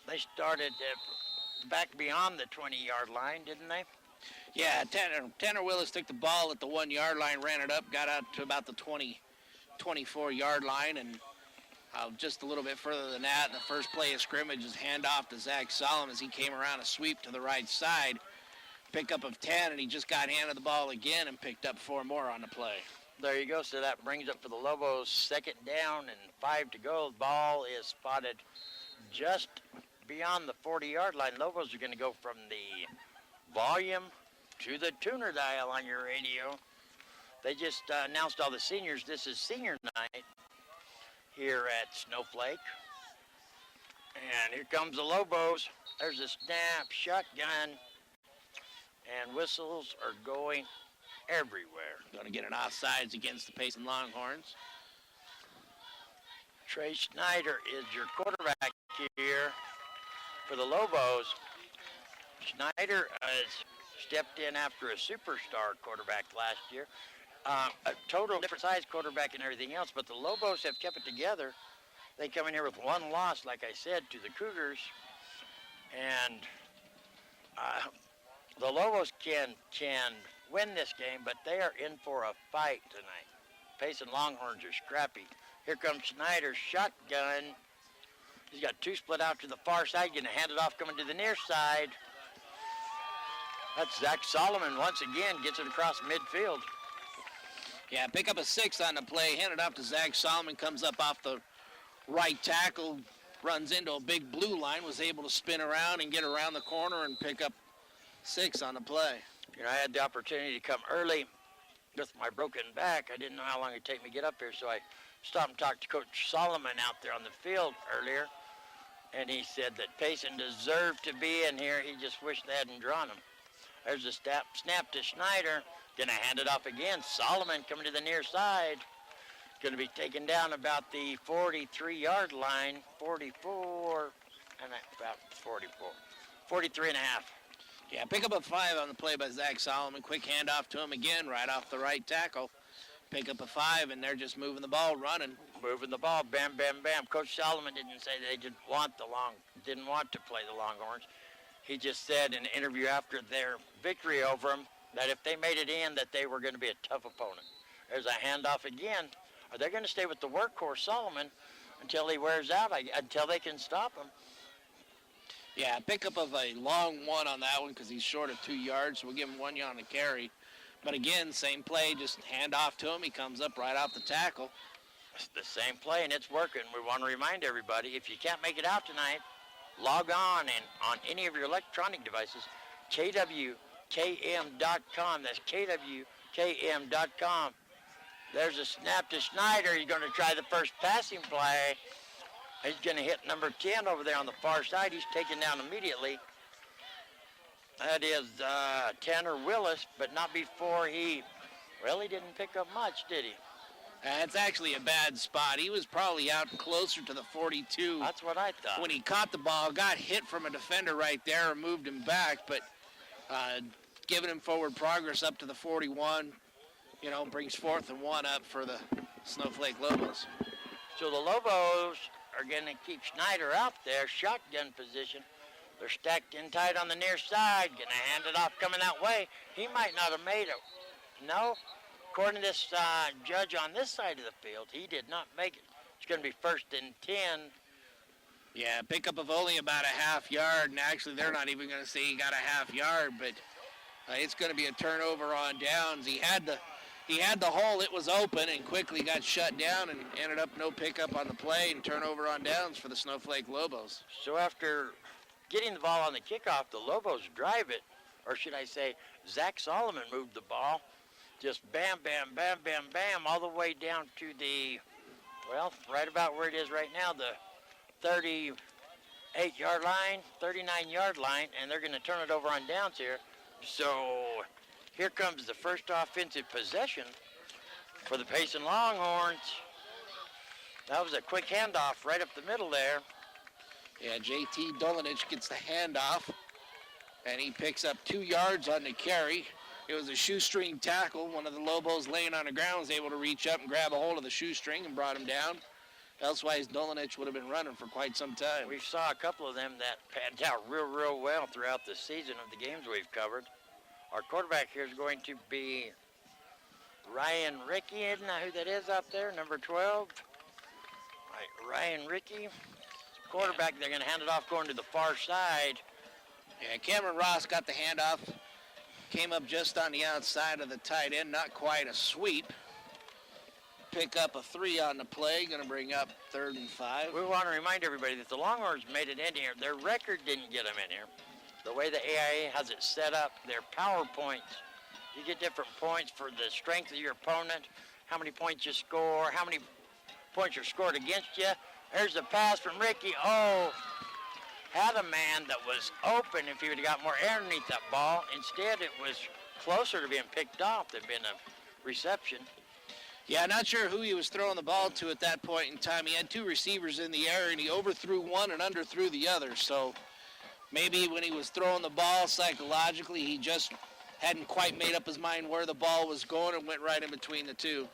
They started back beyond the 20-yard line, didn't they? Yeah, Tanner Willis took the ball at the 1-yard line, ran it up, got out to about the 24-yard line, and just a little bit further than that, the first play of scrimmage is handoff to Zach Solomon as he came around a sweep to the right side. Pickup of 10, and he just got handed the ball again and picked up 4 more on the play. There you go. So that brings up for the Lobos 2nd down and 5 to go. The ball is spotted just beyond the 40-yard line. Lobos are going to go from the volume to the tuner dial on your radio. They just announced all the seniors. This is senior night here at Snowflake. And here comes the Lobos. There's a snap, shotgun, and whistles are going everywhere. Going to get an offsides against the Payson Longhorns. Trey Schneider is your quarterback here for the Lobos. Schneider has stepped in after a superstar quarterback last year. A total different size quarterback and everything else, but the Lobos have kept it together. They come in here with 1 loss, like I said, to the Cougars. And the Lobos can win this game, but they are in for a fight tonight. Payson Longhorns are scrappy. Here comes Schneider, shotgun. He's got 2 split out to the far side, going to hand it off coming to the near side. That's Zach Solomon once again, gets it across midfield. Yeah, pick up a 6 on the play, hand it off to Zach Solomon, comes up off the right tackle, runs into a big blue line, was able to spin around and get around the corner and pick up 6 on the play. You know, I had the opportunity to come early with my broken back. I didn't know how long it'd take me to get up here, so I stopped and talked to Coach Solomon out there on the field earlier, and he said that Payson deserved to be in here. He just wished they hadn't drawn him. There's a snap to Schneider. Gonna hand it off again. Solomon coming to the near side. Gonna be taken down about the 43-yard line. 44, and about 44. 43 and a half. Yeah, pick up a 5 on the play by Zach Solomon. Quick handoff to him again, right off the right tackle. Pick up a 5, and they're just moving the ball, running. Moving the ball, bam, bam, bam. Coach Solomon didn't say they didn't want to play the Longhorns. He just said in an interview after their victory over them that if they made it in, that they were going to be a tough opponent. There's a handoff again. Are they going to stay with the workhorse Solomon until he wears out, until they can stop him? Yeah, pickup of a long 1 on that one because he's short of 2 yards, so we'll give him 1 yard on the carry. But again, same play, just hand off to him. He comes up right off the tackle. It's the same play, and it's working. We want to remind everybody, if you can't make it out tonight, log on and on any of your electronic devices, kwkm.com. That's kwkm.com. There's a snap to Schneider. He's going to try the first passing play. He's going to hit number 10 over there on the far side. He's taken down immediately. That is Tanner Willis, but not before he didn't pick up much, did he? It's actually a bad spot. He was probably out closer to the 42. That's what I thought. When he caught the ball, got hit from a defender right there and moved him back, but giving him forward progress up to the 41, brings 4th and 1 up for the Snowflake Lobos. So the Lobos are going to keep Schneider out there, shotgun position. They're stacked in tight on the near side, going to hand it off coming that way. He might not have made it. No, according to this judge on this side of the field, he did not make it. It's going to be 1st and 10. Yeah, pickup of only about a half yard, and actually they're not even going to say he got a half yard, but it's going to be a turnover on downs. He had the hole, it was open, and quickly got shut down and ended up no pickup on the play and turnover on downs for the Snowflake Lobos. So after getting the ball on the kickoff, the Lobos drive it, or should I say Zach Solomon moved the ball. Just bam, bam, bam, bam, bam, all the way down to the, right about where it is right now, the 38-yard line, 39-yard line, and they're going to turn it over on downs here. So here comes the first offensive possession for the Payson Longhorns. That was a quick handoff right up the middle there. Yeah, J.T. Dolanich gets the handoff, and he picks up 2 yards on the carry. It was a shoestring tackle. One of the Lobos laying on the ground was able to reach up and grab a hold of the shoestring and brought him down. Elsewise, Dolanich would have been running for quite some time. We saw a couple of them that panned out real well throughout the season of the games we've covered. Our quarterback here is going to be Ryan Rickey. Isn't that who that is out there, number 12? Right, Ryan Rickey. Quarterback, they're going to hand it off going to the far side. Yeah, Cameron Ross got the handoff. Came up just on the outside of the tight end. Not quite a sweep. Pick up a 3 on the play. Going to bring up 3rd and 5. We want to remind everybody that the Longhorns made it in here. Their record didn't get them in here. The way the AIA has it set up, their power points, you get different points for the strength of your opponent, how many points you score, how many points are scored against you. There's the pass from Ricky. Oh, had a man that was open if he would have got more air underneath that ball. Instead, it was closer to being picked off than being a reception. Yeah, not sure who he was throwing the ball to at that point in time. He had 2 receivers in the air, and he overthrew one and underthrew the other. So maybe when he was throwing the ball psychologically, he just hadn't quite made up his mind where the ball was going and went right in between the two.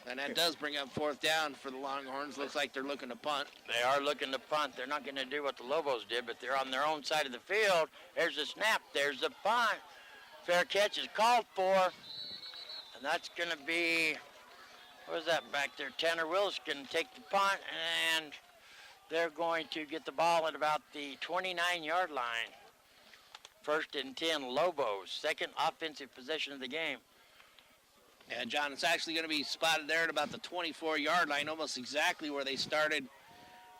And that does bring up 4th down for the Longhorns. Looks like they're looking to punt. They are looking to punt. They're not going to do what the Lobos did, but they're on their own side of the field. There's the snap. There's the punt. Fair catch is called for. And that's going to be, what is that back there? Tanner Willis going to take the punt, and they're going to get the ball at about the 29-yard line. 1st and 10, Lobos. 2nd offensive possession of the game. Yeah, John, it's actually going to be spotted there at about the 24-yard line, almost exactly where they started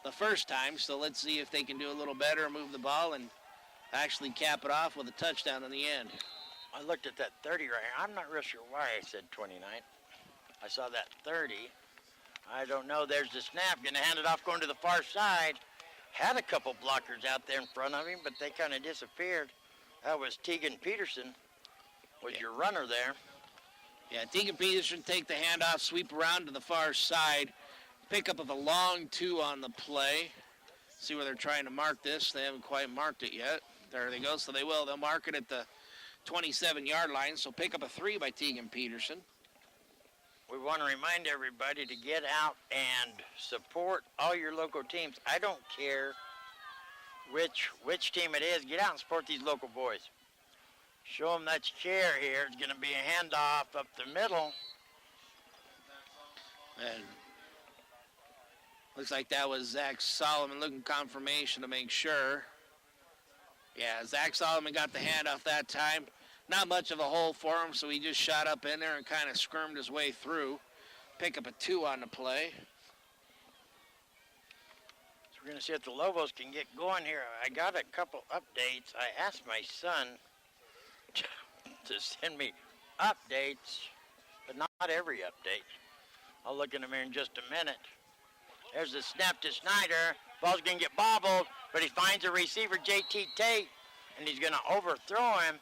the first time. So let's see if they can do a little better, move the ball, and actually cap it off with a touchdown in the end. I looked at that 30 right here. I'm not real sure why I said 29. I saw that 30. I don't know. There's the snap. Going to hand it off going to the far side. Had a couple blockers out there in front of him, but they kind of disappeared. That was Tegan Peterson, was your runner there. Yeah, Tegan Peterson take the handoff, sweep around to the far side. Pickup of a long 2 on the play. See where they're trying to mark this. They haven't quite marked it yet. There they go. So they will. They'll mark it at the 27-yard line. So pick up a 3 by Tegan Peterson. We want to remind everybody to get out and support all your local teams. I don't care which team it is. Get out and support these local boys. Show them that you care here. It's going to be a handoff up the middle. And looks like that was Zach Solomon looking confirmation to make sure. Yeah, Zach Solomon got the handoff that time. Not much of a hole for him, so he just shot up in there and kind of skirmed his way through. Pick up a 2 on the play. So we're going to see if the Lobos can get going here. I got a couple updates. I asked my son to send me updates, but not every update. I'll look at them here in just a minute. There's the snap to Snyder. Ball's going to get bobbled, but he finds a receiver, J.T. Tate, and he's going to overthrow him.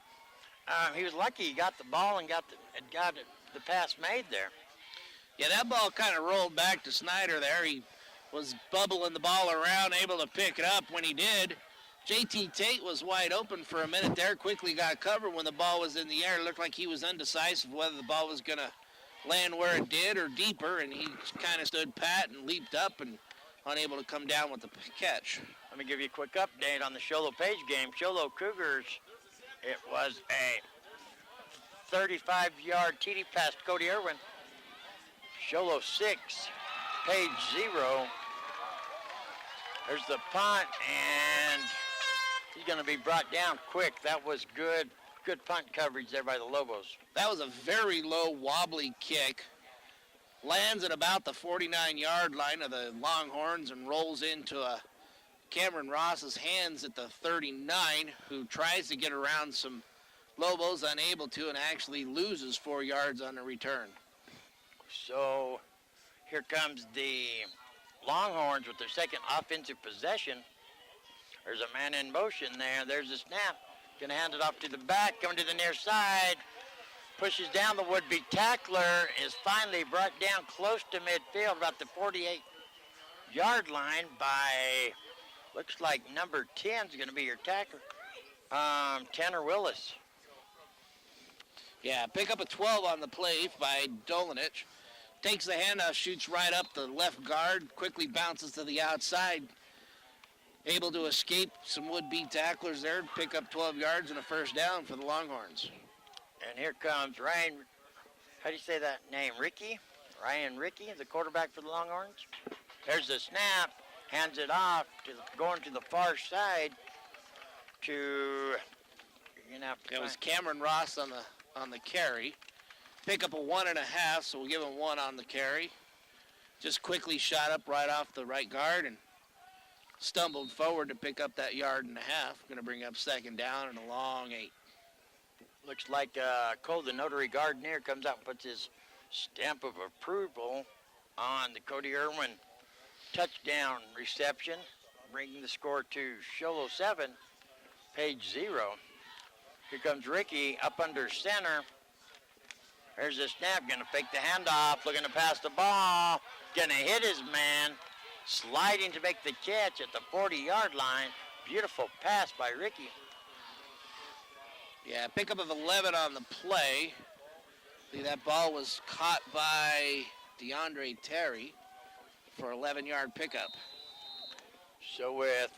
He was lucky he got the ball and got the pass made there. Yeah, that ball kind of rolled back to Snyder there. He was bubbling the ball around, able to pick it up when he did. J.T. Tate was wide open for a minute there, quickly got covered when the ball was in the air. It looked like he was undecisive whether the ball was going to land where it did or deeper, and he kind of stood pat and leaped up and unable to come down with the catch. Let me give you a quick update on the Sholo Page game. Sholo Cougars, it was a 35-yard TD pass to Cody Irwin. Sholo 6, Page 0. There's the punt, and he's going to be brought down quick. That was good punt coverage there by the Lobos. That was a very low, wobbly kick. Lands at about the 49-yard line of the Longhorns and rolls into Cameron Ross's hands at the 39, who tries to get around some Lobos, unable to, and actually loses 4 yards on the return. So here comes the Longhorns with their second offensive possession. There's a man in motion there. There's a snap. Going to hand it off to the back, coming to the near side. Pushes down. The would-be tackler is finally brought down close to midfield, about the 48-yard line by, looks like number 10 is going to be your tackler, Tanner Willis. Yeah, pick up a 12 on the play by Dolanich. takes the handoff, shoots right up the left guard, quickly bounces to the outside. Able to escape some would-be tacklers there, pick up 12 yards and a first down for the Longhorns. And here comes Ryan, how do you say that name, Ricky? Ryan Ricky, the quarterback for the Longhorns. There's the snap, hands it off, going to the far side to, you're gonna have to It was Cameron Ross on the carry. Pick up a 1.5, so we'll give him 1 on the carry. Just quickly shot up right off the right guard and stumbled forward to pick up that 1.5 yards. Going to bring up second down and a long 8. Looks like Cole, the Notary Gardener, comes out and puts his stamp of approval on the Cody Irwin touchdown reception, bringing the score to Sholo 7, page 0. Here comes Ricky up under center. There's the snap, going to fake the handoff, looking to pass the ball, going to hit his man, sliding to make the catch at the 40-yard line. Beautiful pass by Ricky. Yeah, pickup of 11 on the play. I think that ball was caught by DeAndre Terry for 11-yard pickup. So with,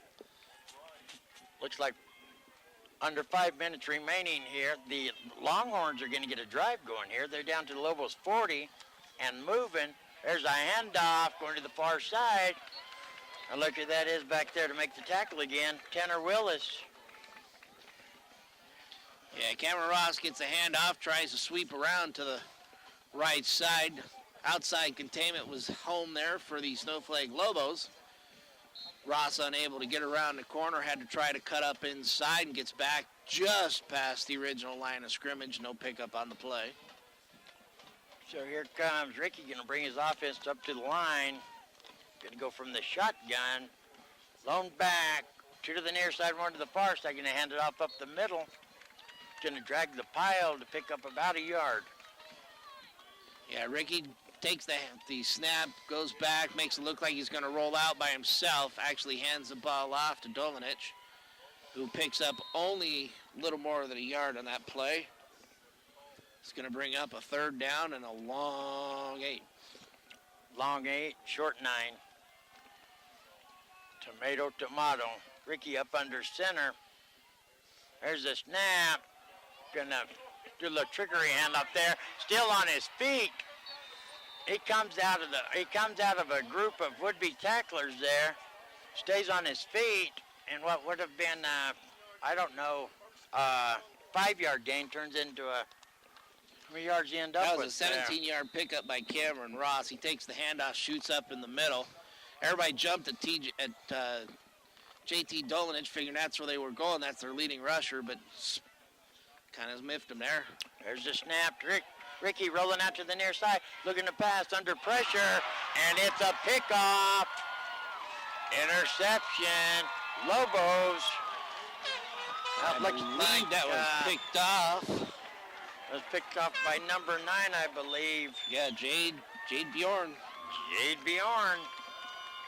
looks like under 5 minutes remaining here, the Longhorns are going to get a drive going here. They're down to the Lobos 40 and moving. There's a handoff going to the far side. And look at that is back there to make the tackle again, Tanner Willis. Yeah, Cameron Ross gets a handoff, tries to sweep around to the right side. Outside containment was home there for the Snowflake Lobos. Ross unable to get around the corner, had to try to cut up inside and gets back just past the original line of scrimmage. No pickup on the play. So here comes Ricky, going to bring his offense up to the line. Going to go from the shotgun, lone back, 2 to the near side, 1 to the far side. Going to hand it off up the middle. Going to drag the pile to pick up about 1 yard. Yeah, Ricky takes the snap, goes back, makes it look like he's going to roll out by himself, actually hands the ball off to Dolanich, who picks up only a little more than 1 yard on that play. It's going to bring up a third down and a long 8. Long 8, short 9. Tomato. Ricky up under center. There's the snap. Gonna do a little trickery hand up there. Still on his feet. He comes out of a group of would-be tacklers there. Stays on his feet, and what would have been, 5-yard gain turns into a, how many yards he end up with? That was a 17-yard pickup by Cameron Ross. He takes the handoff, shoots up in the middle. Everybody jumped at JT Dolanich, figuring that's where they were going. That's their leading rusher, but kind of miffed him there. There's the snap. Ricky rolling out to the near side, looking to pass under pressure, and it's a pickoff. Interception. Lobos. I believe that was picked off. It was picked off by number 9, I believe. Yeah, Jade Bjorn. Jade Bjorn.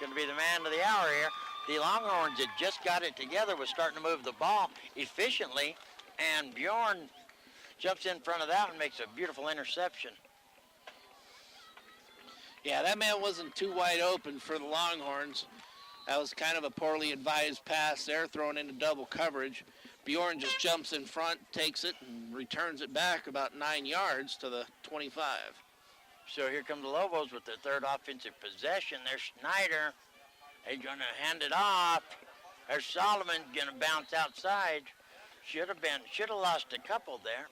Going to be the man of the hour here. The Longhorns had just got it together, was starting to move the ball efficiently, and Bjorn jumps in front of that and makes a beautiful interception. Yeah, that man wasn't too wide open for the Longhorns. That was kind of a poorly advised pass there, thrown into double coverage. Bjorn just jumps in front, takes it, and returns it back about 9 yards to the 25. So here come the Lobos with their third offensive possession. There's Schneider. They're going to hand it off. There's Solomon going to bounce outside. Should have lost a couple there,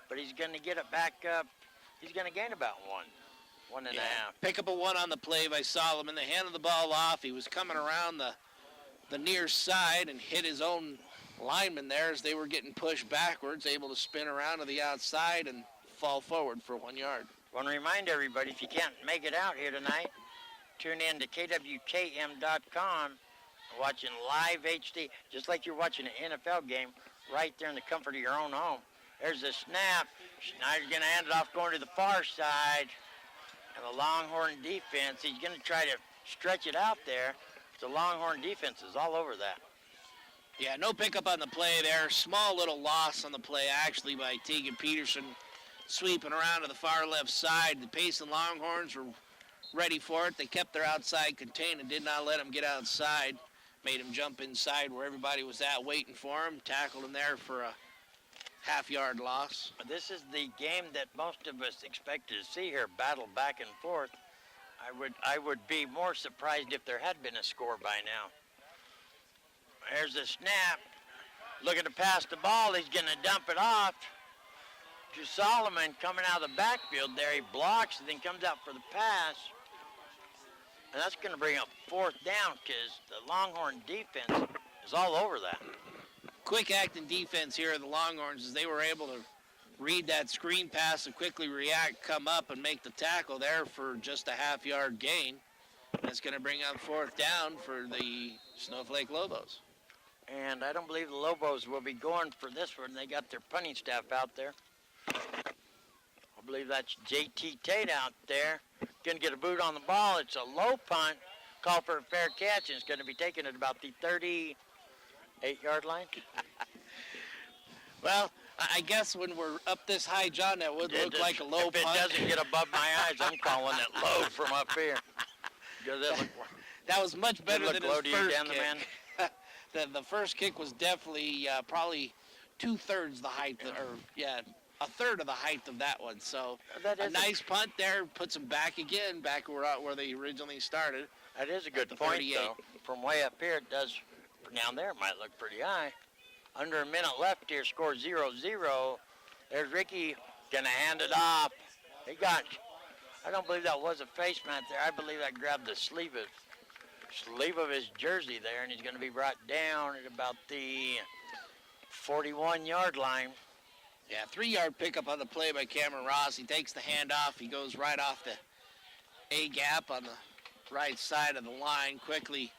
but he's going to get it back up. He's going to gain about 1.5. Pick up a 1 on the play by Solomon. They handed the ball off. He was coming around the near side and hit his own lineman there as they were getting pushed backwards, able to spin around to the outside and fall forward for 1 yard. I want to remind everybody, if you can't make it out here tonight, tune in to kwkm.com, watching live HD, just like you're watching an NFL game, right there in the comfort of your own home. There's the snap. Schneider's going to hand it off going to the far side. And the Longhorn defense, he's going to try to stretch it out there. The Longhorn defense is all over that. Yeah, no pickup on the play there. Small little loss on the play, actually, by Tegan Peterson. sweeping around to the far left side. The Payson Longhorns were ready for it. They kept their outside contained and did not let him get outside. Made him jump inside where everybody was at waiting for him. Tackled him there for a half-yard loss. This is the game that most of us expected to see here, battle back and forth. I would be more surprised if there had been a score by now. There's a snap. Looking to pass the ball. He's going to dump it off to Solomon coming out of the backfield there. He blocks and then comes out for the pass. And that's going to bring up fourth down because the Longhorn defense is all over that. Quick acting defense here of the Longhorns as they were able to read that screen pass and quickly react, come up and make the tackle there for just a half-yard gain. That's going to bring up fourth down for the Snowflake Lobos. And I don't believe the Lobos will be going for this one. They got their punting staff out there. I believe that's J.T. Tate out there. Going to get a boot on the ball. It's a low punt. Call for a fair catch, and it's going to be taken at about the 38-yard line. Well, I guess when we're up this high, John, that would look like a low punt. If it doesn't get above my eyes, I'm calling it low from up here. That was much better than his first kick. The first kick was definitely probably two-thirds the height, a third of the height of that one. So a nice punt there, puts them back again, back where they originally started. That is a good point, though. From way up here, it does, down there it might look pretty high. Under a minute left here, score 0-0. There's Ricky going to hand it off. I don't believe that was a face mat there. I believe that grabbed the sleeve of his jersey there, and he's going to be brought down at about the 41-yard line. Yeah, 3-yard pickup on the play by Cameron Ross. He takes the handoff. He goes right off the A-gap on the right side of the line. Quickly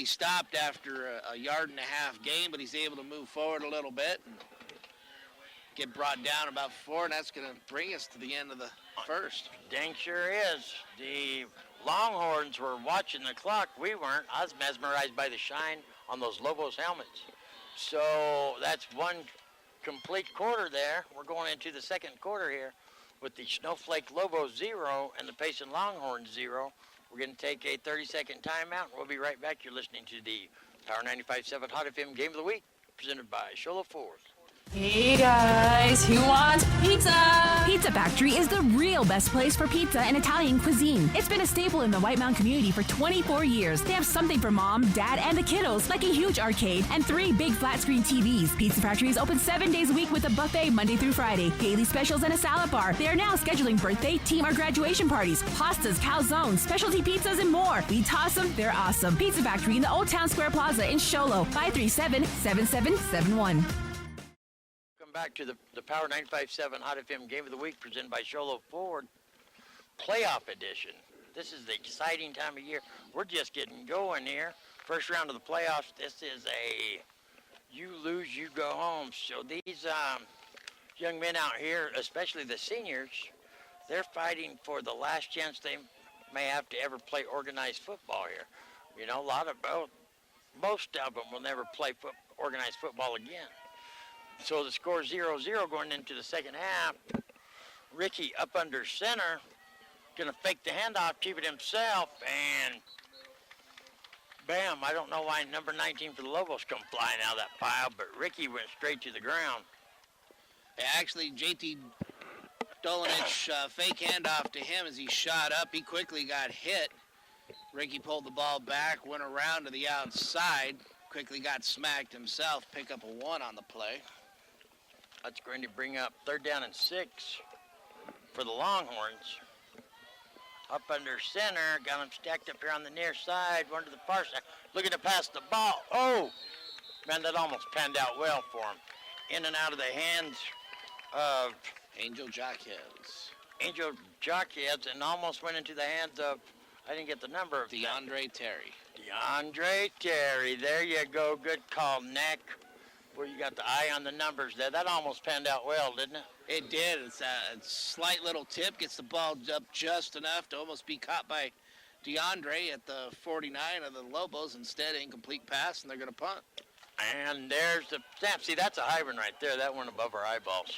stopped after a yard and a half gain, but he's able to move forward a little bit and get brought down about 4, and that's going to bring us to the end of the first. Dang sure is. The Longhorns were watching the clock. We weren't. I was mesmerized by the shine on those Lobos helmets. So that's one complete quarter there. We're going into the second quarter here with the Snowflake Lobos 0 and the Payson Longhorns 0. We're going to take a 30-second timeout. We'll be right back. You're listening to the Power 95.7 Hot FM Game of the Week, presented by Sholo Ford. Hey guys, who wants pizza? Pizza Factory is the real best place for pizza and Italian cuisine. It's been a staple in the White Mountain community for 24 years. They have something for mom, dad, and the kiddos, like a huge arcade and 3 big flat screen TVs. Pizza Factory is open 7 days a week with a buffet Monday through Friday, daily specials, and a salad bar. They are now scheduling birthday, team, or graduation parties, pastas, calzones, specialty pizzas, and more. We toss them, they're awesome. Pizza Factory in the Old Town Square Plaza in Sholo, 537-7771. Back to the Power 95.7 Hot FM Game of the Week, presented by Sholo Ford, playoff edition. This is the exciting time of year. We're just getting going here. First round of the playoffs. This is a you lose, you go home. So these young men out here, especially the seniors, they're fighting for the last chance they may have to ever play organized football here. You know, most of them will never play organized football again. So the score 0-0 going into the second half. Ricky up under center, going to fake the handoff, keep it himself, and bam, I don't know why number 19 for the Lobos come flying out of that pile, but Ricky went straight to the ground. Yeah, actually, J.T. Dolanich fake handoff to him as he shot up. He quickly got hit. Ricky pulled the ball back, went around to the outside, quickly got smacked himself, pick up a 1 on the play. That's going to bring up 3rd down and 6 for the Longhorns. Up under center, got them stacked up here on the near side, one to the far side, looking to pass the ball. Oh, man, that almost panned out well for him. In and out of the hands of Angel Jaquez, and almost went into the hands of, I didn't get the number. DeAndre Terry. DeAndre Terry, there you go, good call, Nick. Where you got the eye on the numbers there. That almost panned out well, didn't it? It did. It's a slight little tip, gets the ball up just enough to almost be caught by DeAndre at the 49 of the Lobos. Instead, incomplete pass, and they're going to punt. And there's the snap. See, that's a high one right there. That went above our eyeballs.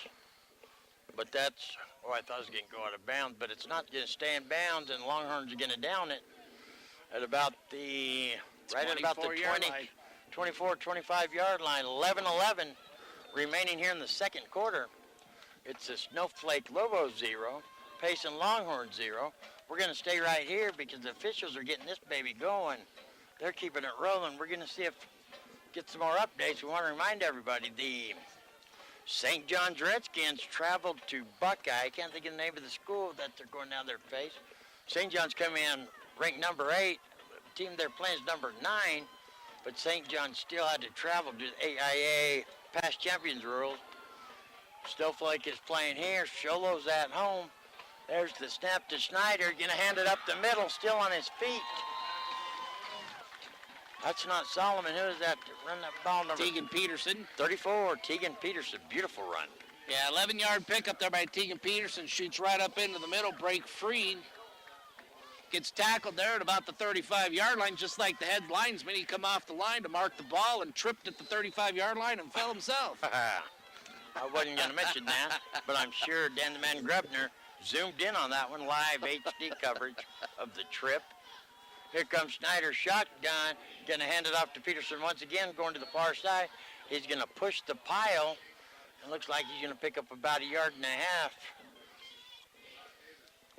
But that's, oh, I thought it was going to go out of bounds, but it's not going to stay in bounds, and Longhorns are going to down it at about the, right at about the 24, 25-yard line, 11-11 remaining here in the second quarter. It's the Snowflake Lobos 0, Payson Longhorns 0. We're going to stay right here because the officials are getting this baby going. They're keeping it rolling. We're going to see if get some more updates. We want to remind everybody the St. John's Redskins traveled to Buckeye. I can't think of the name of the school that they're going down there to face. St. John's coming in ranked number 8. The team they're playing is number 9. But St. John's still had to travel to the AIA past champions rules. Snowflake is playing here. Sholo's at home. There's the snap to Snyder. Going to hand it up the middle, still on his feet. That's not Solomon. Who is that to run that ball number? Tegan Peterson. 34, Tegan Peterson. Beautiful run. Yeah, 11-yard pickup there by Tegan Peterson. Shoots right up into the middle, break free. Gets tackled there at about the 35-yard line, just like the head linesman. He come off the line to mark the ball and tripped at the 35-yard line and fell himself. I wasn't going to mention that, but I'm sure Dan the Man Grubner zoomed in on that one, live HD coverage of the trip. Here comes Snyder, shotgun, going to hand it off to Peterson once again, going to the far side. He's going to push the pile. It looks like he's going to pick up about 1.5 yards.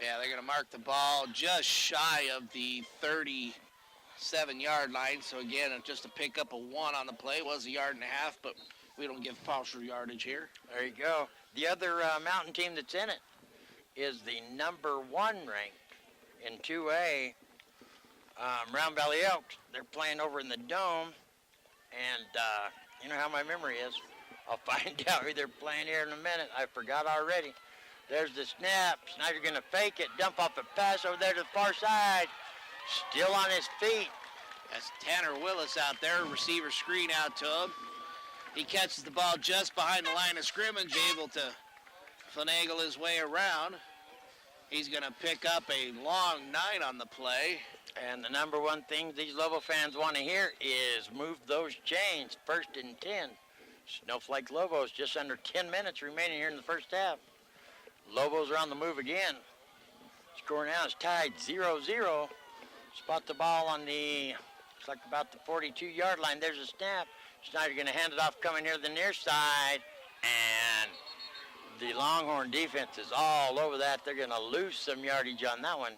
Yeah, they're going to mark the ball just shy of the 37-yard line. So, again, just a pickup of 1 on the play. It was 1.5 yards, but we don't give partial yardage here. There you go. The other mountain team that's in it is the number 1 ranked in 2A, Round Valley Elks. They're playing over in the Dome, and you know how my memory is. I'll find out who they're playing here in a minute. I forgot already. There's the snap. Snyder going to fake it, dump off a pass over there to the far side. Still on his feet. That's Tanner Willis out there, receiver screen out to him. He catches the ball just behind the line of scrimmage, able to finagle his way around. He's going to pick up a long 9 on the play. And the number 1 thing these Lobo fans want to hear is move those chains. 1st and 10. Snowflake Lobos, just under 10 minutes remaining here in the first half. Lobos are on the move again. Score now is tied 0-0. Spot the ball on the, looks like about the 42-yard line. There's a snap. Snyder going to hand it off coming here to the near side. And the Longhorn defense is all over that. They're going to lose some yardage on that one.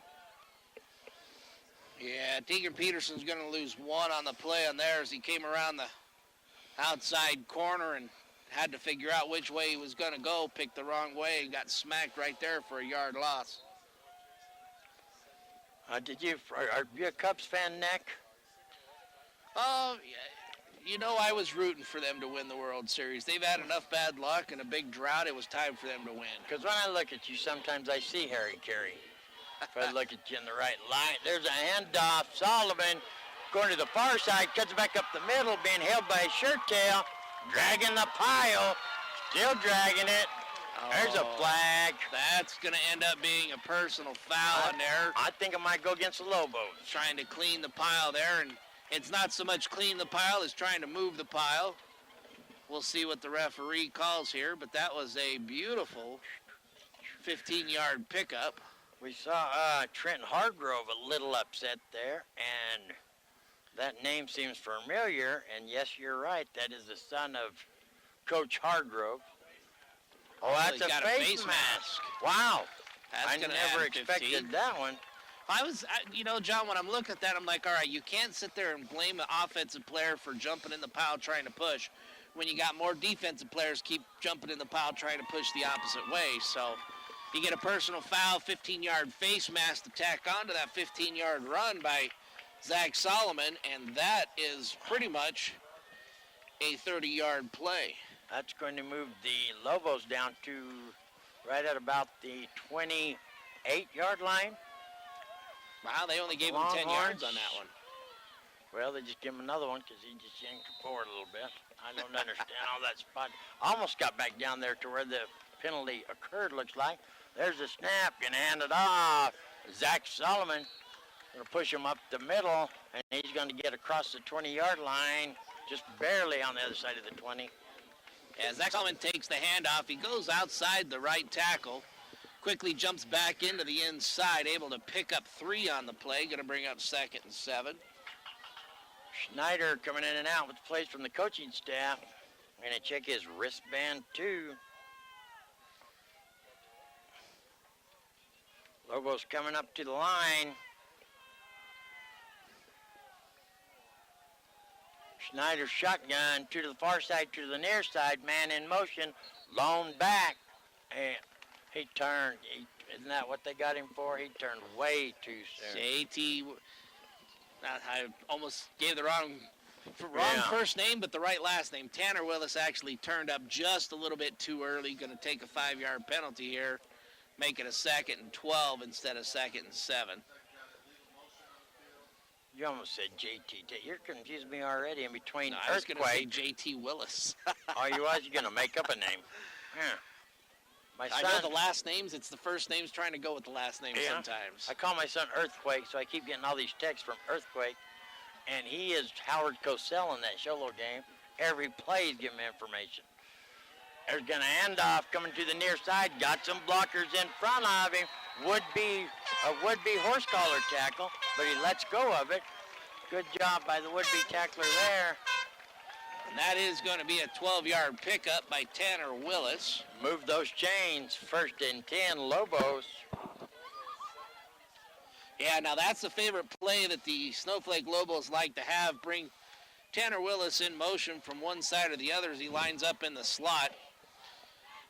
Yeah, Tegan Peterson's going to lose 1 on the play on there as he came around the outside corner and had to figure out which way he was going to go, picked the wrong way, and got smacked right there for a yard loss. Are you a Cubs fan, Nick? Oh, you know, I was rooting for them to win the World Series. They've had enough bad luck and a big drought. It was time for them to win. Because when I look at you, sometimes I see Harry Carey. If I look at you in the right line, there's a handoff. Solomon going to the far side, cuts it back up the middle, being held by a shirt tail, dragging the pile, still dragging it. There's a flag. That's going to end up being a personal foul in there. I think it might go against the Lobos. Trying to clean the pile there, and it's not so much clean the pile as trying to move the pile. We'll see what the referee calls here, but that was a beautiful 15-yard pickup. We saw Trent Hargrove a little upset there, and that name seems familiar, and yes, you're right. That is the son of Coach Hargrove. Oh, that's he's got a face mask. Wow. I never expected that one. You know, John, when I'm looking at that, I'm like, all right, you can't sit there and blame an offensive player for jumping in the pile trying to push when you got more defensive players keep jumping in the pile trying to push the opposite way. So you get a personal foul, 15-yard face mask to tack onto that 15-yard run by Zach Solomon, and that is pretty much a 30-yard play. That's going to move the Lobos down to right at about the 28-yard line. Wow, they only gave him 10 yards on that one. Well, they just gave him another one because he just yanked forward a little bit. I don't understand all that spot. Almost got back down there to where the penalty occurred, looks like. There's the snap, going to hand it off. Zach Solomon going to push him up the middle, and he's going to get across the 20-yard line, just barely on the other side of the 20. As Zach Solomon takes the handoff, he goes outside the right tackle, quickly jumps back into the inside, able to pick up 3 on the play, going to bring up 2nd and 7. Schneider coming in and out with plays from the coaching staff. Going to check his wristband too. Lobos coming up to the line. Schneider shotgun to the far side, to the near side, man in motion, lone back, and he turned. Isn't that what they got him for? He turned way too soon. JT, I almost gave the wrong Yeah. first name, but the right last name. Tanner Willis actually turned up just a little bit too early, going to take a 5-yard penalty here, make it a 2nd and 12 instead of 2nd and 7. You almost said JT. You're confusing me already in between No, I was going to say Earthquake. JT Willis. Oh, you was? You're going to make up a name. Yeah. My I son, know the last names. It's the first names trying to go with the last name Yeah. sometimes. I call my son Earthquake, so I keep getting all these texts from Earthquake. And he is Howard Cosell in that Sholo game. Every play he's giving me information. There's going to hand off coming to the near side. Got some blockers in front of him. Would-be horse collar tackle, but he lets go of it. Good job by the would-be tackler there. And that is going to be a 12-yard pickup by Tanner Willis. Move those chains. 1st and 10, Lobos. Yeah, now that's the favorite play that the Snowflake Lobos like to have. Bring Tanner Willis in motion from one side or the other as he lines up in the slot.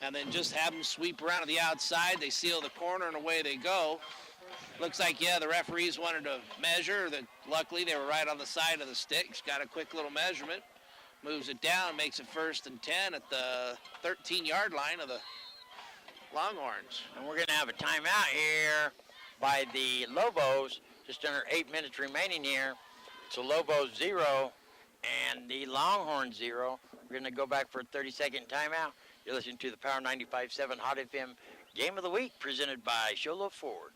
And then just have him sweep around to the outside. They seal the corner and away they go. Looks like, yeah, the referees wanted to measure. Luckily, they were right on the side of the sticks. Got a quick little measurement. Moves it down, makes it 1st and 10 at the 13-yard line of the Longhorns. And we're going to have a timeout here by the Lobos. Just under 8 minutes remaining here. So Lobos 0 and the Longhorns 0. We're going to go back for a 30-second timeout. You're listening to the Power 95.7 Hot FM Game of the Week presented by Sholo Ford.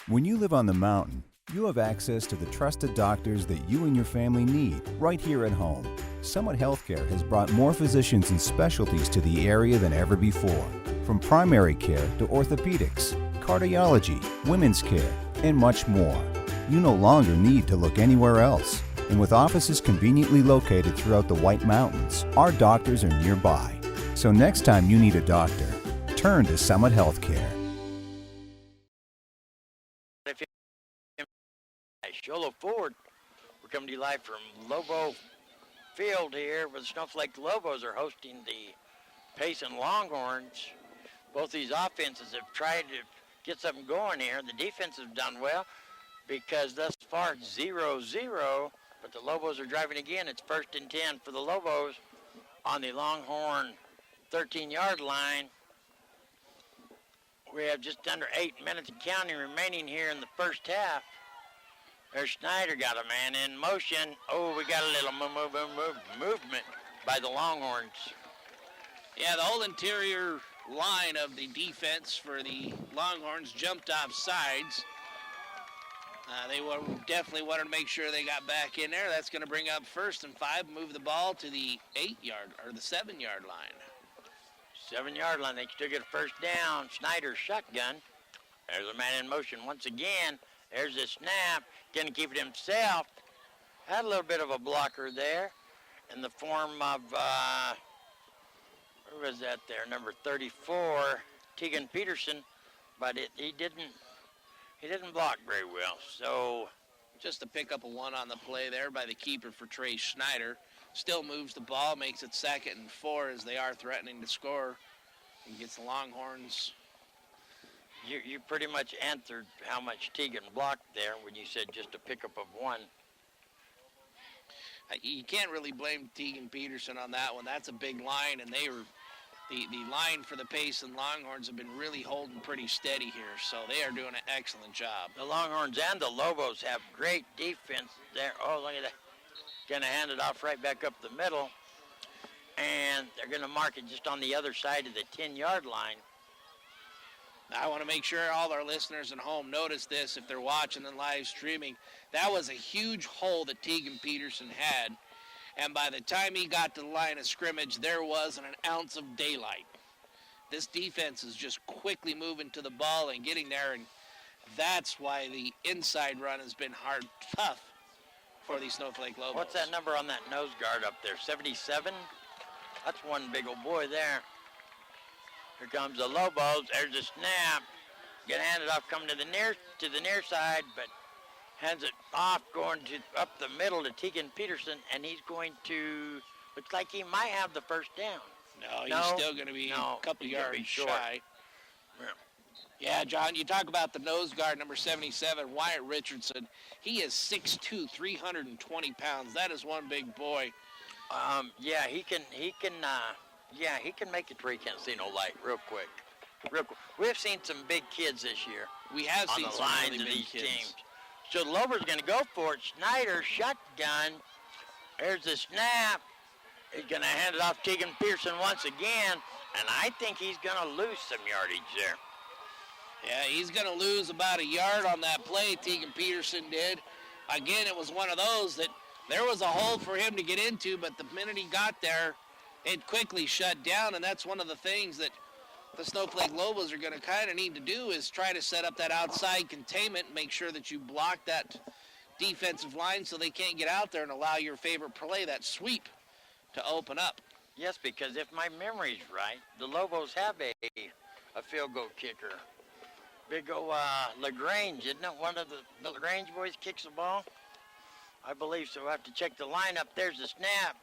When you live on the mountain, you have access to the trusted doctors that you and your family need right here at home. Summit Healthcare has brought more physicians and specialties to the area than ever before. From primary care to orthopedics, cardiology, women's care, and much more. You no longer need to look anywhere else. And with offices conveniently located throughout the White Mountains, our doctors are nearby. So next time you need a doctor, turn to Summit Healthcare. Sholo Ford, we're coming to you live from Lobo Field here, where the Snowflake Lobos are hosting the Payson Longhorns. Both these offenses have tried to get something going here. The defense has done well because thus far it's 0-0, but the Lobos are driving again. It's 1st and 10 for the Lobos on the Longhorn 13-yard line. We have just under 8 minutes and counting remaining here in the first half. There's Schneider, got a man in motion. Oh, we got a little movement by the Longhorns. Yeah, the whole interior line of the defense for the Longhorns jumped off sides. They definitely wanted to make sure they got back in there. That's going to bring up 1st and 5, move the ball to the 8-yard or the 7-yard line. 7-yard line, they still get a 1st down. Schneider shotgun. There's a man in motion once again. There's a snap. Going to keep it himself. Had a little bit of a blocker there in the form of, where was that there? Number 34, Tegan Peterson. But he didn't block very well. So just to pick up a 1 on the play there by the keeper for Trey Schneider. Still moves the ball, makes it 2nd and 4 as they are threatening to score. And gets the Longhorns. You pretty much answered how much Tegan blocked there when you said just a pickup of 1. You can't really blame Tegan Peterson on that one. That's a big line, and they were the line for the Payson Longhorns have been really holding pretty steady here, so they are doing an excellent job. The Longhorns and the Lobos have great defense there. Oh, look at that. Going to hand it off right back up the middle, and they're going to mark it just on the other side of the 10-yard line. I want to make sure all our listeners at home notice this if they're watching and live streaming. That was a huge hole that Tegan Peterson had. And by the time he got to the line of scrimmage, there wasn't an ounce of daylight. This defense is just quickly moving to the ball and getting there, and that's why the inside run has been tough for the Snowflake Lobos. What's that number on that nose guard up there? 77? That's one big old boy there. Here comes the Lobos. There's a snap. Get handed off, coming to the near side, but hands it off, going up the middle to Tegan Peterson, and he's going to, looks like he might have the first down. No, he's still going to be a couple yards shy. Yeah, John, you talk about the nose guard, number 77, Wyatt Richardson. He is 6'2", 320 pounds. That is one big boy. He can make it where he can't see no light real quick. We've seen some big kids this year. We have seen on the some lines really of big these kids. teams. So the Lobos going to go for it. Snyder, shotgun. There's the snap. He's going to hand it off to Tegan Pearson once again, and I think he's going to lose some yardage there. Yeah, he's going to lose about a yard on that play, Tegan Peterson did. Again, it was one of those that there was a hole for him to get into, but the minute he got there, it quickly shut down, and that's one of the things that the Snowflake Lobos are going to kind of need to do is try to set up that outside containment, make sure that you block that defensive line so they can't get out there and allow your favorite play, that sweep, to open up. Yes, because if my memory's right, the Lobos have a field goal kicker. Big old LaGrange, isn't it? One of the LaGrange boys kicks the ball? I believe so. We'll have to check the lineup. There's the snap.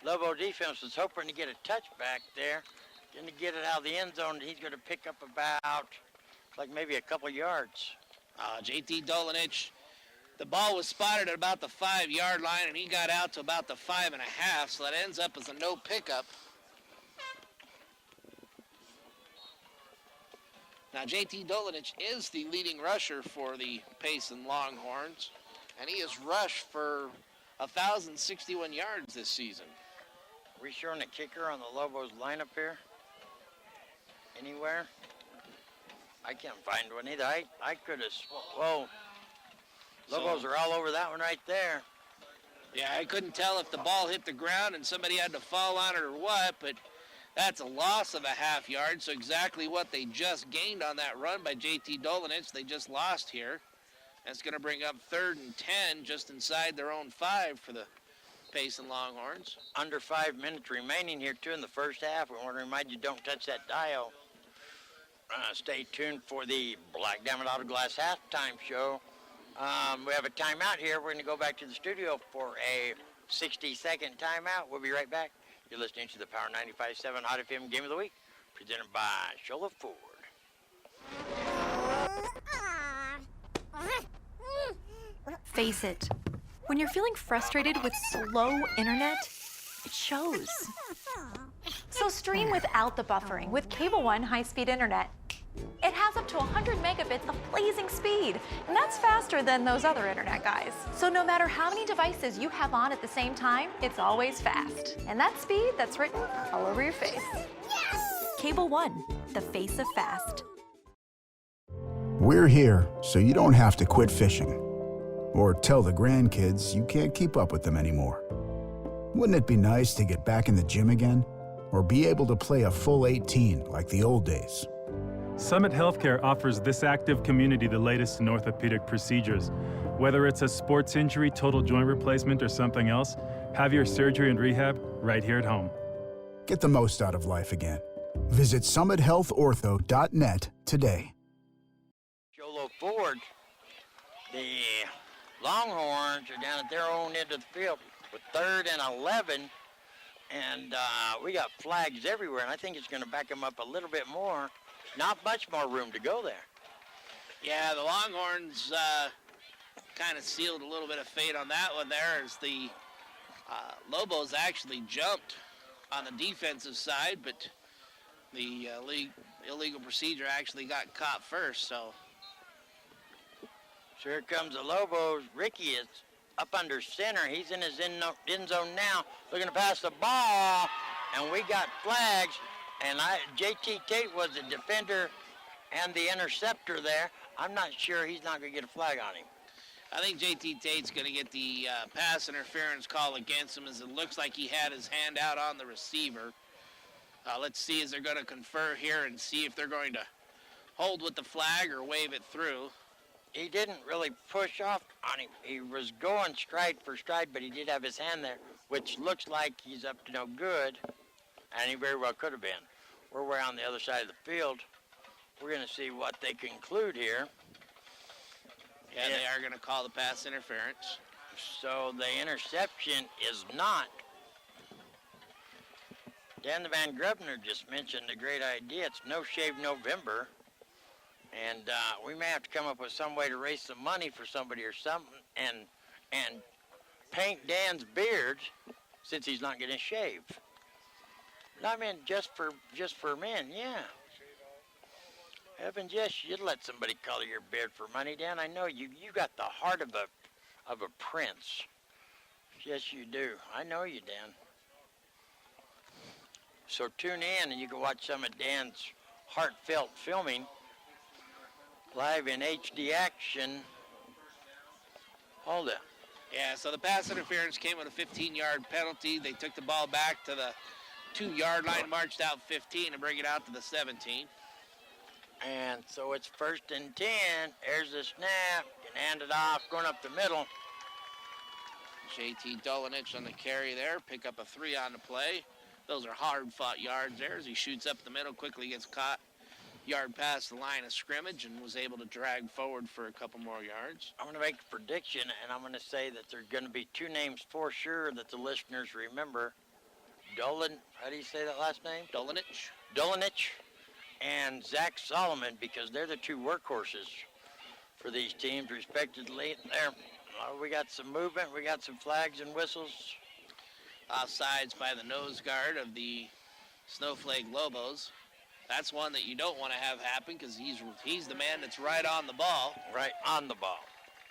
Lobo defense was hoping to get a touchback there. Going to get it out of the end zone. He's going to pick up about, like maybe a couple yards. JT Dolanich, the ball was spotted at about the 5-yard line, and he got out to about the 5.5, so that ends up as a no pickup. Now, JT Dolanich is the leading rusher for the Payson Longhorns, and he has rushed for 1,061 yards this season. Are we showing a kicker on the Lobos lineup here? Anywhere? I can't find one either. I could have, whoa. Lobos are all over that one right there. Yeah, I couldn't tell if the ball hit the ground and somebody had to fall on it or what, but that's a loss of a half yard, so exactly what they just gained on that run by JT Dolanich, they just lost here. That's going to bring up 3rd and 10 just inside their own 5 for the Payson Longhorns. Under 5 minutes remaining here, too, in the first half. We want to remind you, don't touch that dial. Stay tuned for the Black Diamond Auto Glass halftime show. We have a timeout here. We're going to go back to the studio for a 60-second timeout. We'll be right back. You're listening to the Power 95.7 Hot FM Game of the Week, presented by Shola Ford. Face it, when you're feeling frustrated with slow internet, it shows. So stream without the buffering with Cable One high-speed internet. It has up to 100 megabits of blazing speed, and that's faster than those other internet guys. So no matter how many devices you have on at the same time, it's always fast. And that speed, that's written all over your face. Cable One, the face of fast. We're here so you don't have to quit fishing or tell the grandkids you can't keep up with them anymore. Wouldn't it be nice to get back in the gym again or be able to play a full 18 like the old days? Summit Healthcare offers this active community the latest in orthopedic procedures. Whether it's a sports injury, total joint replacement, or something else, have your surgery and rehab right here at home. Get the most out of life again. Visit summithealthortho.net today. Shola Ford, the Longhorns are down at their own end of the field with 3rd and 11, and we got flags everywhere, and I think it's going to back them up a little bit more. Not much more room to go there. Yeah, the Longhorns kind of sealed a little bit of fate on that one there as the Lobos actually jumped on the defensive side, but the illegal procedure actually got caught first, so. So here comes the Lobos. Ricky is up under center. He's in his end zone now, looking to pass the ball, and we got flags. And JT Tate was the defender and the interceptor there. I'm not sure he's not going to get a flag on him. I think JT Tate's going to get the pass interference call against him, as it looks like he had his hand out on the receiver. Let's see as they're going to confer here and see if they're going to hold with the flag or wave it through. He didn't really push off on him. He was going stride for stride, but he did have his hand there, which looks like he's up to no good, and he very well could have been. We're way on the other side of the field. We're going to see what they conclude here. Yeah, they are going to call the pass interference. So the interception is not. Dan the Van Grubner just mentioned a great idea. It's No Shave November. And we may have to come up with some way to raise some money for somebody or something and paint Dan's beard since he's not getting shaved. No, I mean just for men, yeah. Heavens, yes, you'd let somebody color your beard for money, Dan. I know you got the heart of a prince. Yes, you do. I know you, Dan. So tune in and you can watch some of Dan's heartfelt filming live in HD action. Hold it. Yeah, so the pass interference came with a 15-yard penalty. They took the ball back to the 2-yard line, marched out 15 to bring it out to the 17. And so it's 1st and 10. There's the snap. Can hand it off, going up the middle. JT Dolanich on the carry there. Pick up a 3 on the play. Those are hard-fought yards there as he shoots up the middle, quickly gets caught. Yard past the line of scrimmage and was able to drag forward for a couple more yards. I'm going to make a prediction, and I'm going to say that there are going to be 2 names for sure that the listeners remember. How do you say that last name? Dolanich and Zach Solomon, because they're the 2 workhorses for these teams, respectively. There, we got some movement. We got some flags and whistles. Offsides by the nose guard of the Snowflake Lobos. That's one that you don't want to have happen because he's the man that's right on the ball. Right on the ball.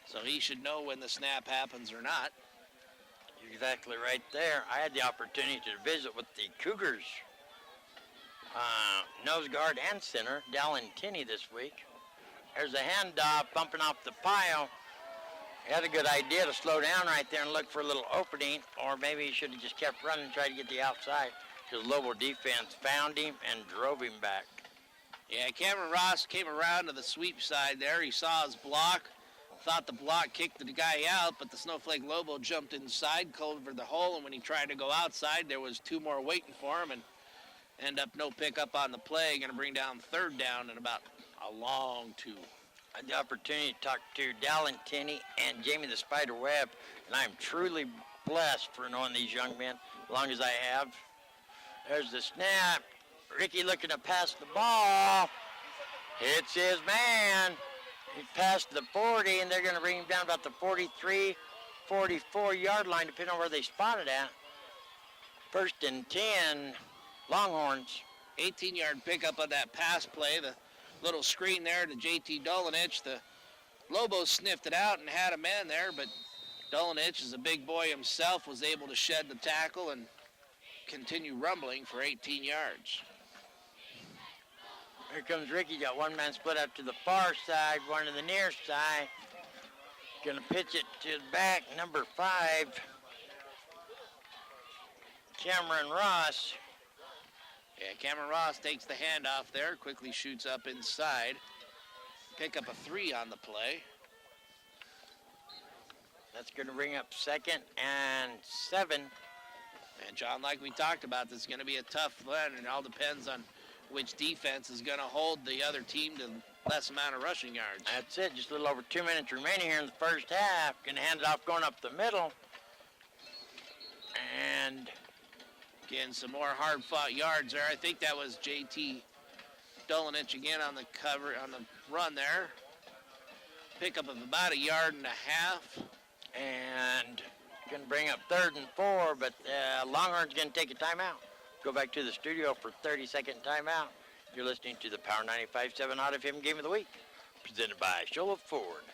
So he should know when the snap happens or not. You're exactly right there. I had the opportunity to visit with the Cougars nose guard and center, Dallin Tinney, this week. There's a handoff bumping off the pile. He had a good idea to slow down right there and look for a little opening, or maybe he should have just kept running and tried to get the outside. Because Lobo defense found him and drove him back. Yeah, Cameron Ross came around to the sweep side there. He saw his block, thought the block kicked the guy out, but the Snowflake Lobo jumped inside, covered the hole, and when he tried to go outside, there was 2 more waiting for him, and end up no pickup on the play. Going to bring down 3rd down and about a long 2. I had the opportunity to talk to Dallin Tinney and Jamie the Spider Webb, and I'm truly blessed for knowing these young men as long as I have. There's the snap. Ricky looking to pass the ball. Hits his man. He passed the 40, and they're going to bring him down about the 43, 44-yard line, depending on where they spot it at. 1st and 10, Longhorns. 18-yard pickup on that pass play. The little screen there to JT Dolanich. The Lobos sniffed it out and had a man there, but Dolanich is a big boy himself, was able to shed the tackle and continue rumbling for 18 yards. Here comes Ricky. Got one man split up to the far side, one to the near side. Gonna pitch it to the back, number 5, Cameron Ross. Yeah, Cameron Ross takes the handoff there, quickly shoots up inside. Pick up a 3 on the play. That's gonna bring up 2nd and 7. And John, like we talked about, this is going to be a tough one, and it all depends on which defense is going to hold the other team to less amount of rushing yards. That's it. Just a little over 2 minutes remaining here in the first half. Gonna hand it off going up the middle. And again, some more hard-fought yards there. I think that was JT Dolanich again on the cover, on the run there. Pickup of about 1.5 yards. And going to bring up 3rd and 4, but Longhorn's going to take a timeout. Go back to the studio for 30-second timeout. You're listening to the Power 95.7 Hot FM Game of the Week, presented by Shola Ford.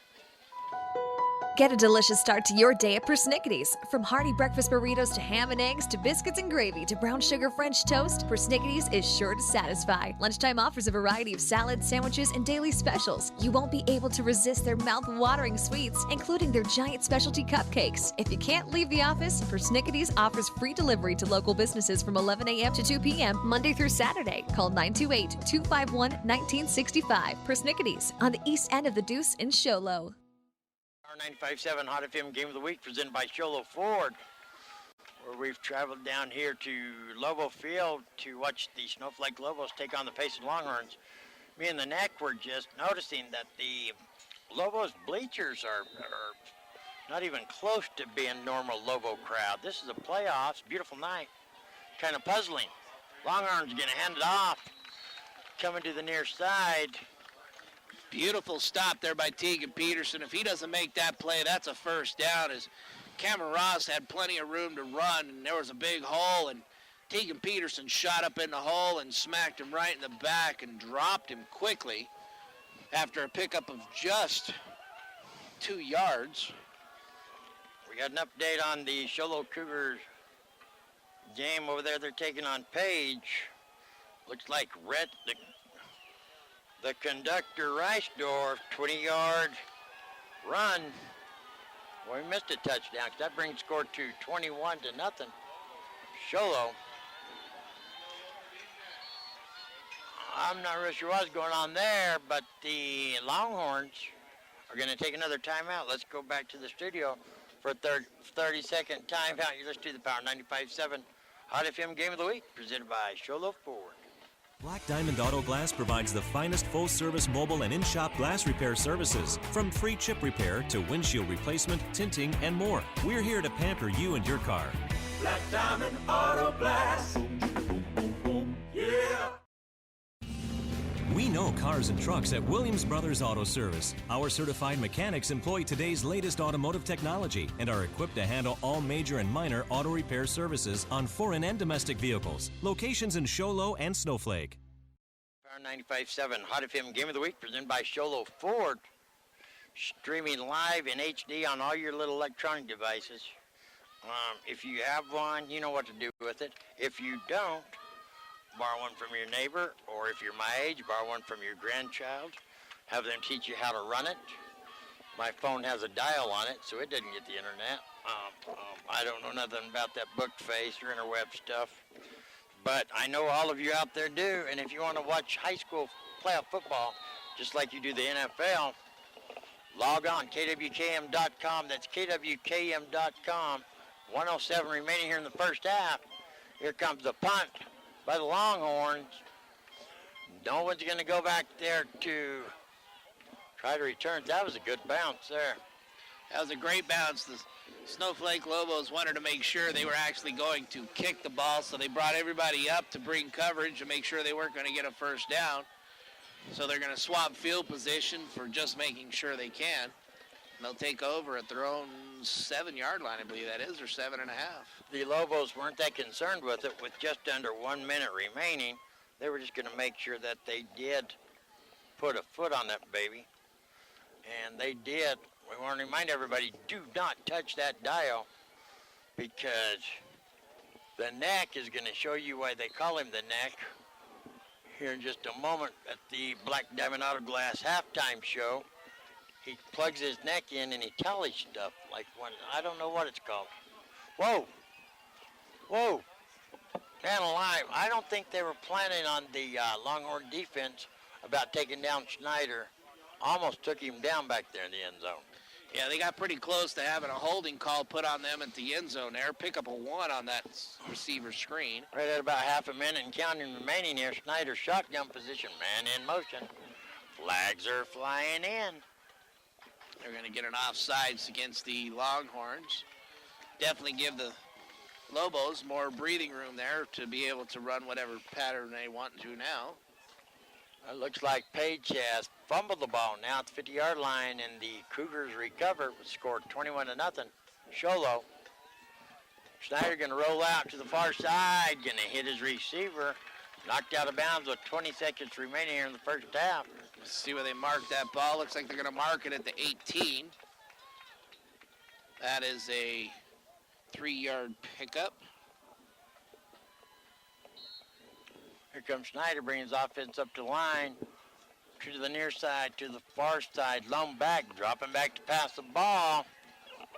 Get a delicious start to your day at Persnickity's. From hearty breakfast burritos to ham and eggs to biscuits and gravy to brown sugar French toast, Persnickity's is sure to satisfy. Lunchtime offers a variety of salads, sandwiches, and daily specials. You won't be able to resist their mouth-watering sweets, including their giant specialty cupcakes. If you can't leave the office, Persnickity's offers free delivery to local businesses from 11 a.m. to 2 p.m. Monday through Saturday. Call 928-251-1965. Persnickity's on the east end of the Deuce in Sholo. Our 95.7 Hot FM Game of the Week presented by Sholo Ford, where we've traveled down here to Lobo Field to watch the Snowflake Lobos take on the Payson Longhorns. Me and the Neck were just noticing that the Lobos bleachers are not even close to being normal Lobo crowd. This is a playoffs, beautiful night, kind of puzzling. Longhorns going to hand it off, coming to the near side. Beautiful stop there by Tegan Peterson. If he doesn't make that play, that's a first down, as Cameron Ross had plenty of room to run, and there was a big hole, and Tegan Peterson shot up in the hole and smacked him right in the back and dropped him quickly after a pickup of just 2 yards. We got an update on the Sholo Cougars game over there. They're taking on Page. Looks like the conductor Reisdorf, 20-yard run. Well, we missed a touchdown, 'cause that brings score to 21-0. Sholo. I'm not really sure what's going on there, but the Longhorns are going to take another timeout. Let's go back to the studio for a 30-second timeout. You listen to the Power 95.7 Hot FM Game of the Week, presented by Sholo Ford. Black Diamond Auto Glass provides the finest full-service mobile and in-shop glass repair services, from free chip repair to windshield replacement, tinting, and more. We're here to pamper you and your car. Black Diamond Auto Glass. Yeah! We know cars and trucks at Williams Brothers Auto Service. Our certified mechanics employ today's latest automotive technology and are equipped to handle all major and minor auto repair services on foreign and domestic vehicles. Locations in Sholo and Snowflake. Power 95.7 Hot FM Game of the Week, presented by Sholo Ford. Streaming live in HD on all your little electronic devices. If you have one, you know what to do with it. If you don't, borrow one from your neighbor, or if you're my age, borrow one from your grandchild. Have them teach you how to run it. My phone has a dial on it, so it doesn't get the internet. I don't know nothing about that book face or interweb stuff, but I know all of you out there do, and if you want to watch high school playoff football, just like you do the NFL, log on, kwkm.com. That's kwkm.com. 107 remaining here in the first half. Here comes the punt by the Longhorns. No one's going to go back there to try to return. That was a good bounce there. That was a great bounce. The Snowflake Lobos wanted to make sure they were actually going to kick the ball, so they brought everybody up to bring coverage to make sure they weren't going to get a first down. So they're going to swap field position for just making sure they can. And they'll take over at their own 7-yard line, I believe that is, or 7.5. The Lobos weren't that concerned with it. With just under 1 minute remaining, they were just going to make sure that they did put a foot on that baby. And they did. We want to remind everybody, do not touch that dial, because the Neck is going to show you why they call him the Neck here in just a moment at the Black Diamond Auto Glass halftime show. He plugs his neck in and he tallies stuff like one, I don't know what it's called. Whoa. Whoa. Man alive. I don't think they were planning on the Longhorn defense about taking down Schneider. Almost took him down back there in the end zone. Yeah, they got pretty close to having a holding call put on them at the end zone there. Pick up a 1 on that receiver screen. Right at about half a minute and counting remaining here. Schneider shotgun position, man in motion. Flags are flying in. They're going to get an offsides against the Longhorns. Definitely give the Lobos more breathing room there to be able to run whatever pattern they want to now. It looks like Page has fumbled the ball now at the 50-yard line, and the Cougars recover, scored 21-0. Sholo. Schneider going to roll out to the far side, going to hit his receiver. Knocked out of bounds with 20 seconds remaining here in the first half. Let's see where they mark that ball. Looks like they're going to mark it at the 18. That is a 3-yard pickup. Here comes Snyder, bringing his offense up to the line, to the near side, to the far side, lone back, dropping back to pass the ball.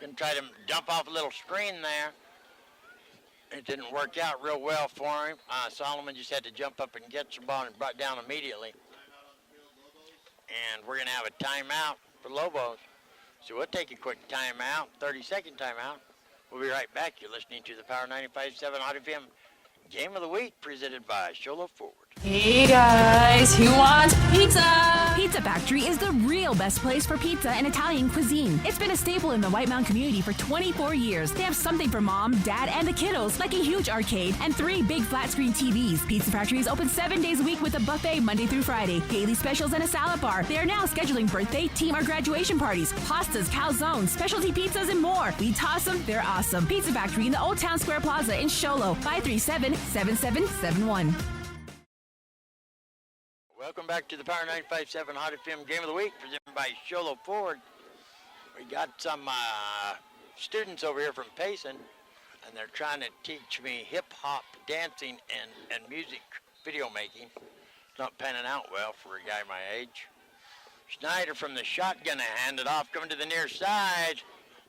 Gonna try to dump off a little screen there. It didn't work out real well for him. Solomon just had to jump up and get the ball and brought down immediately. And we're gonna have a timeout for Lobos. So we'll take a quick timeout, 30-second timeout. We'll be right back. You're listening to the Power 95.7 Hot FM Game of the Week, presented by Sholo Forward. Hey guys, who wants pizza? Pizza Factory is the real best place for pizza and Italian cuisine. It's been a staple in the White Mountain community for 24 years. They have something for mom, dad, and the kiddos, like a huge arcade and 3 big flat-screen TVs. Pizza Factory is open 7 days a week with a buffet Monday through Friday, daily specials, and a salad bar. They are now scheduling birthday, team, or graduation parties, pastas, calzones, specialty pizzas, and more. We toss them, they're awesome. Pizza Factory in the Old Town Square Plaza in Sholo, 537-7771. Welcome back to the Power 95.7 Hot FM Game of the Week, presented by Sholo Ford. We got some students over here from Payson, and they're trying to teach me hip-hop dancing and music video making. It's not panning out well for a guy my age. Snyder from the shotgun to hand it off, coming to the near side.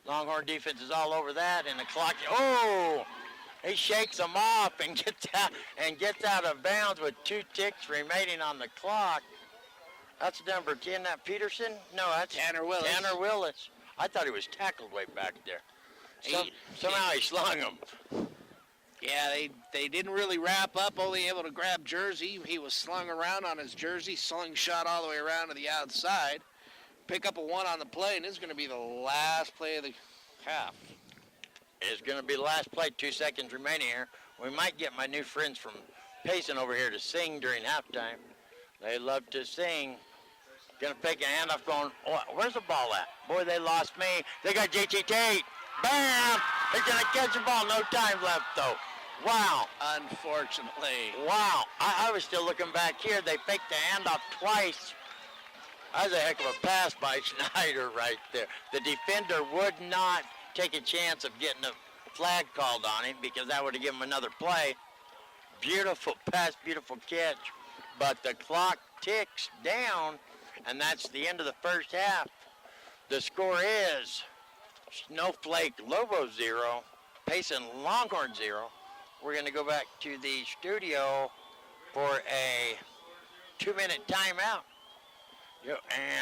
Longhorn defense is all over that, and the clock, oh! He shakes them off and gets out of bounds with 2 ticks remaining on the clock. That's number 10, that Peterson? No, that's Tanner Willis. Tanner Willis. I thought he was tackled way back there. Somehow he slung him. Yeah, they didn't really wrap up, only able to grab jersey. He was slung around on his jersey, slingshot all the way around to the outside. Pick up a 1 on the play, and this is going to be the last play of the half. Is going to be the last play, 2 seconds remaining here. We might get my new friends from Payson over here to sing during halftime. They love to sing. Going to take a handoff going, oh, where's the ball at? Boy, they lost me. They got JT Tate. Bam! They're going to catch the ball. No time left, though. Wow. Unfortunately. Wow. I was still looking back here. They faked the handoff twice. That was a heck of a pass by Snyder right there. The defender would not take a chance of getting a flag called on him because that would have given him another play. Beautiful pass, beautiful catch. But the clock ticks down, and that's the end of the first half. The score is Snowflake Lobos 0, Payson Longhorns 0. We're going to go back to the studio for a 2-minute timeout.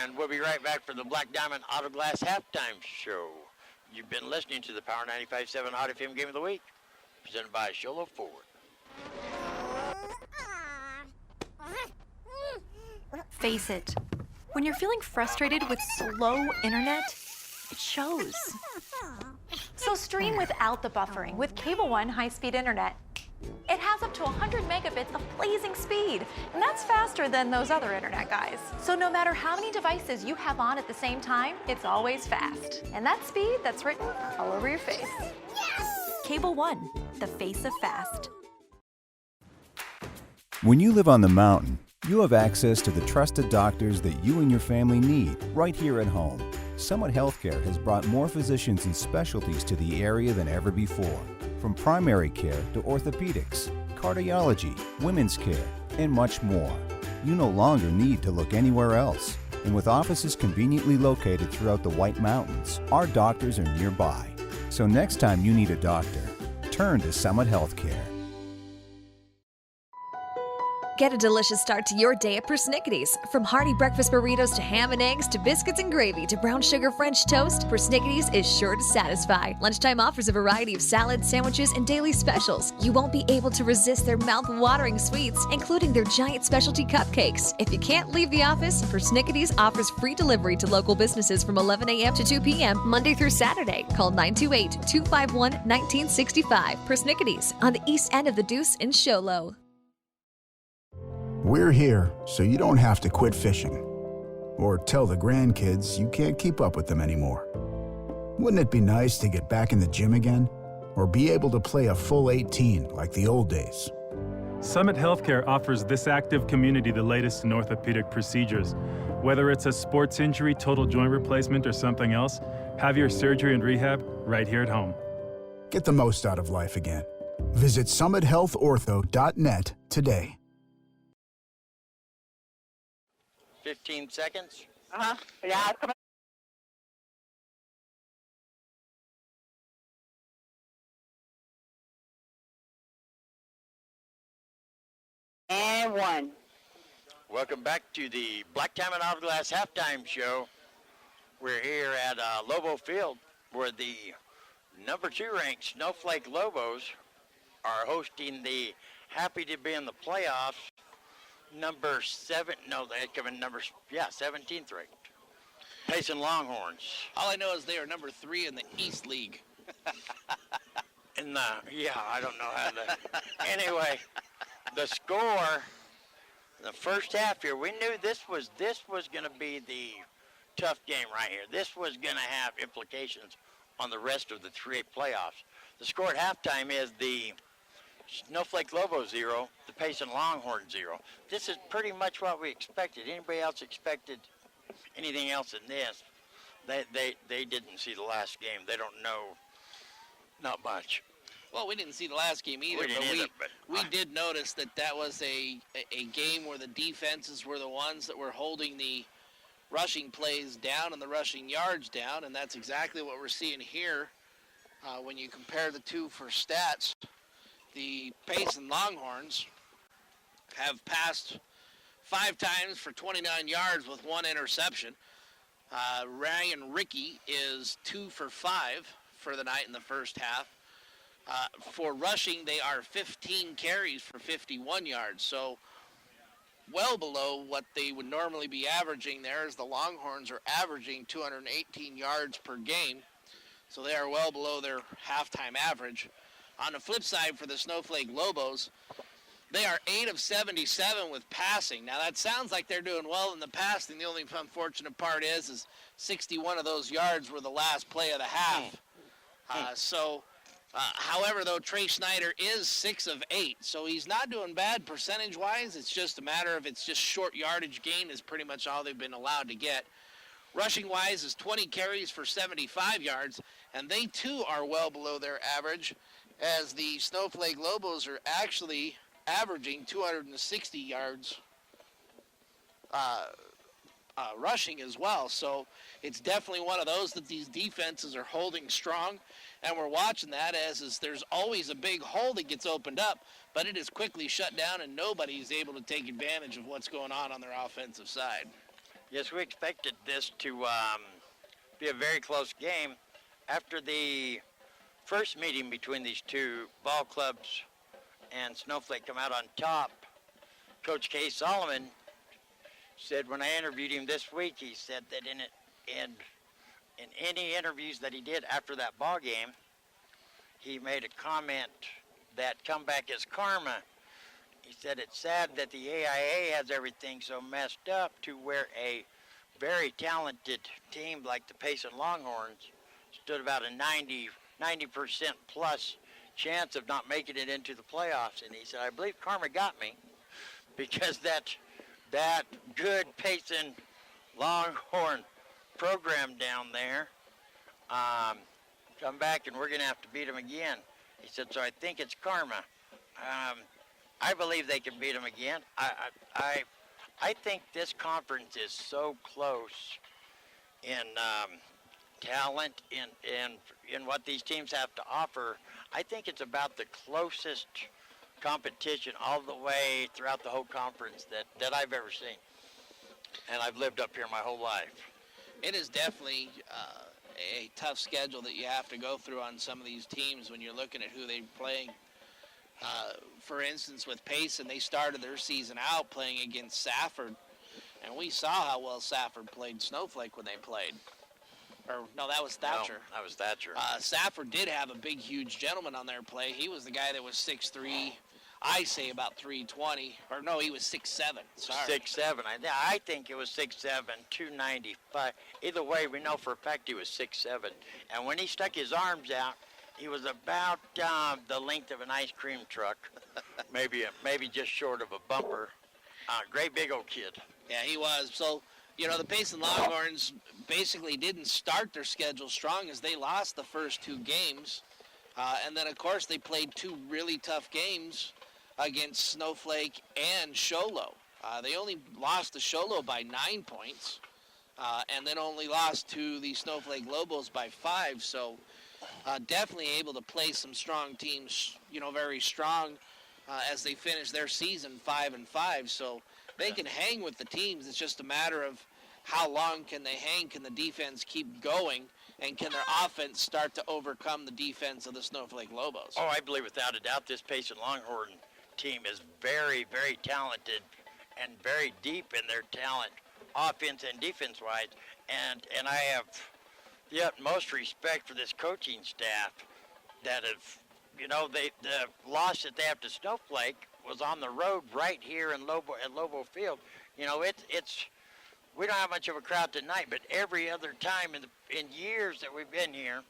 And we'll be right back for the Black Diamond Auto Glass halftime show. You've been listening to the Power 95.7 Hot FM Game of the Week, presented by Sholo Forward. Face it. When you're feeling frustrated with slow internet, it shows. So stream without the buffering with Cable One high-speed internet. It has up to 100 megabits of blazing speed, and that's faster than those other internet guys. So no matter how many devices you have on at the same time, it's always fast. And that speed, that's written all over your face. Cable One, the face of fast. When you live on the mountain, you have access to the trusted doctors that you and your family need right here at home. Summit Healthcare has brought more physicians and specialties to the area than ever before. From primary care to orthopedics, cardiology, women's care, and much more. You no longer need to look anywhere else. And with offices conveniently located throughout the White Mountains, our doctors are nearby. So next time you need a doctor, turn to Summit Healthcare. Get a delicious start to your day at Persnickity's. From hearty breakfast burritos to ham and eggs to biscuits and gravy to brown sugar French toast, Persnickity's is sure to satisfy. Lunchtime offers a variety of salads, sandwiches, and daily specials. You won't be able to resist their mouth-watering sweets, including their giant specialty cupcakes. If you can't leave the office, Persnickity's offers free delivery to local businesses from 11 a.m. to 2 p.m. Monday through Saturday. Call 928-251-1965. Persnickity's on the east end of the Deuce in Sholo. We're here so you don't have to quit fishing or tell the grandkids you can't keep up with them anymore. Wouldn't it be nice to get back in the gym again or be able to play a full 18 like the old days? Summit Healthcare offers this active community the latest in orthopedic procedures. Whether it's a sports injury, total joint replacement, or something else, have your surgery and rehab right here at home. Get the most out of life again. Visit summithealthortho.net today. 15 seconds. Uh-huh. Yeah, it's coming. And one. Welcome back to the Black Diamond Hourglass halftime show. We're here at Lobo Field, where the number 2 ranked Snowflake Lobos are hosting the happy to be in the playoffs number 17th ranked Payson Longhorns. All I know is they are number 3 in the East League. I don't know how to. Anyway, the score, the first half here, we knew this was going to be the tough game right here. This was going to have implications on the rest of the 3A playoffs. The score at halftime is the Snowflake Lobos 0, the Payson Longhorns 0. This is pretty much what we expected. Anybody else expected anything else in this? They didn't see the last game. They don't know not much. Well, we didn't see the last game either, we did notice that was a game where the defenses were the ones that were holding the rushing plays down and the rushing yards down, and that's exactly what we're seeing here. When you compare the two for stats, the Payson Longhorns have passed 5 times for 29 yards with 1 interception. Ryan Rickey is 2 for 5 for the night in the first half. For rushing, they are 15 carries for 51 yards, so well below what they would normally be averaging there, as the Longhorns are averaging 218 yards per game, so they are well below their halftime average. On the flip side, for the Snowflake Lobos, they are 8 of 77 with passing. Now, that sounds like they're doing well in the passing. The only unfortunate part is 61 of those yards were the last play of the half. However, though, Trey Snyder is 6 of 8, so he's not doing bad percentage-wise. It's just a matter of it's just short yardage gain is pretty much all they've been allowed to get. Rushing-wise is 20 carries for 75 yards, and they, too, are well below their average, as the Snowflake Lobos are actually averaging 260 yards rushing as well. So it's definitely one of those that these defenses are holding strong, and we're watching that as there's always a big hole that gets opened up, but it is quickly shut down, and nobody's able to take advantage of what's going on their offensive side. Yes, we expected this to be a very close game. After the first meeting between these two ball clubs and Snowflake come out on top, Coach K. Solomon said when I interviewed him this week, he said that in any interviews that he did after that ball game, he made a comment that comeback is karma. He said it's sad that the AIA has everything so messed up to where a very talented team like the Payson Longhorns stood about a 90% plus chance of not making it into the playoffs. And he said, I believe karma got me, because that good Payson Longhorn program down there come back and we're going to have to beat them again. He said, so I think it's karma. I believe they can beat them again. I think this conference is so close in talent, in what these teams have to offer. I think it's about the closest competition all the way throughout the whole conference that I've ever seen. And I've lived up here my whole life. It is definitely a tough schedule that you have to go through on some of these teams when you're looking at who they're playing. For instance, with Payson, they started their season out playing against Safford, and we saw how well Safford played Snowflake when they played. Or, no, that was Thatcher. No, that was Thatcher. Safford did have a big, huge gentleman on their play. He was the guy that was 6'3", I say about 320. Or, no, he was 6'7". Sorry. 6'7". I think it was 6'7", 295. Either way, we know for a fact he was 6'7". And when he stuck his arms out, he was about the length of an ice cream truck, maybe just short of a bumper. Great big old kid. Yeah, he was. So You know, the Payson Longhorns basically didn't start their schedule strong as they lost the first 2 games. And then, of course, they played 2 really tough games against Snowflake and Sholo. They only lost to Sholo by 9 points, and then only lost to the Snowflake Lobos by 5. So definitely able to play some strong teams, you know, very strong as they finish their season 5-5. So they can hang with the teams. It's just a matter of how long can they hang, can the defense keep going, and can their offense start to overcome the defense of the Snowflake Lobos? Oh, I believe without a doubt this Payson Longhorn team is very, very talented and very deep in their talent, offense and defense-wise. And I have the utmost respect for this coaching staff that have, you know, the loss that they have to Snowflake was on the road right here in Lobo Field. You know, it's we don't have much of a crowd tonight, but every other time in years that we've been here,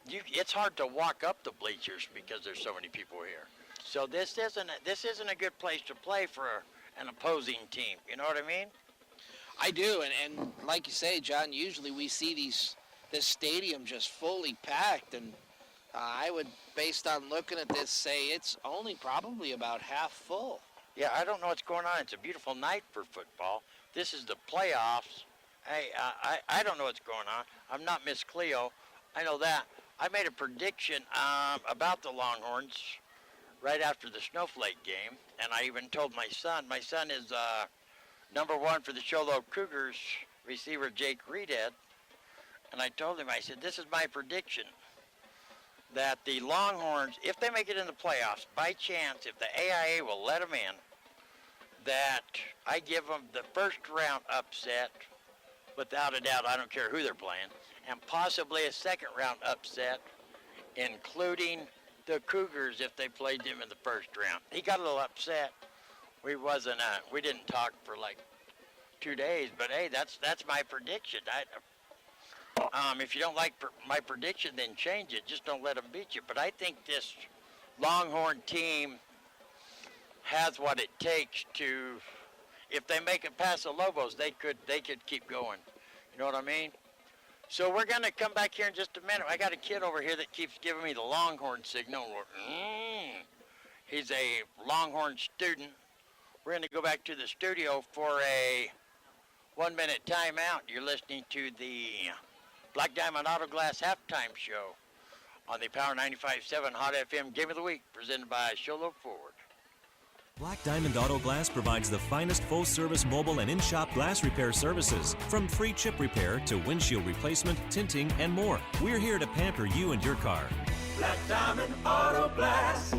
it's hard to walk up the bleachers because there's so many people here. So this isn't a good place to play for an opposing team. You know what I mean? I do, and like you say, John, usually we see this stadium just fully packed, and I would, based on looking at this, say it's only probably about half full. Yeah, I don't know what's going on. It's a beautiful night for football. This is the playoffs. Hey, I don't know what's going on. I'm not Miss Cleo. I know that. I made a prediction about the Longhorns right after the Snowflake game, and I even told my son. My son is number 1 for the Sholo Cougars, receiver Jake Reedhead. And I told him, I said, this is my prediction, that the Longhorns, if they make it in the playoffs, by chance, if the AIA will let them in, that I give them the first round upset, without a doubt, I don't care who they're playing, and possibly a second round upset, including the Cougars if they played them in the first round. He got a little upset. We didn't talk for like 2 days, but hey, that's my prediction. If you don't like my prediction, then change it. Just don't let them beat you. But I think this Longhorn team has what it takes to, if they make it past the Lobos, they could keep going. You know what I mean? So we're going to come back here in just a minute. I got a kid over here that keeps giving me the Longhorn signal. He's a Longhorn student. We're going to go back to the studio for a 1-minute timeout. You're listening to the Black Diamond Auto Glass halftime show on the Power 95.7 Hot FM Game of the Week, presented by Sholo Ford. Black Diamond Auto Glass provides the finest full-service mobile and in-shop glass repair services, from free chip repair to windshield replacement, tinting, and more. We're here to pamper you and your car. Black Diamond Auto Glass.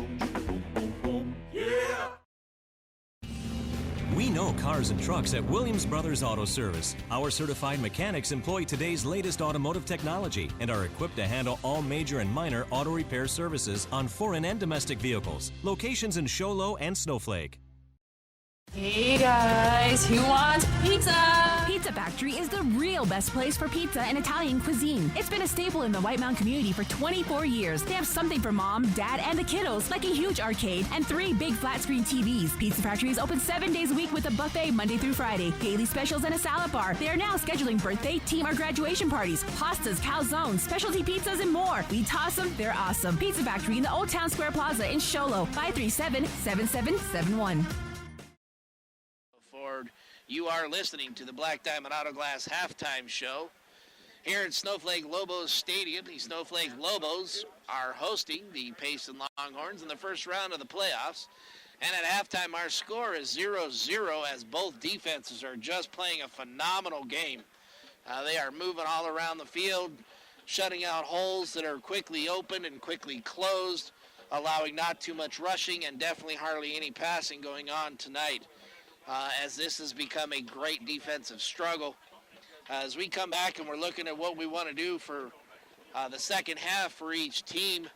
Yeah. We know cars and trucks at Williams Brothers Auto Service. Our certified mechanics employ today's latest automotive technology and are equipped to handle all major and minor auto repair services on foreign and domestic vehicles. Locations in Sholo and Snowflake. Hey guys, who wants pizza? Pizza Factory is the real best place for pizza and Italian cuisine. It's been a staple in the White Mountain community for 24 years. They have something for mom, dad, and the kiddos, like a huge arcade and 3 big flat-screen TVs. Pizza Factory is open 7 days a week with a buffet Monday through Friday, daily specials, and a salad bar. They are now scheduling birthday, team, or graduation parties, pastas, calzones, specialty pizzas, and more. We toss them, they're awesome. Pizza Factory in the Old Town Square Plaza in Sholo, 537-7771. You are listening to the Black Diamond Auto Glass halftime show here at Snowflake Lobos Stadium. The Snowflake Lobos are hosting the Payson Longhorns in the first round of the playoffs. And at halftime, our score is 0-0 as both defenses are just playing a phenomenal game. They are moving all around the field, shutting out holes that are quickly opened and quickly closed, allowing not too much rushing and definitely hardly any passing going on tonight. As this has become a great defensive struggle. As we come back and we're looking at what we want to do for the second half for each team,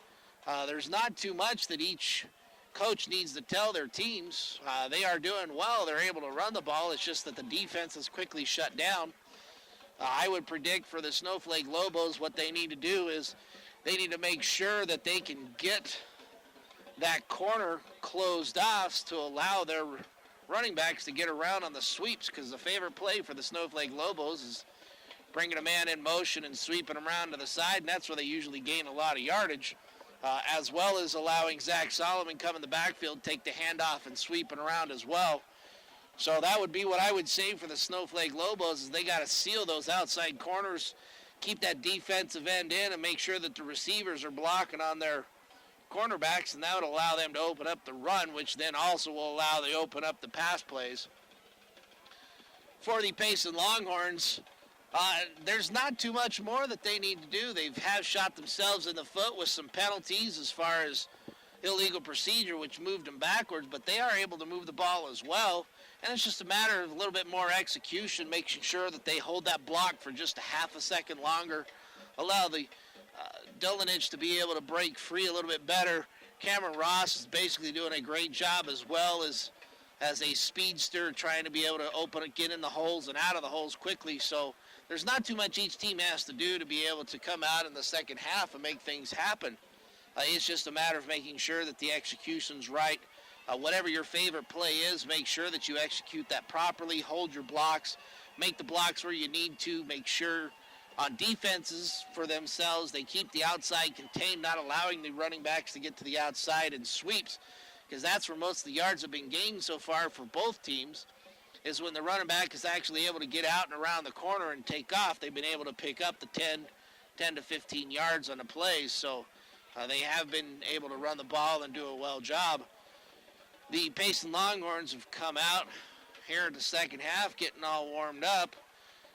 there's not too much that each coach needs to tell their teams. They are doing well. They're able to run the ball. It's just that the defense is quickly shut down. I would predict for the Snowflake Lobos what they need to do is they need to make sure that they can get that corner closed off to allow their running backs to get around on the sweeps, because the favorite play for the Snowflake Lobos is bringing a man in motion and sweeping him around to the side, and that's where they usually gain a lot of yardage, as well as allowing Zach Solomon come in the backfield, take the handoff and sweep it around as well. So that would be what I would say for the Snowflake Lobos, is they got to seal those outside corners, keep that defensive end in, and make sure that the receivers are blocking on their cornerbacks, and that would allow them to open up the run, which then also will allow them to open up the pass plays. For the Payson Longhorns, there's not too much more that they need to do. They have shot themselves in the foot with some penalties as far as illegal procedure, which moved them backwards, but they are able to move the ball as well. And it's just a matter of a little bit more execution, making sure that they hold that block for just a half a second longer, allow the Dulanich to be able to break free a little bit better. Cameron Ross is basically doing a great job, as well as a speedster, trying to be able to get in the holes and out of the holes quickly. So there's not too much each team has to do to be able to come out in the second half and make things happen. It's just a matter of making sure that the execution's right. Whatever your favorite play is, make sure that you execute that properly, hold your blocks, make the blocks where you need to, make sure on defenses for themselves they keep the outside contained, not allowing the running backs to get to the outside in sweeps, because that's where most of the yards have been gained so far for both teams, is when the running back is actually able to get out and around the corner and take off. They've been able to pick up the 10 to 15 yards on the plays, so they have been able to run the ball and do a well job. The Payson Longhorns have come out here in the second half, getting all warmed up.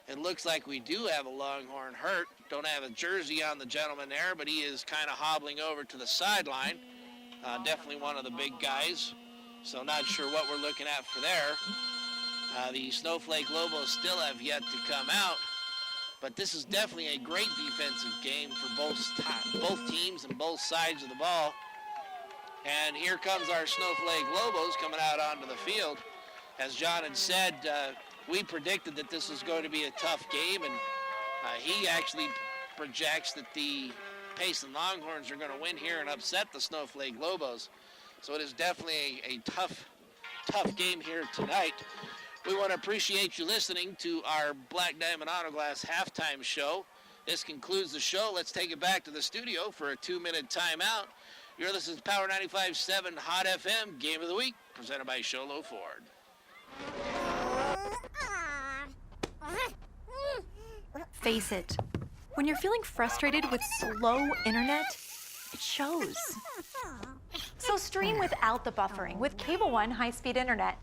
It looks like we do have a Longhorn hurt. Don't have a jersey on the gentleman there, but he is kind of hobbling over to the sideline. Definitely one of the big guys, so not sure what we're looking at for there. The Snowflake Lobos still have yet to come out, but this is definitely a great defensive game for both teams and both sides of the ball. And here comes our Snowflake Lobos coming out onto the field. As John had said, we predicted that this was going to be a tough game, and he actually projects that the Payson Longhorns are going to win here and upset the Snowflake Lobos. So it is definitely a tough game here tonight. We want to appreciate you listening to our Black Diamond Auto Glass halftime show. This concludes the show. Let's take it back to the studio for a 2-minute timeout. You're listening to Power 95.7 Hot FM Game of the Week, presented by Sholo Ford. Face it. When you're feeling frustrated with slow internet, it shows. So stream without the buffering with Cable One high-speed internet.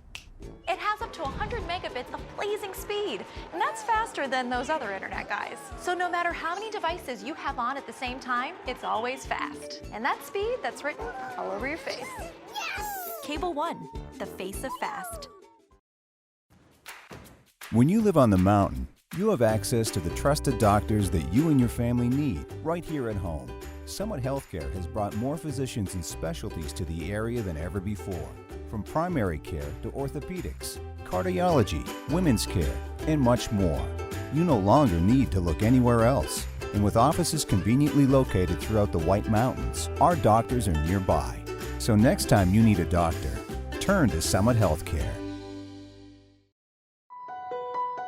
It has up to 100 megabits of blazing speed, and that's faster than those other internet guys. So no matter how many devices you have on at the same time, it's always fast. And that speed, that's written all over your face. Yes! Cable One, the face of fast. When you live on the mountain, you have access to the trusted doctors that you and your family need right here at home. Summit Healthcare has brought more physicians and specialties to the area than ever before. From primary care to orthopedics, cardiology, women's care, and much more. You no longer need to look anywhere else. And with offices conveniently located throughout the White Mountains, our doctors are nearby. So next time you need a doctor, turn to Summit Healthcare.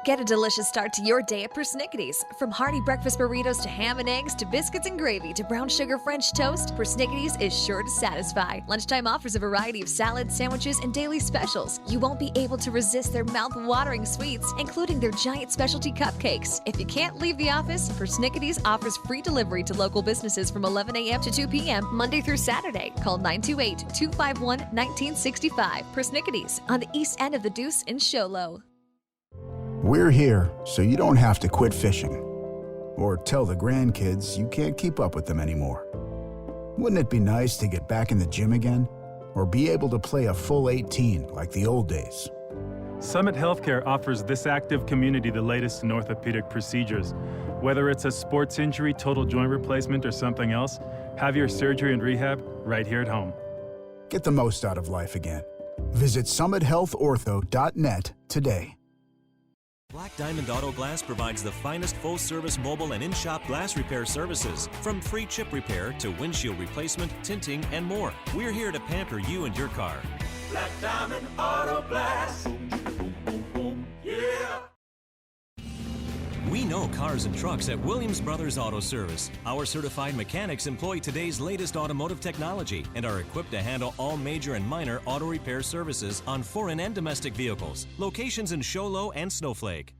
Get a delicious start to your day at Persnickity's. From hearty breakfast burritos to ham and eggs to biscuits and gravy to brown sugar French toast, Persnickity's is sure to satisfy. Lunchtime offers a variety of salads, sandwiches, and daily specials. You won't be able to resist their mouth-watering sweets, including their giant specialty cupcakes. If you can't leave the office, Persnickity's offers free delivery to local businesses from 11 a.m. to 2 p.m. Monday through Saturday. Call 928-251-1965. Persnickity's on the east end of the Deuce in Sholo. We're here so you don't have to quit fishing or tell the grandkids you can't keep up with them anymore. Wouldn't it be nice to get back in the gym again or be able to play a full 18 like the old days? Summit Healthcare offers this active community the latest in orthopedic procedures. Whether it's a sports injury, total joint replacement, or something else, have your surgery and rehab right here at home. Get the most out of life again. Visit summithealthortho.net today. Black Diamond Auto Glass provides the finest full-service mobile and in-shop glass repair services, from free chip repair to windshield replacement, tinting, and more. We're here to pamper you and your car. Black Diamond Auto Glass. Yeah. We know cars and trucks at Williams Brothers Auto Service. Our certified mechanics employ today's latest automotive technology and are equipped to handle all major and minor auto repair services on foreign and domestic vehicles. Locations in Show Low and Snowflake.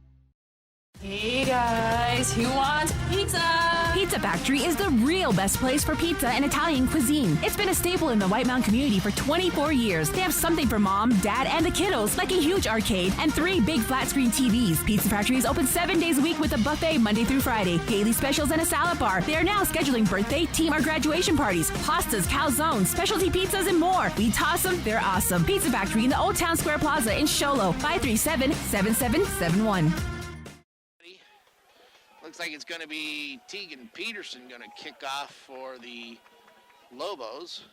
Hey guys, who wants pizza? Pizza Factory is the real best place for pizza and Italian cuisine. It's been a staple in the White Mountain community for 24 years. They have something for mom, dad, and the kiddos, like a huge arcade and 3 big flat screen TVs. Pizza Factory is open 7 days a week with a buffet Monday through Friday, daily specials, and a salad bar. They are now scheduling birthday, team, or graduation parties, pastas, calzones, specialty pizzas, and more. We toss them, they're awesome. Pizza Factory in the Old Town Square Plaza in Show Low, 537-7771. Looks like it's going to be Tegan Peterson going to kick off for the Lobos.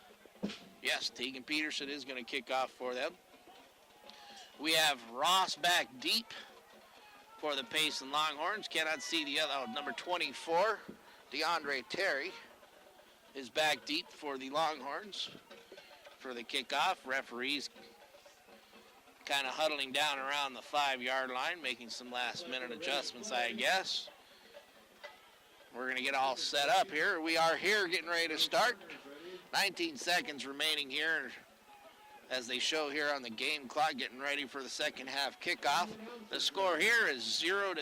Yes, Tegan Peterson is going to kick off for them. We have Ross back deep for the Payson Longhorns. Cannot see the other. Number 24, DeAndre Terry, is back deep for the Longhorns for the kickoff. Referees kind of huddling down around the 5-yard line, making some last-minute adjustments, I guess. We're going to get all set up here. We are here getting ready to start. 19 seconds remaining here as they show here on the game clock, getting ready for the second half kickoff. The score here is 0-0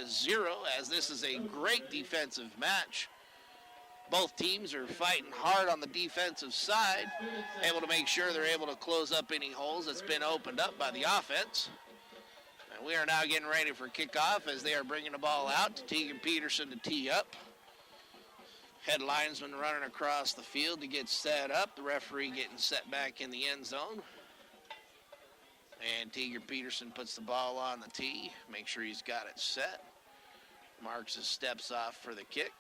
as this is a great defensive match. Both teams are fighting hard on the defensive side, able to make sure they're able to close up any holes that's been opened up by the offense. And we are now getting ready for kickoff as they are bringing the ball out to Tegan Peterson to tee up. Head linesman running across the field to get set up. The referee getting set back in the end zone. And Tegan Peterson puts the ball on the tee. Make sure he's got it set. Marks his steps off for the kick.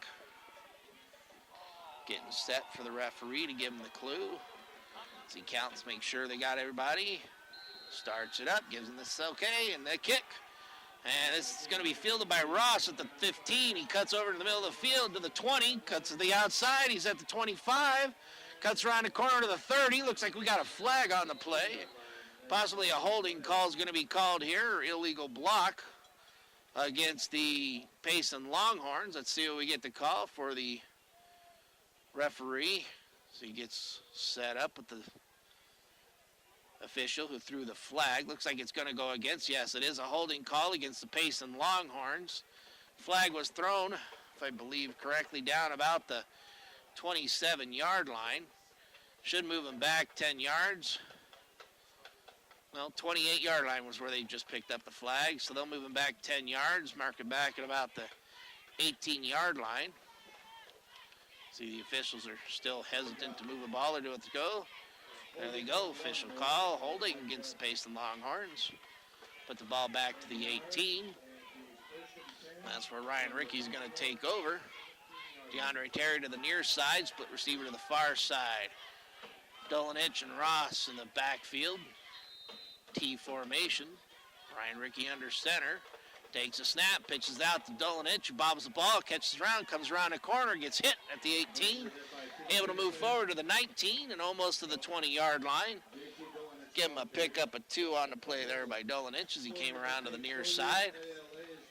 Getting set for the referee to give him the clue. As he counts, make sure they got everybody. Starts it up, gives him this okay, and the kick. And this is going to be fielded by Ross at the 15. He cuts over to the middle of the field to the 20, cuts to the outside. He's at the 25, cuts around the corner to the 30. Looks like we got a flag on the play. Possibly a holding call is going to be called here, illegal block against the Payson Longhorns. Let's see what we get the call for the referee. So he gets set up with the official who threw the flag. Looks like it's going to go against. Yes, it is a holding call against the Payson Longhorns. Flag was thrown, if I believe correctly, down about the 27-yard line. Should move them back 10 yards. Well, 28-yard line was where they just picked up the flag, so they'll move them back 10 yards, mark it back at about the 18-yard line. See, the officials are still hesitant to move the ball or do it to go. There they go, official call, holding against the Payson Longhorns. Put the ball back to the 18. That's where Ryan Rickey's going to take over. DeAndre Terry to the near side, split receiver to the far side. Dolanich and Ross in the backfield. T formation. Ryan Rickey under center. Takes a snap, pitches out to Dolanich, bobbles the ball, catches around, comes around the corner, gets hit at the 18. Able to move forward to the 19 and almost to the 20-yard line. Give him a pickup of 2 on the play there by Dolanich as he came around to the near side.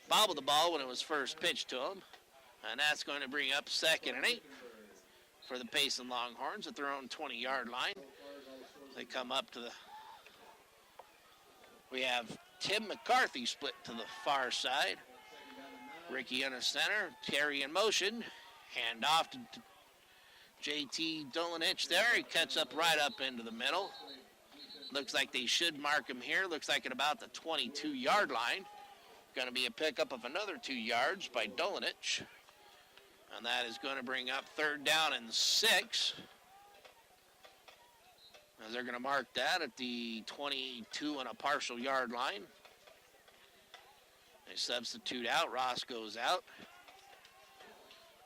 Bobbled the ball when it was first pitched to him. And that's going to bring up 2nd and 8 for the Payson Longhorns at their own 20-yard line. They come up to the... We have Tim McCarthy split to the far side. Rickey under center. Terry in motion. Hand off to JT Dolanich there. He cuts up right up into the middle. Looks like they should mark him here. Looks like at about the 22-yard line. Going to be a pickup of another 2 yards by Dolanich. And that is going to bring up 3rd down and 6. As they're going to mark that at the 22 and a partial yard line. They substitute out. Ross goes out.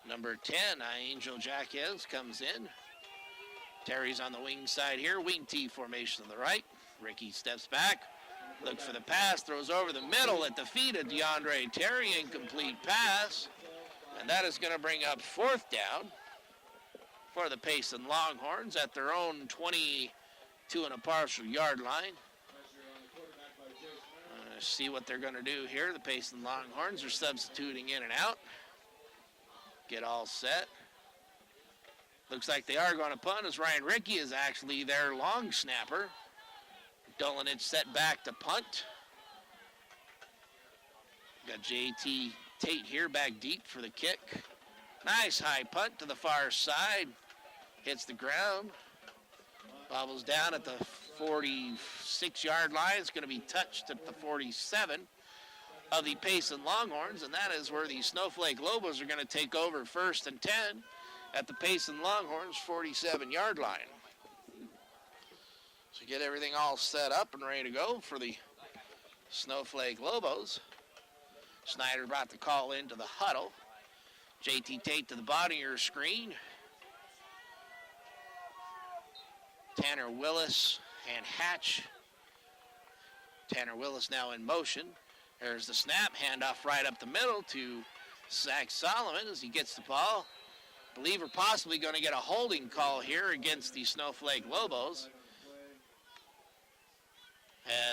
Number 10, Angel Jaquez comes in. Terry's on the wing side here. Wing T formation to the right. Rickey steps back. Looks for the pass. Throws over the middle at the feet of DeAndre Terry. Incomplete pass. And that is going to bring up 4th down for the Payson Longhorns at their own 22 and a partial yard line. Let's see what they're going to do here. The Payson Longhorns are substituting in and out. Get all set. Looks like they are going to punt as Ryan Rickey is actually their long snapper. Dolanich set back to punt. Got JT Tate here back deep for the kick. Nice high punt to the far side. Hits the ground. Bobbles down at the 46-yard line. It's going to be touched at the 47 of the Payson Longhorns, and that is where the Snowflake Lobos are going to take over 1st and 10 at the Payson Longhorns 47-yard line. So get everything all set up and ready to go for the Snowflake Lobos. Snyder brought the call into the huddle. JT Tate to the bottom of your screen. Tanner Willis and Hatch. Tanner Willis now in motion. There's the snap, handoff right up the middle to Zach Solomon as he gets the ball. Believe we're possibly going to get a holding call here against the Snowflake Lobos,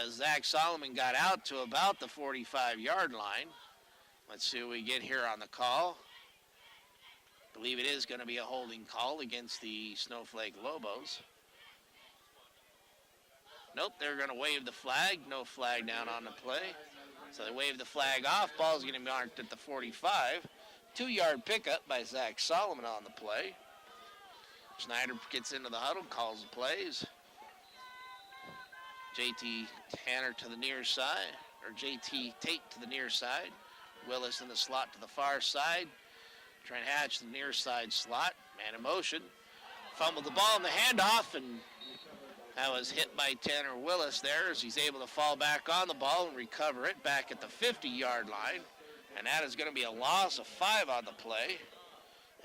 as Zach Solomon got out to about the 45-yard line. Let's see what we get here on the call. Believe it is going to be a holding call against the Snowflake Lobos. Nope, they're going to wave the flag. No flag down on the play. So they wave the flag off. Ball's going to be marked at the 45. 2-yard pickup by Zach Solomon on the play. Snyder gets into the huddle, calls the plays. JT Tanner to the near side, or JT Tate to the near side. Willis in the slot to the far side. Trent Hatch to the near side slot. Man in motion. Fumbled the ball in the handoff, and that was hit by Tanner Willis there as he's able to fall back on the ball and recover it back at the 50-yard line. And that is going to be a loss of 5 on the play.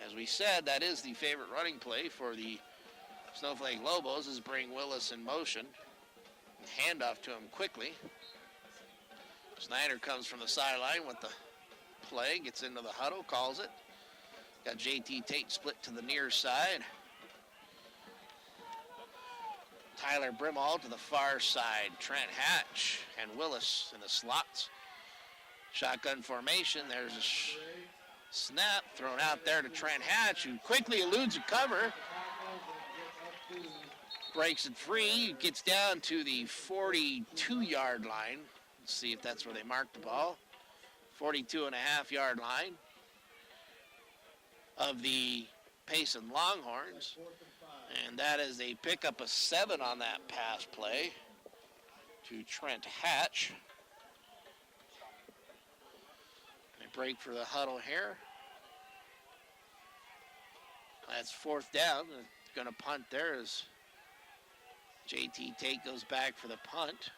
As we said, that is the favorite running play for the Snowflake Lobos, is bring Willis in motion. And handoff to him quickly. Snyder comes from the sideline with the play, gets into the huddle, calls it. Got JT Tate split to the near side. Tyler Brimall to the far side. Trent Hatch and Willis in the slots. Shotgun formation. There's a snap thrown out there to Trent Hatch, who quickly eludes a cover. Breaks it free. Gets down to the 42-yard line. Let's see if that's where they marked the ball. 42.5-yard line of the Payson Longhorns. And that is a pickup of 7 on that pass play to Trent Hatch. They break for the huddle here. That's 4th down. They're going to punt there as JT Tate goes back for the punt.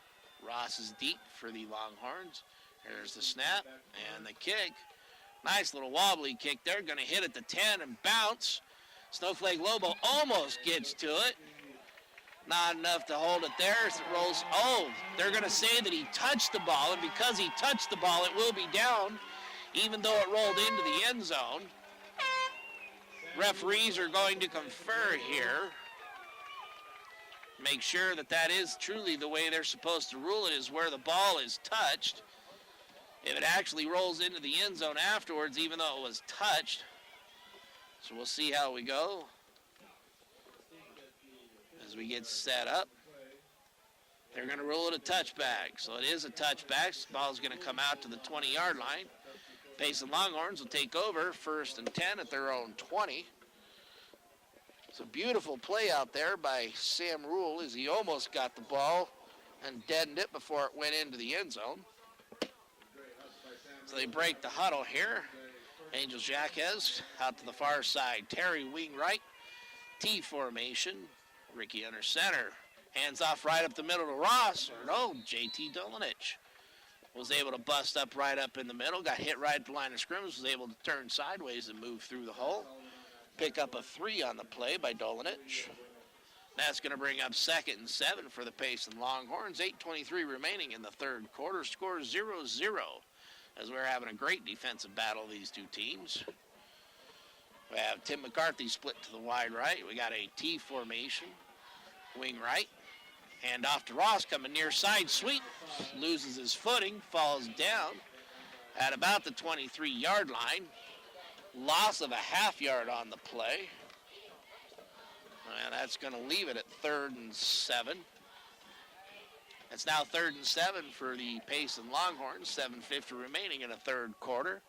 Ross is deep for the Longhorns. There's the snap and the kick. Nice little wobbly kick there. Going to hit at the 10 and bounce. Snowflake Lobo almost gets to it. Not enough to hold it there as it rolls. Oh, they're going to say that he touched the ball, and because he touched the ball, it will be down, even though it rolled into the end zone. Referees are going to confer here. Make sure that that is truly the way they're supposed to rule it, is where the ball is touched. If it actually rolls into the end zone afterwards, even though it was touched. So we'll see how we go as we get set up. They're going to rule it a touchback. So it is a touchback. This ball is going to come out to the 20-yard line. Payson Longhorns will take over 1st and 10 at their own 20. It's a beautiful play out there by Sam Rule as he almost got the ball and deadened it before it went into the end zone. So they break the huddle here. Angel Jaquez out to the far side. Terry wing right. T formation. Ricky under center. Hands off right up the middle to Ross. Or no, JT Dolanich was able to bust up right up in the middle. Got hit right at the line of scrimmage. Was able to turn sideways and move through the hole. Pick up a 3 on the play by Dolanich. That's going to bring up 2nd and 7 for the Payson Longhorns. 8:23 remaining in the 3rd quarter. Score 0-0. As we're having a great defensive battle, these two teams. We have Tim McCarthy split to the wide right. We got a T formation, wing right. Hand off to Ross, coming near side sweep, loses his footing, falls down at about the 23-yard line. Loss of a half yard on the play. And that's going to leave it at 3rd and 7. It's now 3rd and 7 for the Payson Longhorns, 7:50 remaining in the third quarter.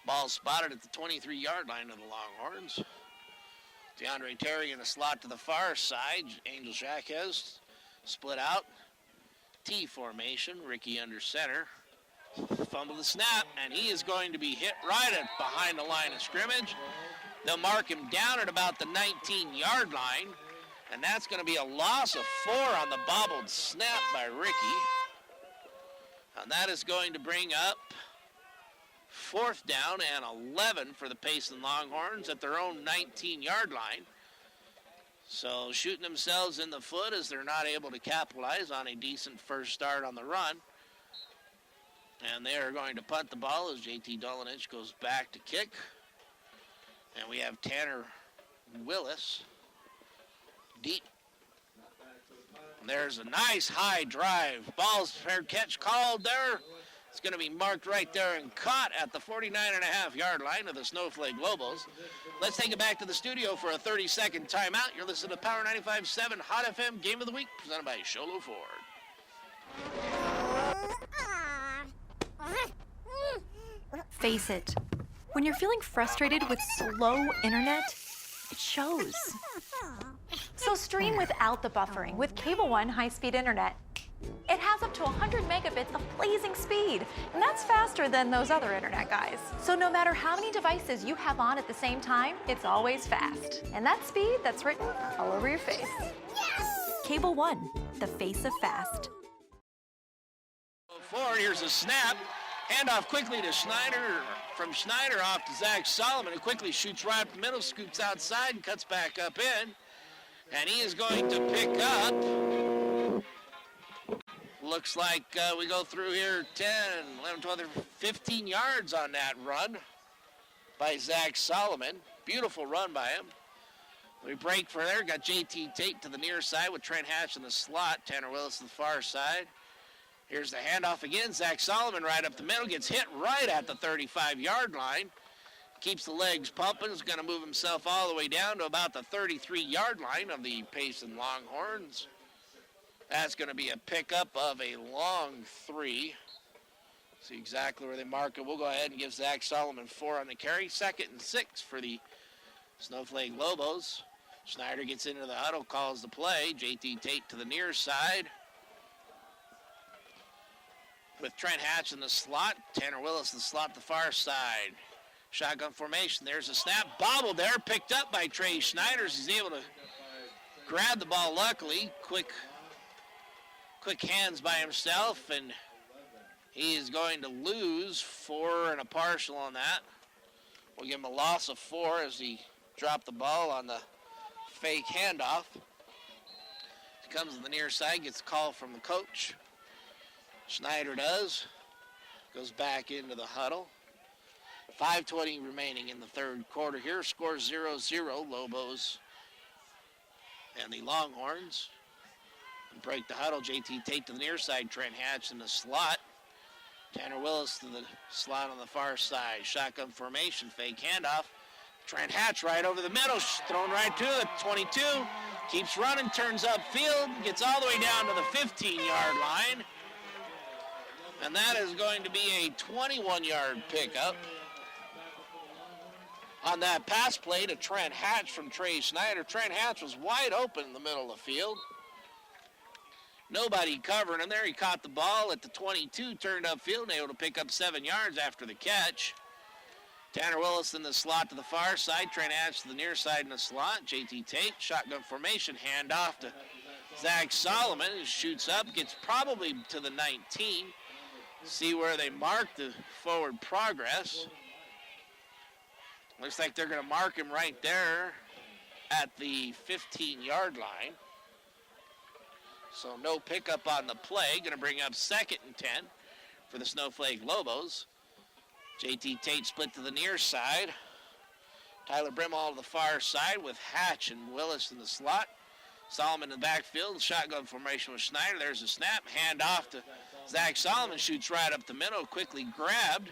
Ball spotted at the 23-yard line of the Longhorns. DeAndre Terry in a slot to the far side. Angel Jacquez split out. T formation. Ricky under center. Fumble the snap, and he is going to be hit right at behind the line of scrimmage. They'll mark him down at about the 19-yard line, and that's going to be a loss of 4 on the bobbled snap by Ricky. And that is going to bring up 4th down and 11 for the Payson Longhorns at their own 19-yard line. So shooting themselves in the foot as they're not able to capitalize on a decent first start on the run. And they are going to punt the ball as J.T. Dolanich goes back to kick. And we have Tanner Willis deep. And there's a nice high drive. Ball's fair catch called there. It's going to be marked right there and caught at the 49.5-yard line of the Snowflake Lobos. Let's take it back to the studio for a 30-second timeout. You're listening to Power 95.7 Hot FM Game of the Week, presented by Sholo Ford. Face it. When you're feeling frustrated with slow internet, it shows. So stream without the buffering with Cable One high-speed internet. It has up to 100 megabits of blazing speed, and that's faster than those other internet guys. So no matter how many devices you have on at the same time, it's always fast. And that speed, that's written all over your face. Cable One, the face of fast. Forward, here's a snap. Handoff quickly to Schneider. From Schneider off to Zach Solomon, who quickly shoots right up the middle, scoots outside, and cuts back up in. And he is going to pick up. Looks like we go through here 10, 11, 12, 15 yards on that run by Zach Solomon. Beautiful run by him. We break for there. Got J.T. Tate to the near side with Trent Hatch in the slot. Tanner Willis to the far side. Here's the handoff again. Zach Solomon right up the middle. Gets hit right at the 35-yard line. Keeps the legs pumping. Is going to move himself all the way down to about the 33-yard line of the Payson Longhorns. That's going to be a pickup of a long 3. See exactly where they mark it. We'll go ahead and give Zach Solomon 4 on the carry. 2nd and 6 for the Snowflake Lobos. Schneider gets into the huddle, calls the play. J.T. Tate to the near side. With Trent Hatch in the slot. Tanner Willis in the slot the far side. Shotgun formation. There's a snap. Bobbled there. Picked up by Trey Schneider. He's able to grab the ball luckily. Quick hands by himself, and he is going to lose 4 and a partial on that. We'll give him a loss of 4 as he dropped the ball on the fake handoff. He comes to the near side, gets a call from the coach. Schneider does. Goes back into the huddle. 5:20 remaining in the third quarter here. Score 0-0, Lobos and the Longhorns. Break the huddle. J.T. Tate to the near side. Trent Hatch in the slot. Tanner Willis to the slot on the far side. Shotgun formation. Fake handoff. Trent Hatch right over the middle. Thrown right to it. 22. Keeps running. Turns upfield. Gets all the way down to the 15-yard line. And that is going to be a 21-yard pickup. On that pass play to Trent Hatch from Trey Schneider. Trent Hatch was wide open in the middle of the field. Nobody covering him there. He caught the ball at the 22, turned upfield, and able to pick up 7 yards after the catch. Tanner Willis in the slot to the far side. Trent Hatch to the near side in the slot. J.T. Tate, shotgun formation, handoff to Zach Solomon. He shoots up, gets probably to the 19. See where they mark the forward progress. Looks like they're going to mark him right there at the 15-yard line. So no pickup on the play. Going to bring up 2nd and 10 for the Snowflake Lobos. J.T. Tate split to the near side. Tyler Brimall to the far side with Hatch and Willis in the slot. Solomon in the backfield, shotgun formation with Schneider. There's a snap, hand off to Zach Solomon, shoots right up the middle, quickly grabbed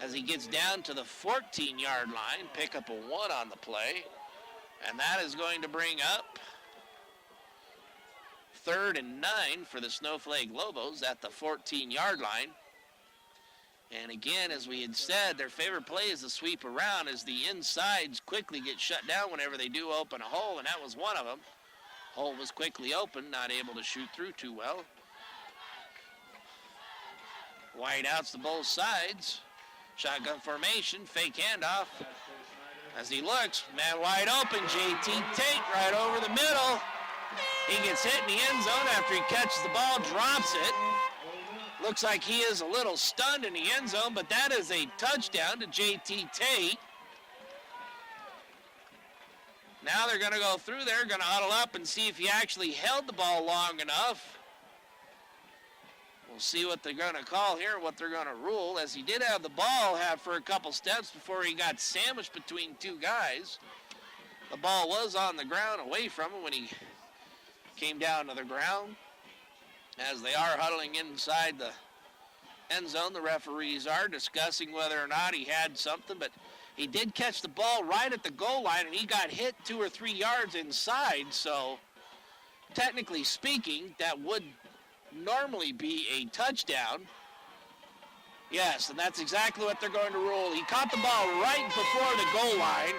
as he gets down to the 14-yard line. Pick up a 1 on the play, and that is going to bring up 3rd and 9 for the Snowflake Lobos at the 14-yard line. And again, as we had said, their favorite play is the sweep around as the insides quickly get shut down whenever they do open a hole, and that was one of them. Hole was quickly open, not able to shoot through too well. Wide outs to both sides. Shotgun formation, fake handoff. As he looks, man wide open, JT Tate right over the middle. He gets hit in the end zone after he catches the ball, drops it. Looks like he is a little stunned in the end zone, but that is a touchdown to JT Tate. Now they're going to go through there, going to huddle up and see if he actually held the ball long enough. We'll see what they're going to call here, what they're going to rule, as he did have the ball for a couple steps before he got sandwiched between two guys. The ball was on the ground away from him when he came down to the ground. As they are huddling inside the end zone, the referees are discussing whether or not he had something, but he did catch the ball right at the goal line, and he got hit 2 or 3 yards inside, so technically speaking, that would normally be a touchdown. Yes, and that's exactly what they're going to rule. He caught the ball right before the goal line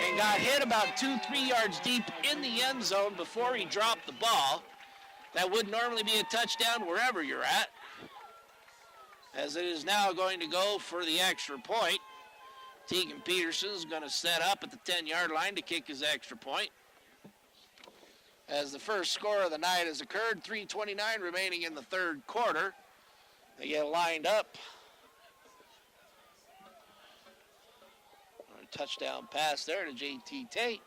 and got hit about 2-3 yards deep in the end zone before he dropped the ball. That would normally be a touchdown wherever you're at, as it is now going to go for the extra point. Tegan Peterson is going to set up at the 10-yard line to kick his extra point. As the first score of the night has occurred, 3:29 remaining in the third quarter. They get lined up. A touchdown pass there to JT Tate.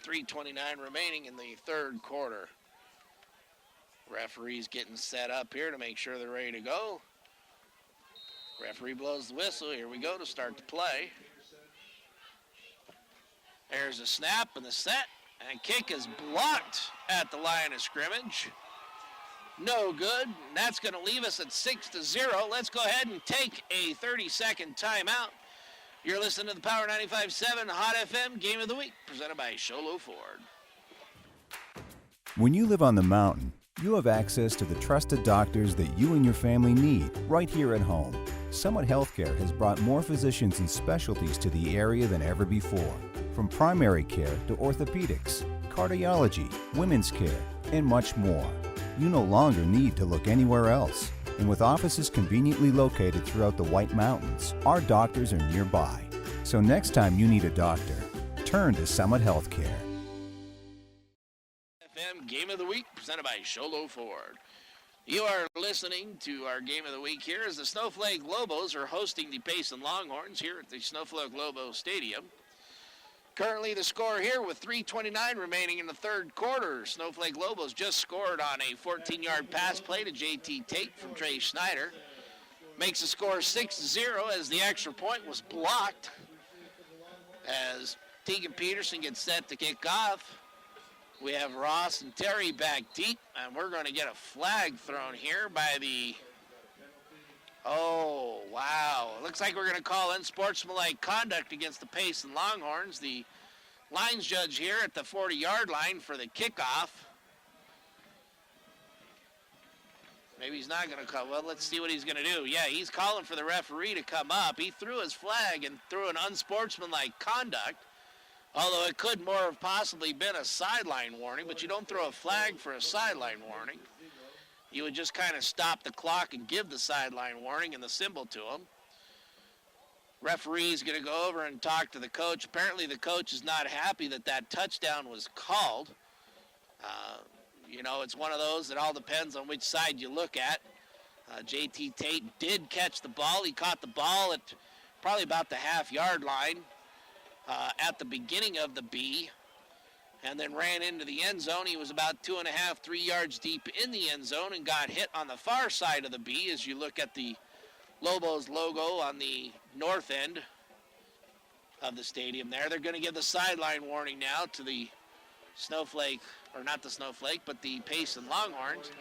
3:29 remaining in the third quarter. Referee's getting set up here to make sure they're ready to go. Referee blows the whistle. Here we go to start the play. There's a snap and the set. And kick is blocked at the line of scrimmage. No good. And that's going to leave us at 6-0. Let's go ahead and take a 30-second timeout. You're listening to the Power 95.7 Hot FM Game of the Week, presented by Sholo Ford. When you live on the mountain, you have access to the trusted doctors that you and your family need right here at home. Summit Healthcare has brought more physicians and specialties to the area than ever before. From primary care to orthopedics, cardiology, women's care, and much more. You no longer need to look anywhere else. And with offices conveniently located throughout the White Mountains, our doctors are nearby. So next time you need a doctor, turn to Summit Healthcare. FM Game of the Week, presented by Sholo Ford. You are listening to our Game of the Week here as the Snowflake Lobos are hosting the Payson Longhorns here at the Snowflake Lobos Stadium. Currently the score here with 3:29 remaining in the third quarter. Snowflake Lobos just scored on a 14-yard pass play to JT Tate from Trey Schneider. Makes the score 6-0 as the extra point was blocked. As Tegan Peterson gets set to kick off, we have Ross and Terry back deep, and we're going to get a flag thrown here by the... Oh, wow. It looks like we're going to call unsportsmanlike conduct against the Payson Longhorns. The lines judge here at the 40-yard line for the kickoff. Maybe he's not going to call. Well, let's see what he's going to do. Yeah, he's calling for the referee to come up. He threw his flag and threw an unsportsmanlike conduct, although it could more have possibly been a sideline warning, but you don't throw a flag for a sideline warning. You would just kind of stop the clock and give the sideline warning and the symbol to him. Referee's going to go over and talk to the coach. Apparently the coach is not happy that that touchdown was called. It's one of those that all depends on which side you look at. JT Tate did catch the ball. He caught the ball at probably about the half-yard line at the beginning of the B, and then ran into the end zone. He was about 2.5, 3 yards deep in the end zone and got hit on the far side of the B as you look at the Lobos logo on the north end of the stadium there. They're going to give the sideline warning now to the Snowflake, or not the Snowflake, but the Payson Longhorns.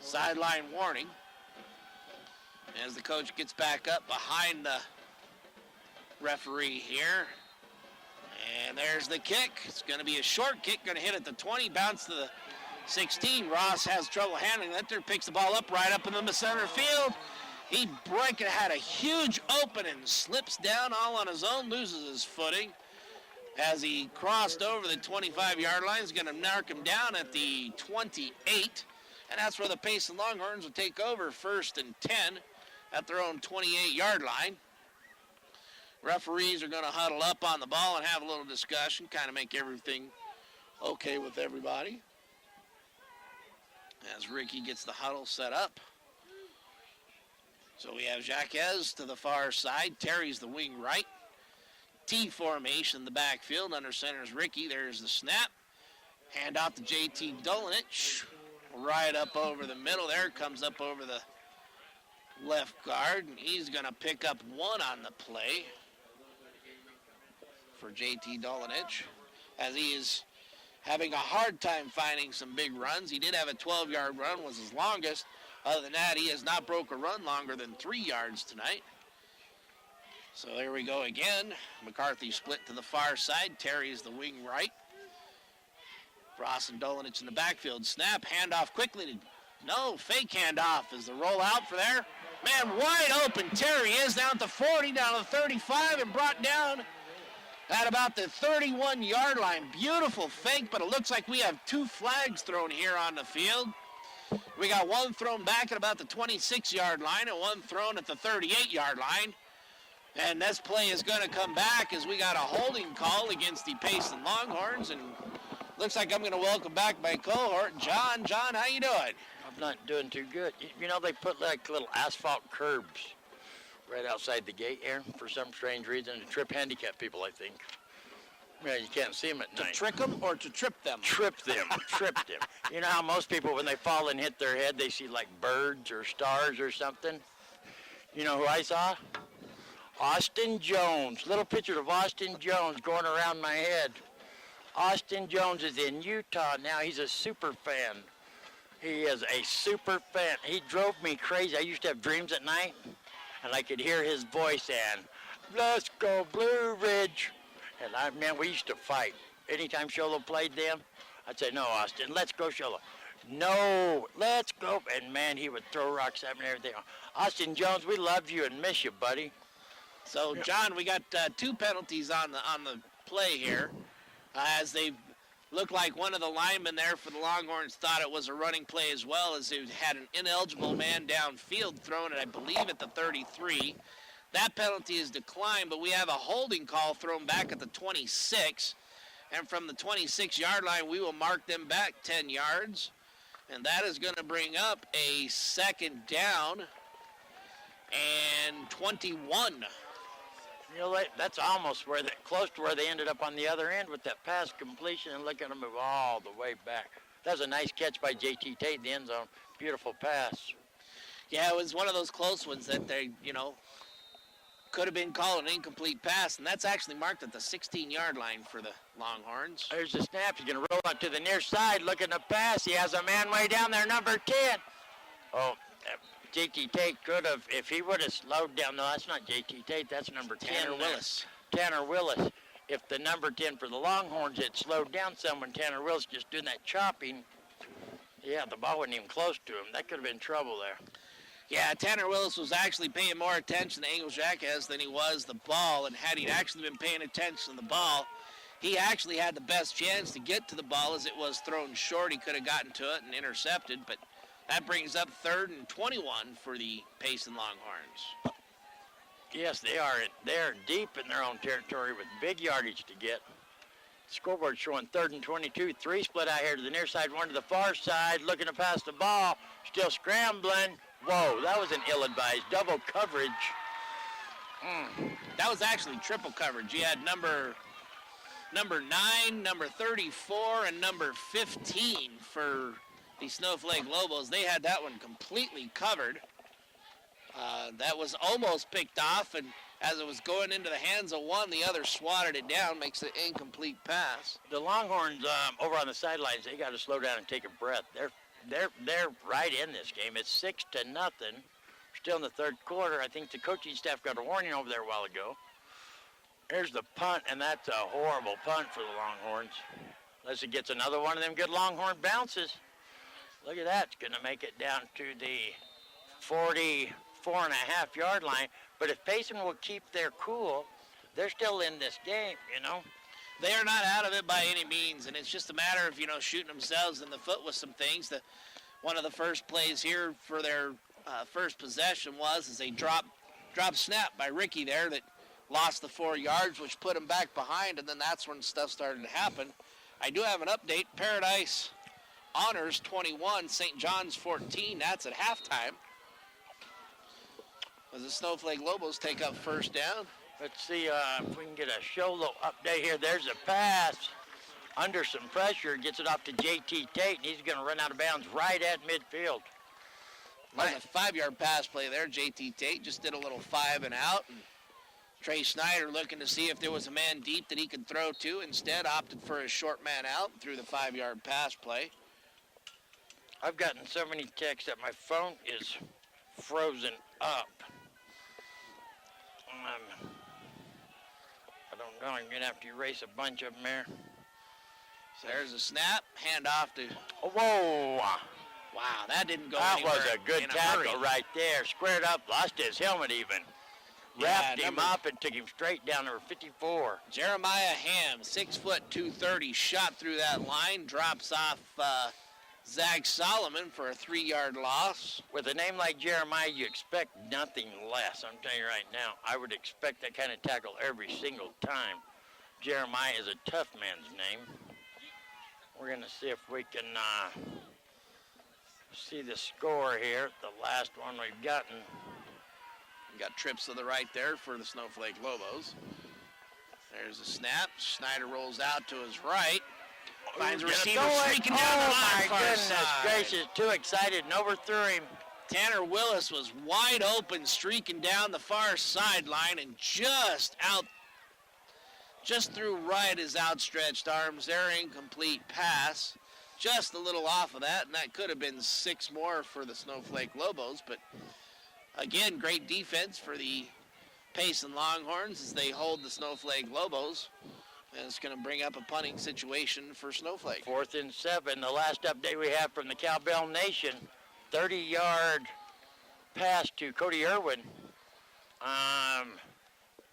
Sideline warning as the coach gets back up behind the referee here. And there's the kick. It's going to be a short kick, going to hit at the 20, bounce to the 16. Ross has trouble handling that there, picks the ball up right up in the center field. He had a huge open and slips down all on his own, loses his footing. As he crossed over the 25-yard line, he's going to knock him down at the 28. And that's where the Payson Longhorns will take over 1st and 10 at their own 28-yard line. Referees are going to huddle up on the ball and have a little discussion, kind of make everything okay with everybody. As Ricky gets the huddle set up. So we have Jacques to the far side. Terry's the wing right. T formation in the backfield. Under center is Ricky. There's the snap. Hand out to JT Dolanich. Right up over the middle there. Comes up over the left guard. And he's going to pick up 1 on the play for JT Dolanich, as he is having a hard time finding some big runs. He did have a 12-yard run, was his longest. Other than that, he has not broke a run longer than 3 yards tonight. So there we go again. McCarthy split to the far side. Terry is the wing right. Ross and Dolanich in the backfield. Snap, handoff quickly to, no, fake handoff is the rollout for there. Man, wide open. Terry is down at the 40, down to the 35, and brought down at about the 31-yard line. Beautiful fake, but it looks like we have 2 flags thrown here on the field. We got one thrown back at about the 26-yard line and one thrown at the 38-yard line. And this play is going to come back as we got a holding call against the Payson Longhorns. And looks like I'm going to welcome back my cohort, John. John, how you doing? I'm not doing too good. You know, they put like little asphalt curbs right outside the gate here for some strange reason to trip handicapped people, I think. Yeah, you can't see them at night. To trick them or to trip them? Trip them. You know how most people, when they fall and hit their head, they see like birds or stars or something? You know who I saw? Austin Jones. Little picture of Austin Jones going around my head. Austin Jones is in Utah now. He's a super fan. He is a super fan. He drove me crazy. I used to have dreams at night, and I could hear his voice and, "Let's go Blue Ridge." And man, we used to fight. Anytime Sholo played them, I'd say, "No, Austin, let's go Sholo." "No, let's go." And man, he would throw rocks at me and everything. Austin Jones, we love you and miss you, buddy. So, John, we got 2 penalties on the play here, as they look like one of the linemen there for the Longhorns thought it was a running play as well, as it had an ineligible man downfield thrown, I believe, at the 33. That penalty is declined, but we have a holding call thrown back at the 26. And from the 26-yard line, we will mark them back 10 yards. And that is going to bring up a 2nd down and 21. You know, that's almost close to where they ended up on the other end with that pass completion, and look at them move all the way back. That was a nice catch by J.T. Tate in the end zone. Beautiful pass. Yeah, it was one of those close ones that they, could have been called an incomplete pass, and that's actually marked at the 16-yard line for the Longhorns. There's the snap. He's going to roll out to the near side, looking to pass. He has a man way down there, number 10. Oh, J.T. Tate could have, if he would have slowed down. No, that's not J.T. Tate. That's number 10. Tanner Willis. Tanner Willis. If the number 10 for the Longhorns had slowed down some when Tanner Willis just doing that chopping, yeah, the ball wasn't even close to him. That could have been trouble there. Yeah, Tanner Willis was actually paying more attention to Angel Jacques than he was the ball, and had he actually been paying attention to the ball, he actually had the best chance to get to the ball, as it was thrown short. He could have gotten to it and intercepted, but that brings up 3rd and 21 for the Payson Longhorns. Yes, they are. They're deep in their own territory with big yardage to get. Scoreboard showing 3rd and 22. 3 split out here to the near side, 1 to the far side, looking to pass the ball, still scrambling. Whoa, that was an ill-advised double coverage. That was actually triple coverage. You had number 9, number 34, and number 15 for the Snowflake Lobos. They had that one completely covered. That was almost picked off, and as it was going into the hands of one, the other swatted it down, makes an incomplete pass. The Longhorns over on the sidelines, they got to slow down and take a breath. They're right in this game. It's 6-0. Still in the third quarter. I think the coaching staff got a warning over there a while ago. There's the punt, and that's a horrible punt for the Longhorns. Unless it gets another one of them good Longhorn bounces. Look at that. It's going to make it down to the 44.5-yard line. But if Payson will keep their cool, they're still in this game, you know. They are not out of it by any means, and it's just a matter of, shooting themselves in the foot with some things. One of the first plays here for their first possession is a drop snap by Ricky there that lost the 4 yards, which put him back behind, and then that's when stuff started to happen. I do have an update. Paradise Honors 21, St. John's 14. That's at halftime. As the Snowflake Lobos take up first down. Let's see if we can get a Sholo update here. There's a pass under some pressure. Gets it off to J.T. Tate, and he's going to run out of bounds right at midfield. That was a 5-yard pass play there. J.T. Tate just did a little 5 and out. And Trey Snyder looking to see if there was a man deep that he could throw to. Instead, opted for a short man out and threw the 5-yard pass play. I've gotten so many texts that my phone is frozen up. I don't know. I'm going to have to erase a bunch of them there. So there's a snap. Hand off to... Oh, whoa! Wow, that didn't go That anywhere was a good tackle hurry. right there. Squared up, lost his helmet even. Wrapped him up and took him straight down to 54. Jeremiah Ham, 6 foot 230, shot through that line, drops off Zach Solomon for a 3-yard loss. With a name like Jeremiah, you expect nothing less. I'm telling you right now, I would expect that kind of tackle every single time. Jeremiah is a tough man's name. We're going to see if we can see the score here, the last one we've gotten. We got trips to the right there for the Snowflake Lobos. There's a snap. Snyder rolls out to his right. Finds a receiver streaking down the line. Oh, my goodness gracious. Too excited and overthrew him. Tanner Willis was wide open, streaking down the far sideline and just threw right his outstretched arms. Their incomplete pass. Just a little off of that, and that could have been 6 more for the Snowflake Lobos. But, again, great defense for the Payson Longhorns as they hold the Snowflake Lobos. And it's going to bring up a punting situation for Snowflake. 4th and 7. The last update we have from the Cowbell Nation. 30-yard pass to Cody Irwin.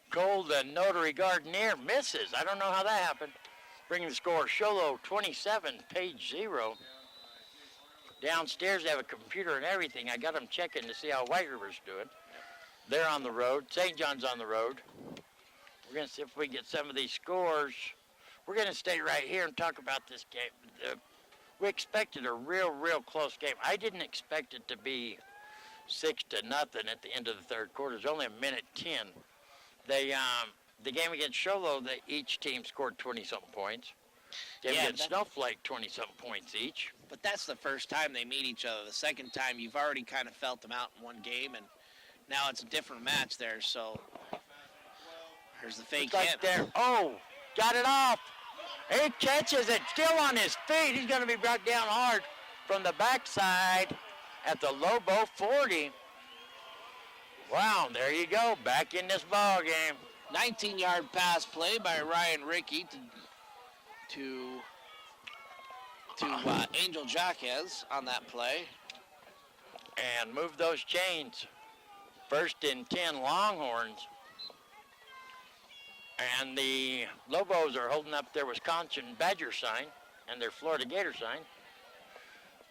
Cole, the Notary Gardener, misses. I don't know how that happened. Bringing the score, Sholo 27, page 0. Downstairs, they have a computer and everything. I got them checking to see how White River's doing. They're on the road. St. John's on the road. We're going to see if we get some of these scores. We're going to stay right here and talk about this game. We expected a real close game. I didn't expect it to be 6-0 at the end of the third quarter. It was only a minute 10. The game against Sholo, each team scored 20-something points. Game against Snowflake, 20-something points each. But that's the first time they meet each other. The second time, you've already kind of felt them out in one game, and now it's a different match there, so here's the fake hit. There. Oh, got it off. He catches it, still on his feet. He's going to be brought down hard from the backside at the Lobo 40. Wow, there you go, back in this ball game. 19-yard pass play by Ryan Rickey to Angel Jaquez on that play. And move those chains. 1st and 10 Longhorns. And the Lobos are holding up their Wisconsin Badger sign and their Florida Gator sign.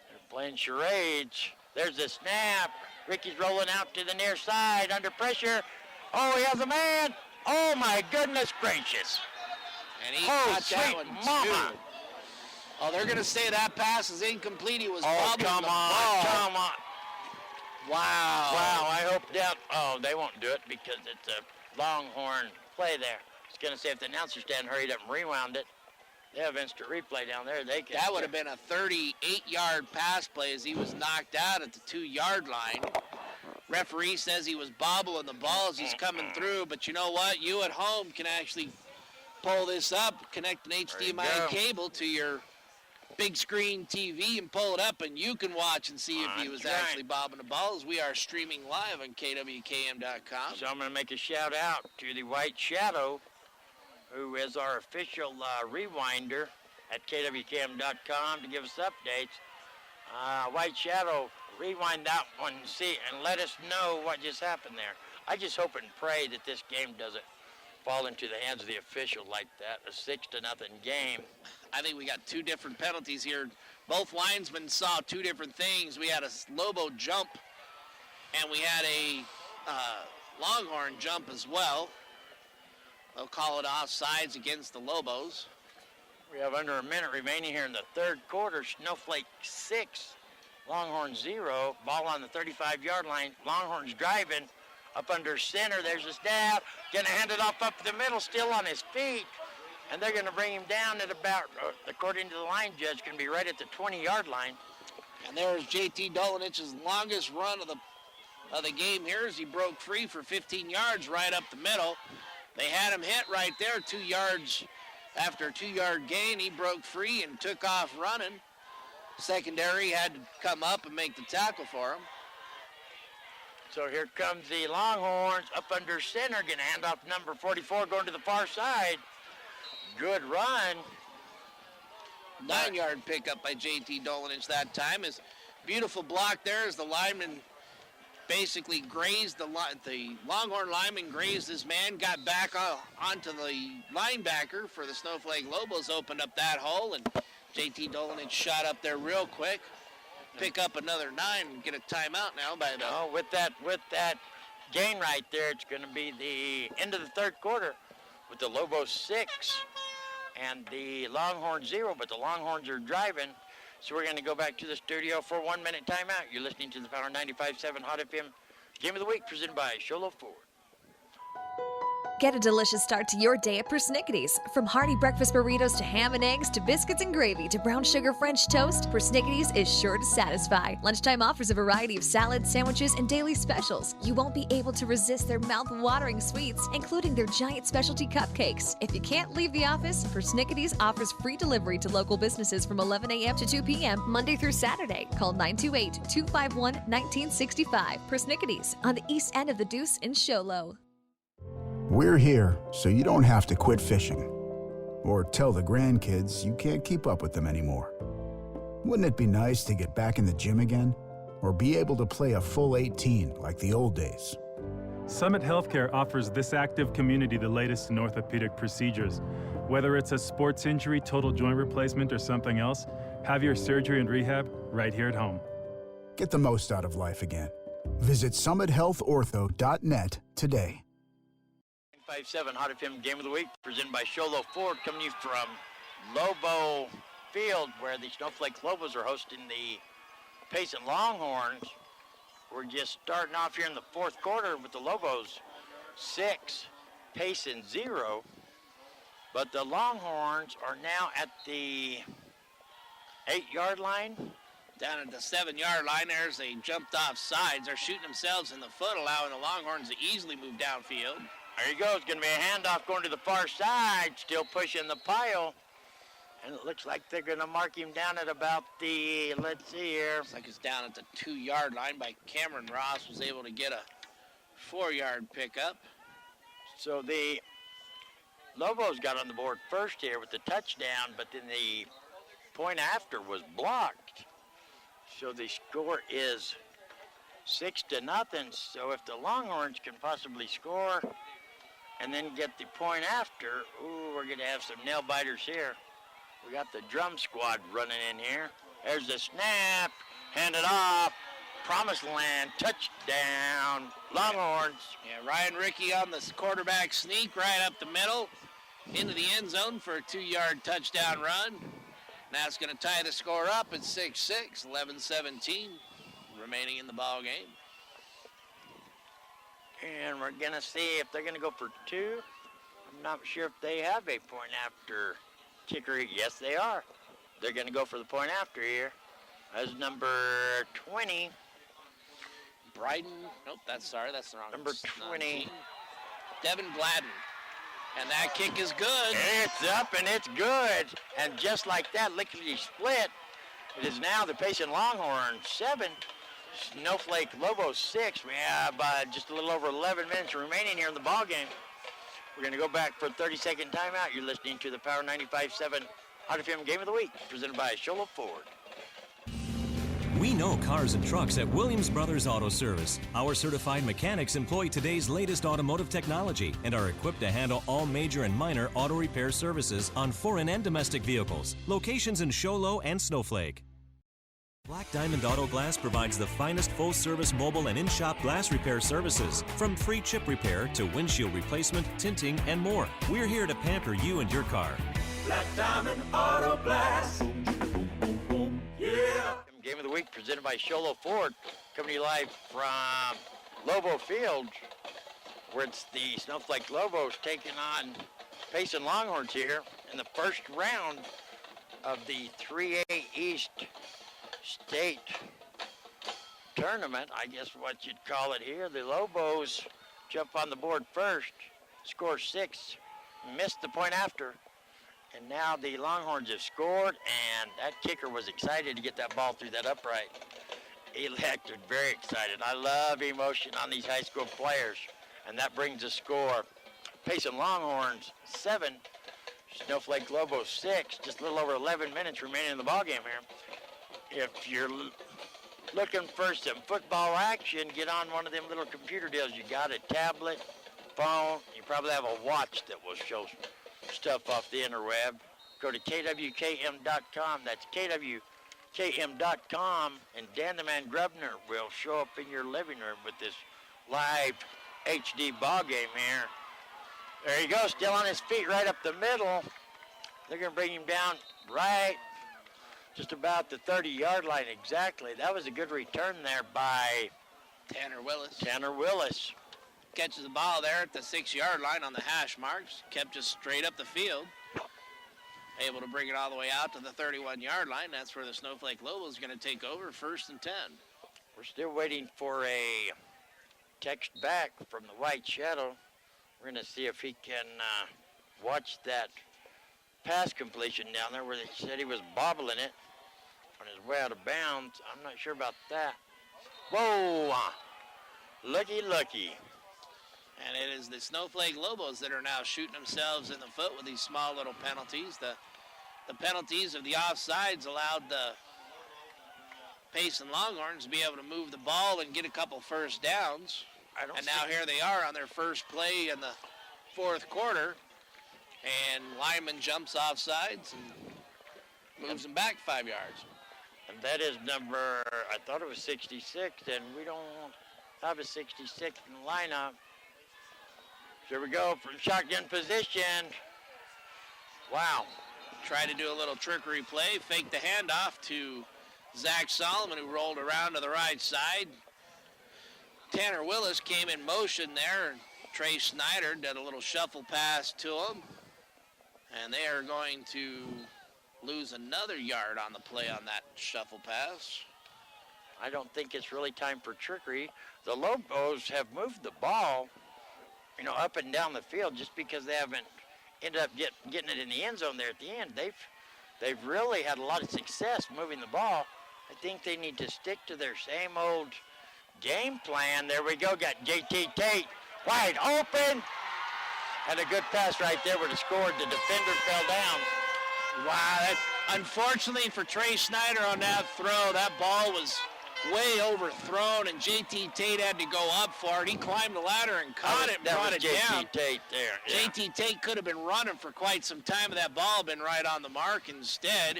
They're playing charades. There's the snap. Ricky's rolling out to the near side under pressure. Oh, he has a man. Oh, my goodness gracious. And he got that one, too. Oh, they're going to say that pass is incomplete. He was bobbing come the on, ball. come on. Wow. Wow, I hope that, they won't do it because it's a Longhorn play there. I was going to say if the announcer stand hurried up and rewound it, they have instant replay down there. That would have been a 38-yard pass play as he was knocked out at the 2-yard line. Referee says he was bobbling the ball as he's coming through, but you know what? You at home can actually pull this up, connect an HDMI cable to your big screen TV and pull it up, and you can watch and see if he was actually bobbing the ball, as we are streaming live on KWKM.com. So I'm going to make a shout out to the White Shadow, who is our official rewinder at KWKM.com to give us updates. White Shadow, rewind that one and let us know what just happened there. I just hope and pray that this game doesn't fall into the hands of the official like that, a 6-0 game. I think we got two different penalties here. Both linesmen saw two different things. We had a Lobo jump, and we had a Longhorn jump as well. They'll call it offsides against the Lobos. We have under a minute remaining here in the third quarter. Snowflake 6, Longhorn 0. Ball on the 35-yard line. Longhorn's driving up under center. There's a snap. Going to hand it off up the middle, still on his feet. And they're going to bring him down at about, according to the line judge, going to be right at the 20-yard line. And there's JT Dolanich's longest run of the game here as he broke free for 15 yards right up the middle. They had him hit right there, 2 yards after a 2-yard gain. He broke free and took off running. Secondary had to come up and make the tackle for him. So here comes the Longhorns up under center, going to hand off number 44 going to the far side. Good run. 9-yard pickup by JT Dolanich that time. His beautiful block there as the lineman basically grazed the Longhorn lineman grazed his man, got back onto the linebacker for the Snowflake Lobos, opened up that hole, and JT Dolanich shot up there real quick. Pick up another 9 and get a timeout now by the... Oh, with that gain right there, it's going to be the end of the third quarter with the Lobos 6 and the Longhorns 0, but the Longhorns are driving. So we're going to go back to the studio for a 1-minute timeout. You're listening to the Power 95.7 Hot FM Game of the Week presented by Sholo Ford. Get a delicious start to your day at Persnickity's. From hearty breakfast burritos to ham and eggs to biscuits and gravy to brown sugar French toast, Persnickity's is sure to satisfy. Lunchtime offers a variety of salads, sandwiches, and daily specials. You won't be able to resist their mouth-watering sweets, including their giant specialty cupcakes. If you can't leave the office, Persnickity's offers free delivery to local businesses from 11 a.m. to 2 p.m. Monday through Saturday. Call 928-251-1965. Persnickity's on the east end of the Deuce in Sholo. We're here so you don't have to quit fishing or tell the grandkids you can't keep up with them anymore. Wouldn't it be nice to get back in the gym again or be able to play a full 18 like the old days? Summit Healthcare offers this active community the latest in orthopedic procedures. Whether it's a sports injury, total joint replacement, or something else, have your surgery and rehab right here at home. Get the most out of life again. Visit summithealthortho.net today. 5-7 Hot FM Game of the Week presented by Sholo Ford, coming to you from Lobo Field, where the Snowflake Lobos are hosting the Payson Longhorns. We're just starting off here in the fourth quarter with the Lobos 6, Payson 0. But the Longhorns are now at the 8-yard line. Down at the 7-yard line there as they jumped off sides. They're shooting themselves in the foot, allowing the Longhorns to easily move downfield. There you go. It's going to be a handoff going to the far side, still pushing the pile. And it looks like they're going to mark him down at about the, let's see here. Looks like it's down at the 2-yard line by Cameron Ross, was able to get a 4-yard pickup. So the Lobos got on the board first here with the touchdown, but then the point after was blocked. So the score is 6-0. So if the Longhorns can possibly score and then get the point after, ooh, we're going to have some nail biters here. We got the drum squad running in here. There's the snap, handed off, promised land, touchdown, Longhorns. Yeah, Ryan Rickey on the quarterback sneak right up the middle into the end zone for a 2-yard touchdown run. Now it's going to tie the score up at 6-6, 11-17 remaining in the ball game. And we're going to see if they're going to go for 2. I'm not sure if they have a point after kicker. Yes, they are. They're going to go for the point after here. As number 20. Bryden. Nope, that's the wrong Number 20. team. Devin Gladden. And that kick is good. It's up and it's good. And just like that, lickety split. It is now the Payson Longhorns 7, Snowflake Lobos 6. We have just a little over 11 minutes remaining here in the ball game. We're going to go back for a 30-second timeout. You're listening to the Power 95.7 Hot FM Game of the Week, presented by Sholo Ford. We know cars and trucks at Williams Brothers Auto Service. Our certified mechanics employ today's latest automotive technology and are equipped to handle all major and minor auto repair services on foreign and domestic vehicles. Locations in Sholo and Snowflake. Black Diamond Auto Glass provides the finest full-service mobile and in-shop glass repair services, from free chip repair to windshield replacement, tinting, and more. We're here to pamper you and your car. Black Diamond Auto Glass. Yeah. Game of the Week presented by Sholo Ford, coming to you live from Lobo Field, where it's the Snowflake Lobos taking on Payson Longhorns here in the first round of the 3A East State Tournament, I guess what you'd call it here. The Lobos jump on the board first, score 6, missed the point after. And now the Longhorns have scored, and that kicker was excited to get that ball through that upright. Elected, very excited. I love emotion on these high school players. And that brings the score. Payson Longhorns 7, Snowflake Lobos 6. Just a little over 11 minutes remaining in the ballgame here. If you're looking for some football action, get on one of them little computer deals. You got a tablet, phone, you probably have a watch that will show stuff off the interweb. Go to kwkm.com. That's kwkm.com, and Dan the Man Grubner will show up in your living room with this live HD ball game here. There you go, still on his feet right up the middle. They're going to bring him down right just about the 30-yard line exactly. That was a good return there by Tanner Willis. Tanner Willis. Catches the ball there at the 6-yard line on the hash marks. Kept just straight up the field. Able to bring it all the way out to the 31-yard line. That's where the Snowflake Lobos are going to take over, 1st and 10. We're still waiting for a text back from the White Shadow. We're going to see if he can watch that pass completion down there where they said he was bobbling it on his way out of bounds. I'm not sure about that. Whoa! Looky, looky. And it is the Snowflake Lobos that are now shooting themselves in the foot with these small little penalties. The penalties of the offsides allowed the Payson Longhorns to be able to move the ball and get a couple first downs. And now here they are on their first play in the 4th quarter. And Lyman jumps offsides and moves them back 5 yards. And that is number, I thought it was 66, and we don't have a 66 in the lineup. Here we go from shotgun position. Wow. Tried to do a little trickery play, faked the handoff to Zach Solomon, who rolled around to the right side. Tanner Willis came in motion there, and Trey Snyder did a little shuffle pass to him. And they are going to lose another yard on the play on that shuffle pass. I don't think it's really time for trickery. The Lobos have moved the ball, up and down the field just because they haven't ended up getting it in the end zone there at the end. They've really had a lot of success moving the ball. I think they need to stick to their same old game plan. There we go, got JT Tate wide open. And a good pass right there would have scored. The defender fell down. Wow, unfortunately for Trey Snyder on that throw, that ball was way overthrown, and JT Tate had to go up for it. He climbed the ladder and caught it and brought it down. JT Tate there. Yeah. JT Tate could have been running for quite some time, and that ball been right on the mark. Instead,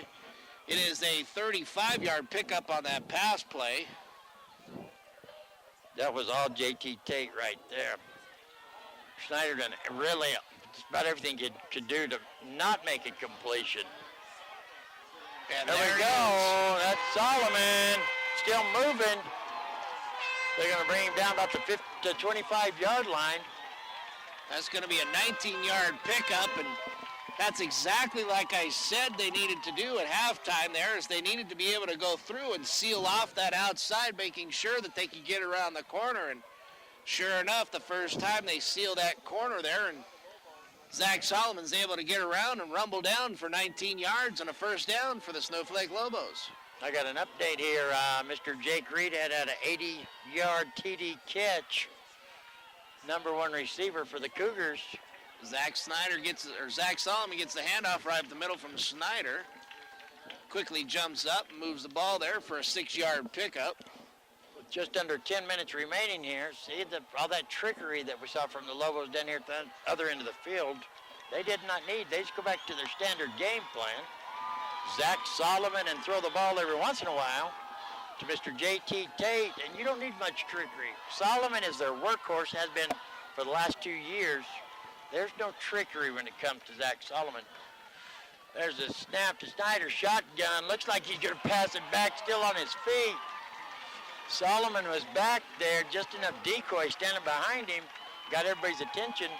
it is a 35-yard pickup on that pass play. That was all JT Tate right there. Snyder done really just about everything he could do to not make a completion. And there we go. That's Solomon. Still moving. They're going to bring him down about the 25-yard line. That's going to be a 19-yard pickup, and That's exactly like I said they needed to do at halftime there, is they needed to be able to go through and seal off that outside, making sure that they could get around the corner. And sure enough, the first time they seal that corner there, and Zach Solomon's able to get around and rumble down for 19 yards and a first down for the Snowflake Lobos. I got an update here. Mr. Jake Reed had an 80-yard TD catch. Number one receiver for the Cougars. Zach Solomon gets the handoff right up the middle from Snyder. Quickly jumps up and moves the ball there for a 6-yard pickup. With just under 10 minutes remaining here, see all that trickery that we saw from the Lobos down here at the other end of the field. They did not need. They just go back to their standard game plan. Zach Solomon and throw the ball every once in a while to Mr. J.T. Tate, and you don't need much trickery. Solomon is their workhorse, has been for the last 2 years. There's no trickery when it comes to Zach Solomon. There's a snap to Snyder, shotgun. Looks like he's going to pass it back, still on his feet. Solomon was back there, just enough decoy standing behind him. Got everybody's attention.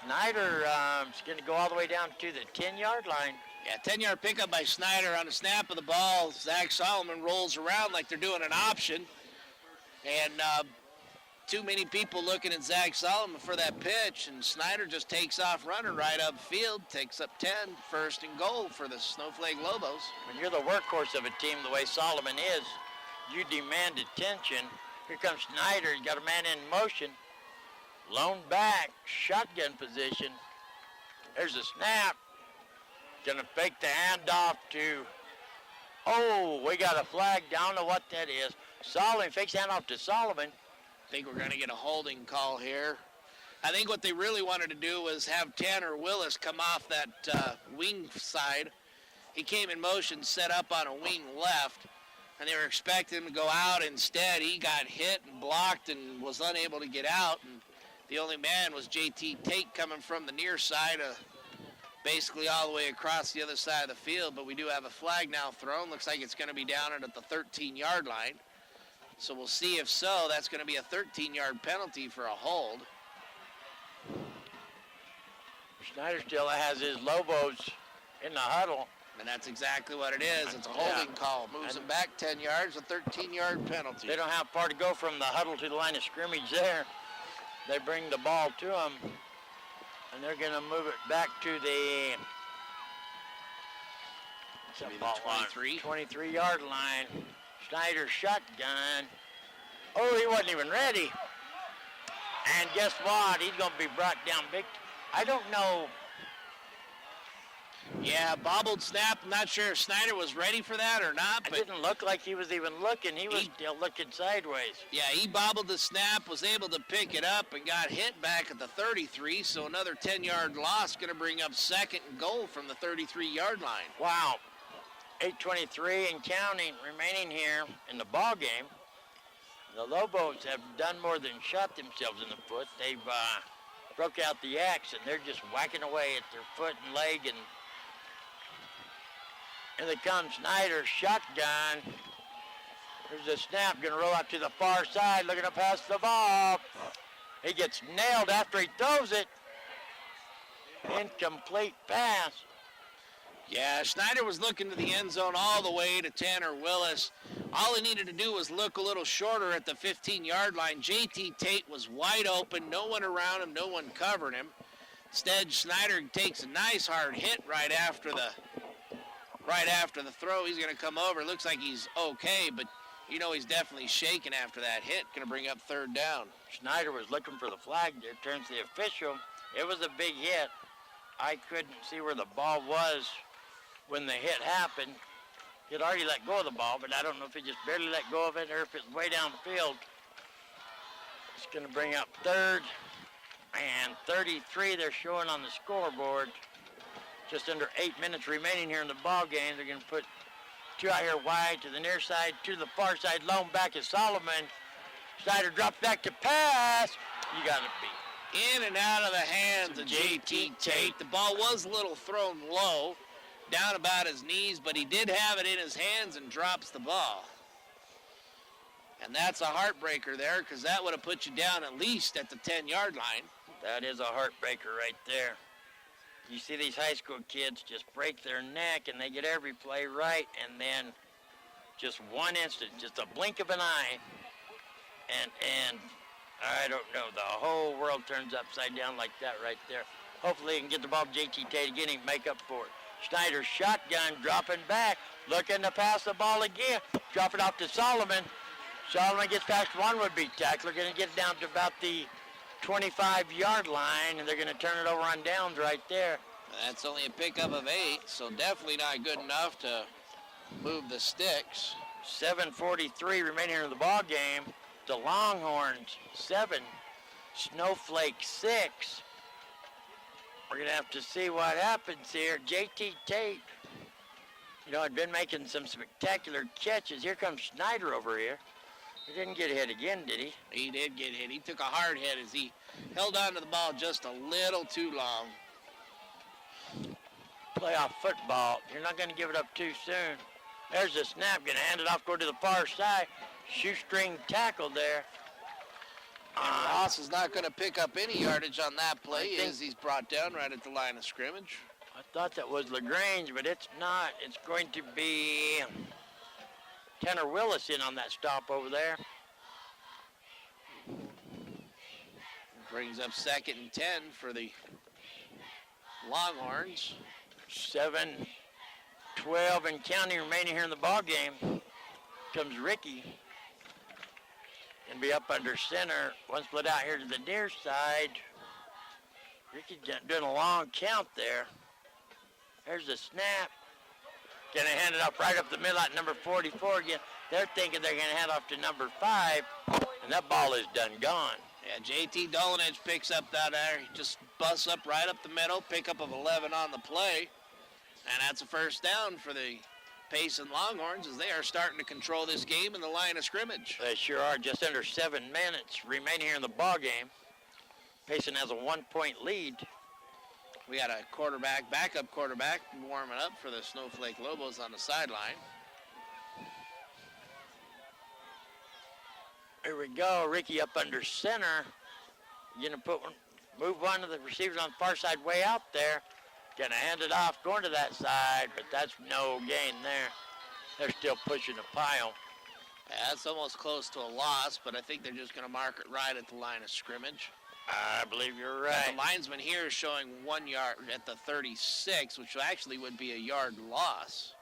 Snyder is going to go all the way down to the 10-yard line. Yeah, 10-yard pickup by Snyder on the snap of the ball. Zach Solomon rolls around like they're doing an option. And too many people looking at Zach Solomon for that pitch, and Snyder just takes off running right upfield, takes up 10, first and goal for the Snowflake Lobos. When you're the workhorse of a team the way Solomon is, you demand attention. Here comes Snyder. He's got a man in motion. Lone back, shotgun position. There's a snap. Gonna fake the handoff to, we got a flag. I don't know what that is. Solomon fakes handoff to Solomon. I think we're going to get a holding call here. I think what they really wanted to do was have Tanner Willis come off that wing side. He came in motion, set up on a wing left, and they were expecting him to go out. Instead, he got hit and blocked and was unable to get out. And the only man was J.T. Tate coming from the near side, basically all the way across the other side of the field. But we do have a flag now thrown. Looks like it's going to be down at the 13-yard line. So we'll see if so. That's going to be a 13-yard penalty for a hold. Snyder still has his Lobos in the huddle. And that's exactly what it is. It's a holding call. Moves him back 10 yards, a 13-yard penalty. They don't have far to go from the huddle to the line of scrimmage there. They bring the ball to them, and they're going to move it back to the 23-yard line. Snyder shotgun. He wasn't even ready. And guess what? He's going to be brought down big. I don't know. Yeah, bobbled snap. I'm not sure if Snyder was ready for that or not. But it didn't look like he was even looking. He was still looking sideways. Yeah, he bobbled the snap, was able to pick it up, and got hit back at the 33. So another 10-yard loss, going to bring up second and goal from the 33-yard line. Wow. 8:23 and counting remaining here in the ball game. The Lobos have done more than shot themselves in the foot. They've broke out the axe, and they're just whacking away at their foot and leg. And they come Snyder, shotgun. There's a snap, going to roll out to the far side, looking to pass the ball. He gets nailed after he throws it. Incomplete pass. Yeah, Snyder was looking to the end zone all the way to Tanner Willis. All he needed to do was look a little shorter at the 15-yard line. J.T. Tate was wide open, no one around him, no one covering him. Instead, Snyder takes a nice hard hit right after the throw. He's going to come over. Looks like he's okay, but you know he's definitely shaking after that hit. Going to bring up third down. Snyder was looking for the flag there. Turns to the official. It was a big hit. I couldn't see where the ball was when the hit happened. He'd already let go of the ball, but I don't know if he just barely let go of it or if it's way down the field. It's going to bring up third and 33 they're showing on the scoreboard. Just under 8 minutes remaining here in the ball game. They're going to put two out here wide to the near side, to the far side. Lone back is Solomon. Snyder drops back to pass. You got to be in and out of the hands of J.T. Tate. The ball was a little thrown low, down about his knees, but he did have it in his hands and drops the ball. And that's a heartbreaker there, because that would have put you down at least at the 10-yard line. That is a heartbreaker right there. You see these high school kids just break their neck and they get every play right, and then just one instant, just a blink of an eye, and I don't know, the whole world turns upside down like that right there. Hopefully he can get the ball to JT Tate again and make up for it. Schneider shotgun, dropping back, looking to pass the ball again, drop it off to Solomon. Solomon gets past one would-be tackler, going to get it down to about the 25-yard line, and they're going to turn it over on downs right there. That's only a pickup of 8, so definitely not good enough to move the sticks. 7:43 remaining in the ball game. The Longhorns 7, Snowflake 6. We're going to have to see what happens here. JT Tate, had been making some spectacular catches. Here comes Schneider over here. He didn't get hit again, did he? He did get hit. He took a hard hit as he held on to the ball just a little too long. Playoff football. You're not going to give it up too soon. There's the snap. Going to hand it off, go to the far side. Shoestring tackle there. And Ross is not going to pick up any yardage on that play as he's brought down right at the line of scrimmage. I thought that was LaGrange, but it's not. It's going to be Tanner Willis in on that stop over there. Brings up 2nd and 10 for the Longhorns. 7-12 and counting remaining here in the ball game. Comes Ricky. And be up under center. One split out here to the near side. Ricky doing a long count there. There's the snap. Gonna hand it off right up the middle at number 44 again. They're thinking they're gonna hand off to number 5, and that ball is done gone. Yeah, JT Dolanich picks up that there. He just busts up right up the middle. Pickup of 11 on the play. And that's a first down for the Payson Longhorns as they are starting to control this game in the line of scrimmage. They sure are. Just under 7 minutes remaining here in the ball game. Payson has a 1-point lead. We got a backup quarterback warming up for the Snowflake Lobos on the sideline. Here we go. Ricky up under center. Gonna move one of the receivers on the far side way out there. Gonna hand it off, going to that side, but that's no gain there. They're still pushing the pile. Yeah, that's almost close to a loss, but I think they're just gonna mark it right at the line of scrimmage. I believe you're right. The linesman here is showing 1 yard at the 36, which actually would be a yard loss.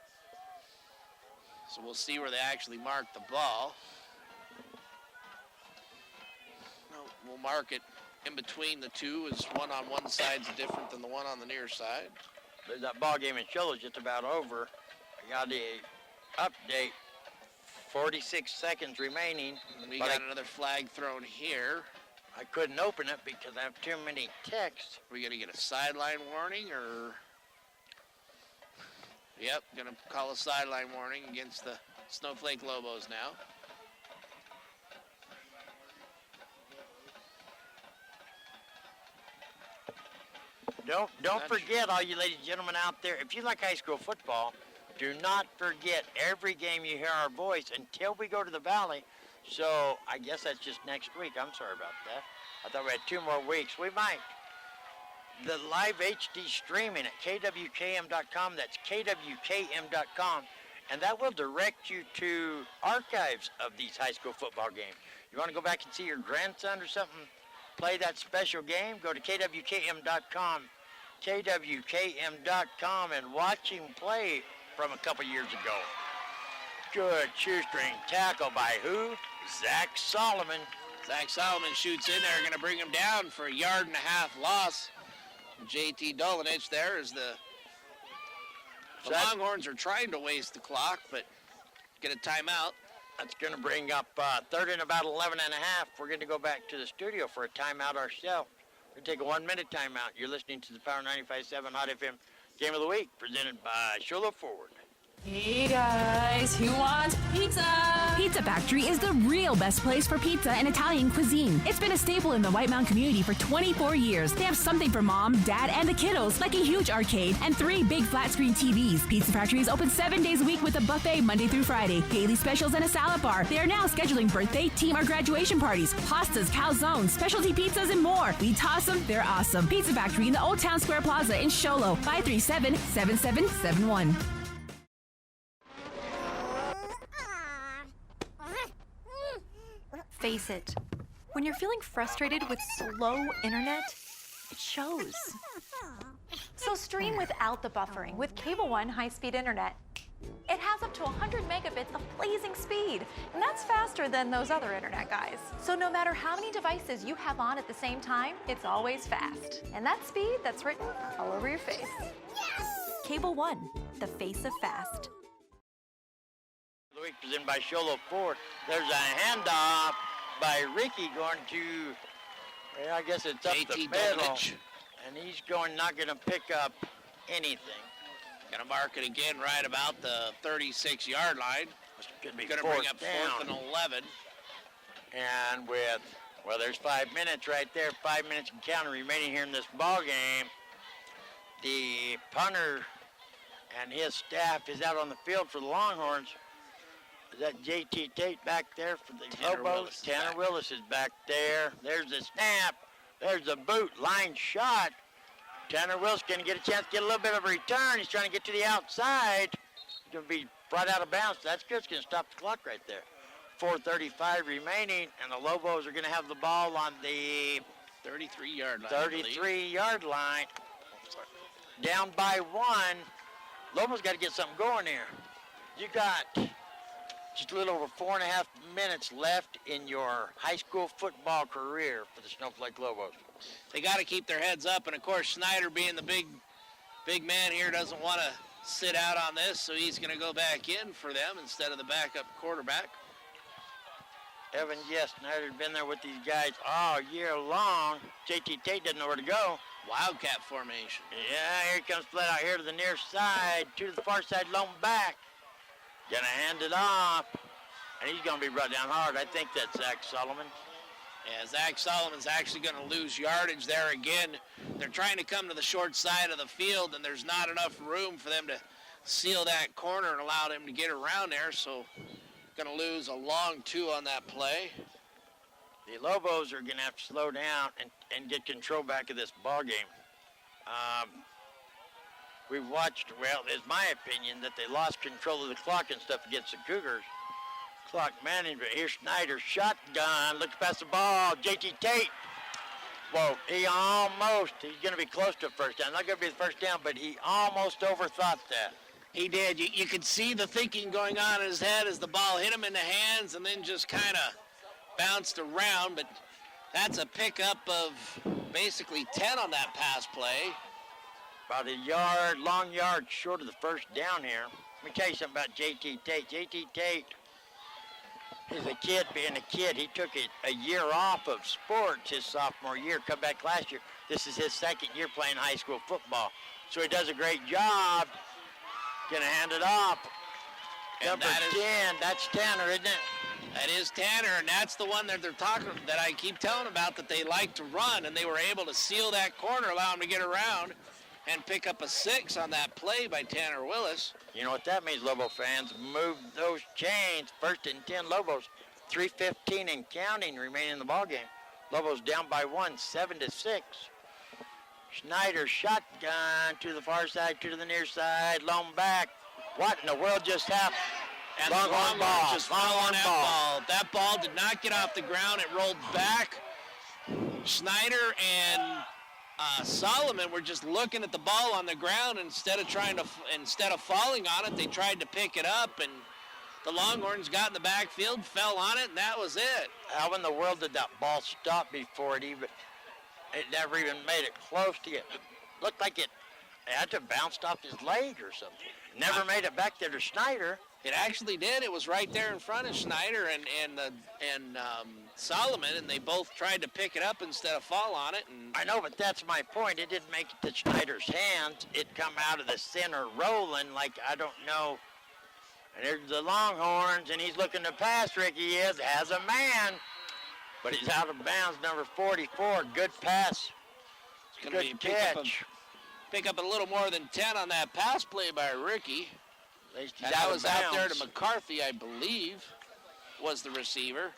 So we'll see where they actually mark the ball. We'll mark it in between the two, as one on one side's different than the one on the near side. There's that ball game in Shiloh's just about over. I got the update. 46 seconds remaining. We got another flag thrown here. I couldn't open it because I have too many texts. Are we going to get a sideline warning or? Yep, going to call a sideline warning against the Snowflake Lobos now. Don't forget, all you ladies and gentlemen out there, if you like high school football, do not forget every game you hear our voice until we go to the Valley. So I guess that's just next week. I'm sorry about that. I thought we had 2 more weeks. We might. The live HD streaming at kwkm.com. That's kwkm.com. And that will direct you to archives of these high school football games. You want to go back and see your grandson or something play that special game? Go to kwkm.com. kwkm.com and watch him play from a couple years ago. Good shoestring tackle by who? Zach Solomon. Zach Solomon shoots in there, going to bring him down for a 1.5 yard loss. JT Dolanich there is the Longhorns are trying to waste the clock, but get a timeout. That's going to bring up 3rd and about 11 and a half. We're going to go back to the studio for a timeout ourselves. We're going to take a 1-minute timeout. You're listening to the Power 95.7 Hot FM Game of the Week, presented by Shiloh Forward. Hey guys, who wants pizza? Pizza Pizza Factory is the real best place for pizza and Italian cuisine. It's been a staple in the White Mountain community for 24 years. They have something for mom, dad, and the kiddos, like a huge arcade and 3 big flat screen TVs. Pizza Factory is open 7 days a week with a buffet Monday through Friday, daily specials, and a salad bar. They are now scheduling birthday, team, or graduation parties, pastas, calzones, specialty pizzas, and more. We toss them, they're awesome. Pizza Factory in the Old Town Square Plaza in Sholo, 537-7771. Face it. When you're feeling frustrated with slow internet, it shows. So stream without the buffering with Cable One high-speed internet. It has up to 100 megabits of blazing speed, and that's faster than those other internet guys. So no matter how many devices you have on at the same time, it's always fast. And that speed, that's written all over your face. Cable One, the face of fast. The week presented by Sholo Ford. There's a handoff by Ricky going to, well, I guess it's up the middle. And he's not going to pick up anything. Going to mark it again right about the 36-yard line. Going to bring up 4th and 11. And there's 5 minutes right there. 5 minutes and counting remaining here in this ball game. The punter and his staff is out on the field for the Longhorns. Is that J.T. Tate back there for the Lobos? Tanner Willis is back there. There's the snap. There's the boot. Line shot. Tanner Willis going to get a chance to get a little bit of a return. He's trying to get to the outside. He's going to be brought out of bounds. That's good. It's going to stop the clock right there. 4:35 remaining, and the Lobos are going to have the ball on the 33-yard line. 33-yard line. Down by 1. Lobos got to get something going here. You got just a little over 4.5 minutes left in your high school football career for the Snowflake Lobos. They got to keep their heads up, and of course Schneider, being the big man here, doesn't want to sit out on this, so he's going to go back in for them instead of the backup quarterback. Evan, yes, Schneider's been there with these guys all year long. J.T. Tate doesn't know where to go. Wildcat formation. Yeah, here he comes flat out here to the near side, to the far side, lone back. Gonna hand it off, and he's gonna be brought down hard. I think that's Zach Solomon. Yeah, Zach Solomon's actually gonna lose yardage there again. They're trying to come to the short side of the field, and there's not enough room for them to seal that corner and allow him to get around there, so gonna lose a long 2 on that play. The Lobos are gonna have to slow down and get control back of this ball game. We've watched, well, it's my opinion that they lost control of the clock and stuff against the Cougars. Clock management. Here's Schneider, shotgun, looks past the ball. J.T. Tate. Whoa, he's going to be close to a first down. Not going to be the first down, but he almost overthought that. He did. You could see the thinking going on in his head as the ball hit him in the hands and then just kind of bounced around, but that's a pickup of basically 10 on that pass play. About a long yard short of the first down here. Let me tell you something about J.T. Tate. J.T. Tate is a kid being a kid. He took a year off of sports his sophomore year, come back last year. This is his second year playing high school football. So he does a great job. Gonna hand it off. Number 10, that's Tanner, isn't it? That is Tanner, and that's the one that they're talking, that I keep telling about, that they like to run, and they were able to seal that corner, allow him to get around and pick up a 6 on that play by Tanner Willis. You know what that means, Lobo fans? Move those chains. 1st and 10 Lobos. 3:15 and counting remaining in the ballgame. Lobos down by 1, 7-6. Schneider shotgun to the far side, to the near side, lone back. What in the world just happened? And Longhorn ball. Just following that ball. That ball did not get off the ground. It rolled back. Schneider and Solomon were just looking at the ball on the ground instead of falling on it. They tried to pick it up, and the Longhorns got in the backfield, fell on it, and that was it. How in the world did that ball stop before it never even made it close to it? It looked like it had to bounced off his leg or something. Never made it back there to Schneider. It actually did. It was right there in front of Schneider and Solomon, and they both tried to pick it up instead of fall on it. And I know, but that's my point. It didn't make it to Schneider's hands. It come out of the center rolling like, I don't know. And there's the Longhorns, and he's looking to pass. Ricky has a man, but he's out of bounds. Number 44, good pass. It's going to be pick up a little more than 10 on that pass play by Ricky. At least he's that was out there to McCarthy, I believe, was the receiver.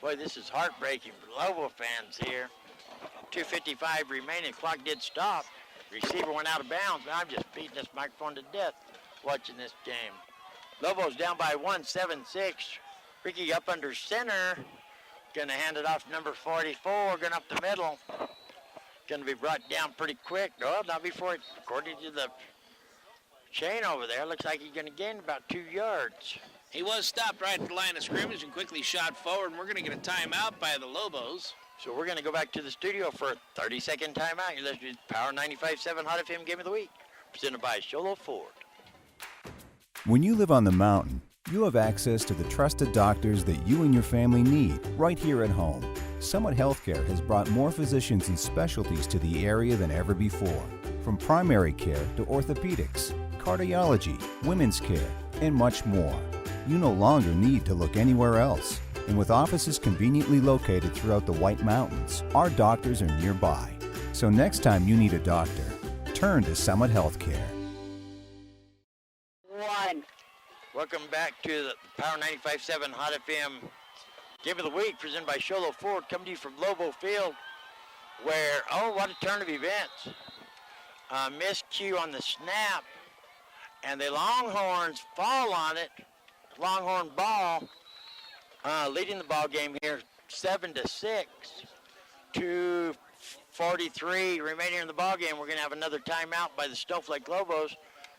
Boy, this is heartbreaking for Lobo fans here. 2:55 remaining. The clock did stop. Receiver went out of bounds. I'm just beating this microphone to death watching this game. Lobos down by 1, 7-6. Ricky up under center. Going to hand it off to number 44. Going up the middle. Going to be brought down pretty quick. Well, not before it, according to the chain over there, looks like he's going to gain about 2 yards. He was stopped right at the line of scrimmage and quickly shot forward, and we're going to get a timeout by the Lobos. So we're going to go back to the studio for a 30-second timeout. You're listening to Power 95.7 Hot FM Game of the Week, presented by Sholo Ford. When you live on the mountain, you have access to the trusted doctors that you and your family need right here at home. Summit Healthcare has brought more physicians and specialties to the area than ever before. From primary care to orthopedics, cardiology, women's care, and much more. You no longer need to look anywhere else. And with offices conveniently located throughout the White Mountains, our doctors are nearby. So next time you need a doctor, turn to Summit Healthcare. 1. Welcome back to the Power 95.7 Hot FM Game of the Week, presented by Sholo Ford, coming to you from Lobo Field, where, oh, what a turn of events. Miscue on the snap, and the Longhorns fall on it. Longhorn ball, leading the ball game here, 7-6. 2:43 remaining in the ball game. We're going to have another timeout by the Snowflake Lobos.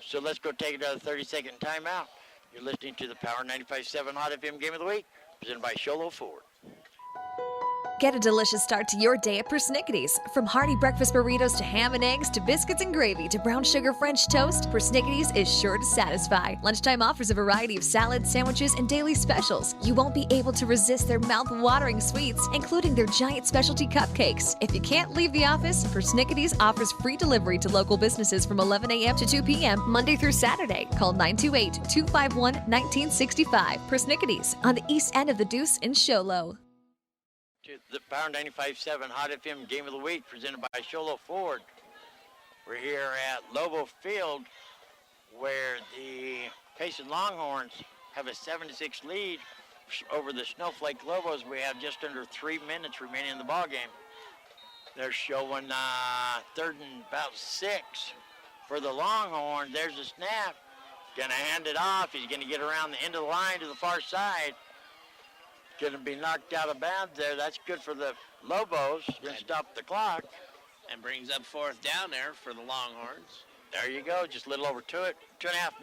So let's go take another 30-second timeout. You're listening to the Power 95.7 Hot FM Game of the Week, presented by Sholo Ford. Get a delicious start to your day at Persnickity's. From hearty breakfast burritos to ham and eggs to biscuits and gravy to brown sugar French toast, Persnickity's is sure to satisfy. Lunchtime offers a variety of salads, sandwiches, and daily specials. You won't be able to resist their mouth-watering sweets, including their giant specialty cupcakes. If you can't leave the office, Persnickity's offers free delivery to local businesses from 11 a.m. to 2 p.m. Monday through Saturday. Call 928-251-1965. Persnickity's on the east end of the Deuce in Sholo. To the Power 95.7 Hot FM Game of the Week, presented by Sholo Ford. We're here at Lobo Field, where the Payson Longhorns have a 7-6 lead over the Snowflake Lobos. We have just under 3 minutes remaining in the ball game. They're showing third and about 6 for the Longhorns. There's a snap. Gonna hand it off. He's gonna get around the end of the line to the far side. Going to be knocked out of bounds there. That's good for the Lobos. Going to stop the clock. And brings up fourth down there for the Longhorns. There you go. Just a little over 2.5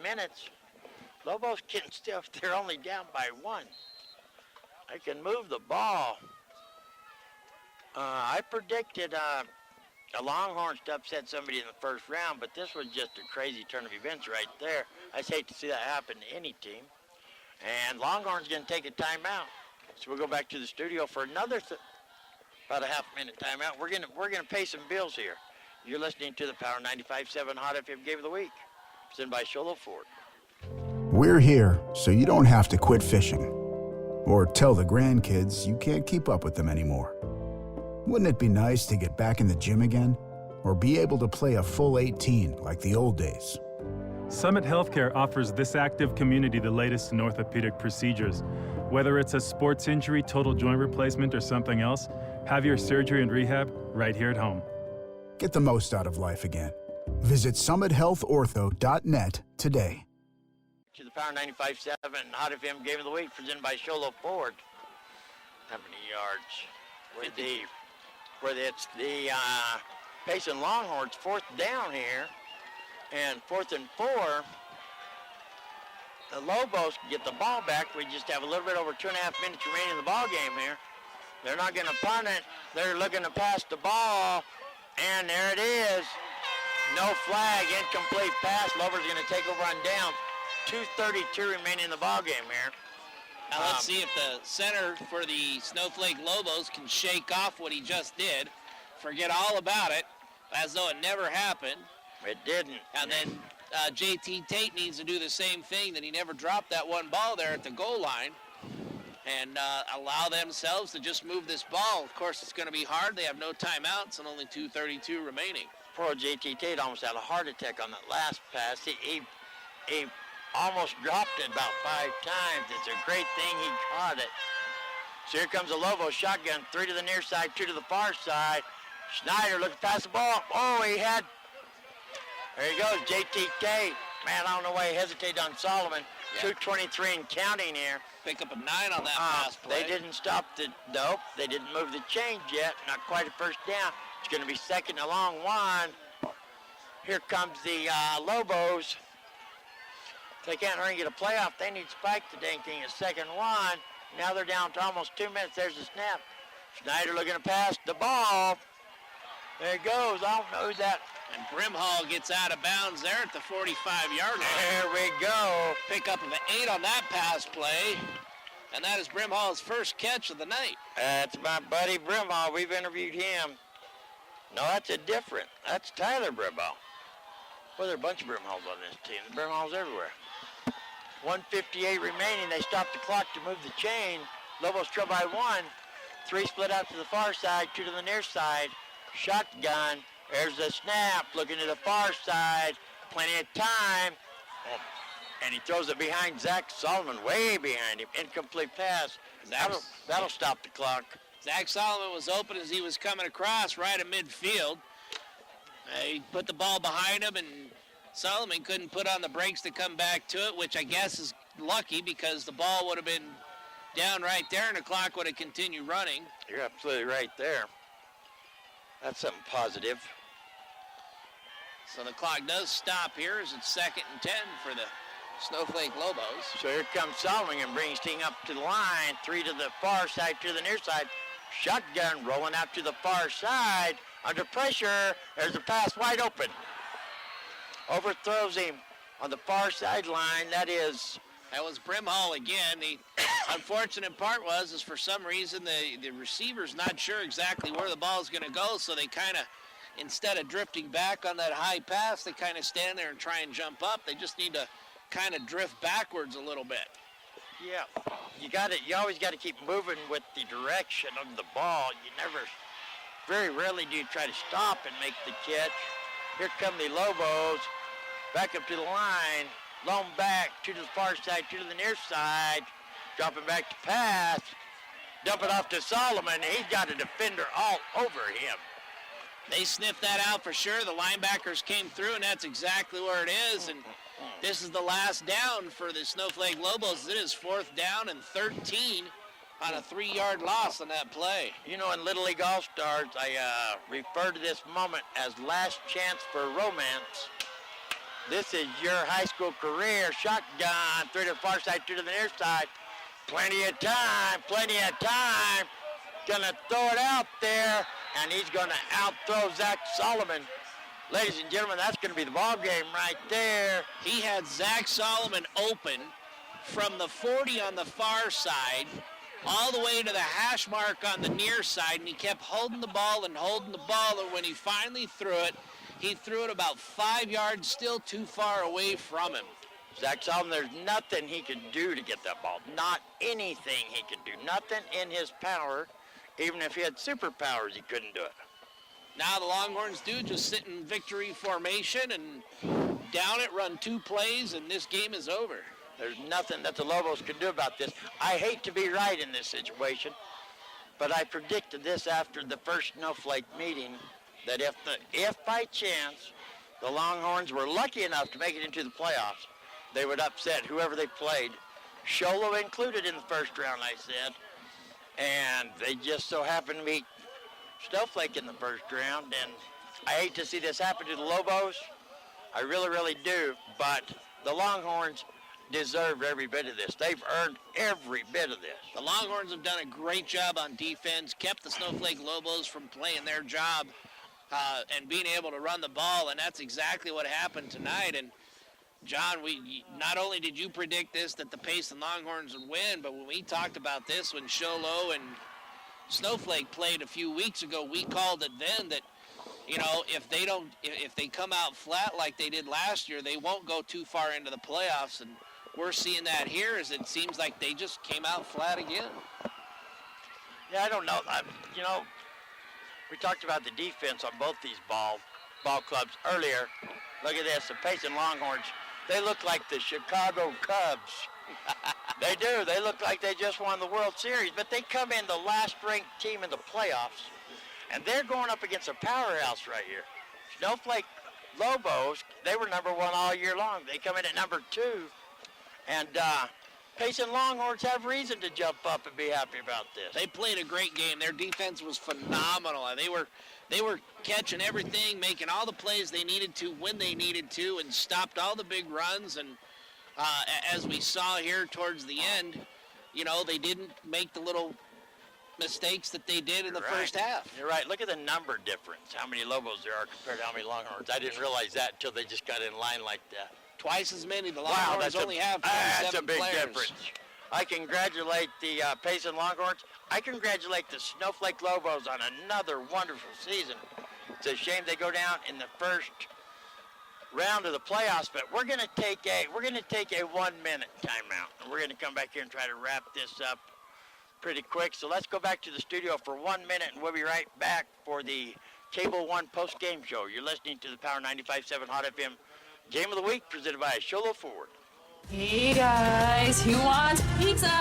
minutes. Lobos getting stiff. They're only down by 1. They can move the ball. I predicted a Longhorns to upset somebody in the first round, but this was just a crazy turn of events right there. I just hate to see that happen to any team. And Longhorns going to take a timeout. So we'll go back to the studio for another about a half-minute timeout. We're gonna pay some bills here. You're listening to the Power 95.7 Hot FM Game of the Week, presented by Sholo Ford. We're here so you don't have to quit fishing or tell the grandkids you can't keep up with them anymore. Wouldn't it be nice to get back in the gym again or be able to play a full 18 like the old days? Summit Healthcare offers this active community the latest in orthopedic procedures. Whether it's a sports injury, total joint replacement, or something else, have your surgery and rehab right here at home. Get the most out of life again. Visit summithealthortho.net today. To the Power 95.7 Hot FM Game of the Week, presented by Sholo Ford. How many yards? Where it's the Payson Longhorns, fourth down here. And 4th and 4, the Lobos can get the ball back. We just have a little bit over 2.5 minutes remaining in the ball game here. They're not going to punt it. They're looking to pass the ball, and there it is. No flag, incomplete pass. Lobos going to take over on downs. 2:32 remaining in the ball game here. Now let's see if the center for the Snowflake Lobos can shake off what he just did. Forget all about it, as though it never happened. It didn't. And then JT Tate needs to do the same thing, that he never dropped that one ball there at the goal line, and allow themselves to just move this ball. Of course, it's going to be hard. They have no timeouts and only 2:32 remaining. Poor JT Tate almost had a heart attack on that last pass. He almost dropped it about 5 times. It's a great thing he caught it. So here comes the Lobos shotgun, 3 to the near side, 2 to the far side. Schneider looking past the ball. Oh, there he goes, JT Tate. Man, I don't know why he hesitated on Solomon. Yeah. 2:23 and counting here. Pick up a 9 on that pass play. They didn't stop nope, they didn't move the change yet. Not quite a first down. It's going to be second and a long one. Here comes the Lobos. If they can't hurry and get a playoff, they need Spike to dang thing at second one. Now they're down to almost 2 minutes. There's the snap. Schneider looking to pass the ball. There it goes. I don't know who's that. And Brimhall gets out of bounds there at the 45-yard line. There we go. Pick up of an 8 on that pass play. And that is Brimhall's first catch of the night. That's my buddy Brimhall. We've interviewed him. No, that's Tyler Brimhall. Well, there are a bunch of Brimhalls on this team. The Brimhalls everywhere. 1:58 remaining. They stop the clock to move the chain. Lobos trail by 1. 3 split out to the far side, 2 to the near side. Shotgun. There's the snap. Looking to the far side. Plenty of time. And he throws it behind Zach Solomon, way behind him. Incomplete pass. That'll stop the clock. Zach Solomon was open as he was coming across right at midfield. He put the ball behind him, and Solomon couldn't put on the brakes to come back to it, which I guess is lucky because the ball would have been down right there and the clock would have continued running. You're absolutely right there. That's something positive. So the clock does stop here as it's 2nd and 10 for the Snowflake Lobos. So here comes Solomon and brings Ting up to the line. 3 to the far side, 2 to the near side. Shotgun rolling out to the far side. Under pressure, there's a pass wide open. Overthrows him on the far sideline. That was Brimhall again. The unfortunate part is for some reason the receiver's not sure exactly where the ball is going to go, so they kind of, instead of drifting back on that high pass, they kind of stand there and try and jump up. They just need to kind of drift backwards a little bit. Yeah, you always got to keep moving with the direction of the ball. Very rarely do you try to stop and make the catch. Here come the Lobos, back up to the line, long back, 2 to the far side, 2 to the near side, dropping back to pass, dump it off to Solomon. He's got a defender all over him. They sniffed that out for sure. The linebackers came through, and that's exactly where it is. And this is the last down for the Snowflake Lobos. It is 4th down and 13 on a 3-yard loss on that play. You know, in Little League All-Stars, I refer to this moment as last chance for romance. This is your high school career. Shotgun, 3 to the far side, 2 to the near side. Plenty of time. Gonna throw it out there, and he's gonna out-throw Zach Solomon. Ladies and gentlemen, that's gonna be the ball game right there. He had Zach Solomon open from the 40 on the far side all the way to the hash mark on the near side, and he kept holding the ball, and when he finally threw it, he threw it about 5 yards, still too far away from him. Zach Solomon, there's nothing he can do to get that ball. Not anything he can do. Nothing in his power. Even if he had superpowers, he couldn't do it. Now the Longhorns do just sit in victory formation and down it, run 2 plays, and this game is over. There's nothing that the Lobos can do about this. I hate to be right in this situation, but I predicted this after the first Snowflake meeting, that if by chance the Longhorns were lucky enough to make it into the playoffs, they would upset whoever they played, Sholo included in the first round, I said. And they just so happened to meet Snowflake in the first round, and I hate to see this happen to the Lobos. I really, really do, but the Longhorns deserve every bit of this. They've earned every bit of this. The Longhorns have done a great job on defense, kept the Snowflake Lobos from playing their job and being able to run the ball, and that's exactly what happened tonight. And John, not only did you predict this, that the Payson Longhorns would win, but when we talked about this, when Sholo and Snowflake played a few weeks ago, we called it then that you know, if they come out flat like they did last year, they won't go too far into the playoffs. And we're seeing that here. As it seems like they just came out flat again. Yeah, I don't know. You know, we talked about the defense on both these ball clubs earlier. Look at this, the Payson Longhorns. They look like the Chicago Cubs. They do. They look like they just won the World Series, but they come in the last-ranked team in the playoffs, and they're going up against a powerhouse right here. Snowflake Lobos, they were number 1 all year long. They come in at number 2, and Payson Longhorns have reason to jump up and be happy about this. They played a great game. Their defense was phenomenal. They were catching everything, making all the plays they needed to when they needed to, and stopped all the big runs. And as we saw here towards the end, you know, they didn't make the little mistakes that they did in the first half. You're right. Look at the number difference, how many Lobos there are compared to how many Longhorns. I didn't realize that until they just got in line like that. Twice as many. The Longhorns only have 27 That's a big players. difference. I congratulate the Payson Longhorns. I congratulate the Snowflake Lobos on another wonderful season. It's a shame they go down in the first round of the playoffs, but we're going to take a 1-minute timeout, and we're going to come back here and try to wrap this up pretty quick. So let's go back to the studio for 1 minute, and we'll be right back for the Cable One post-game show. You're listening to the Power 95.7 Hot FM Game of the Week, presented by Sholo Ford. Hey guys, who wants pizza?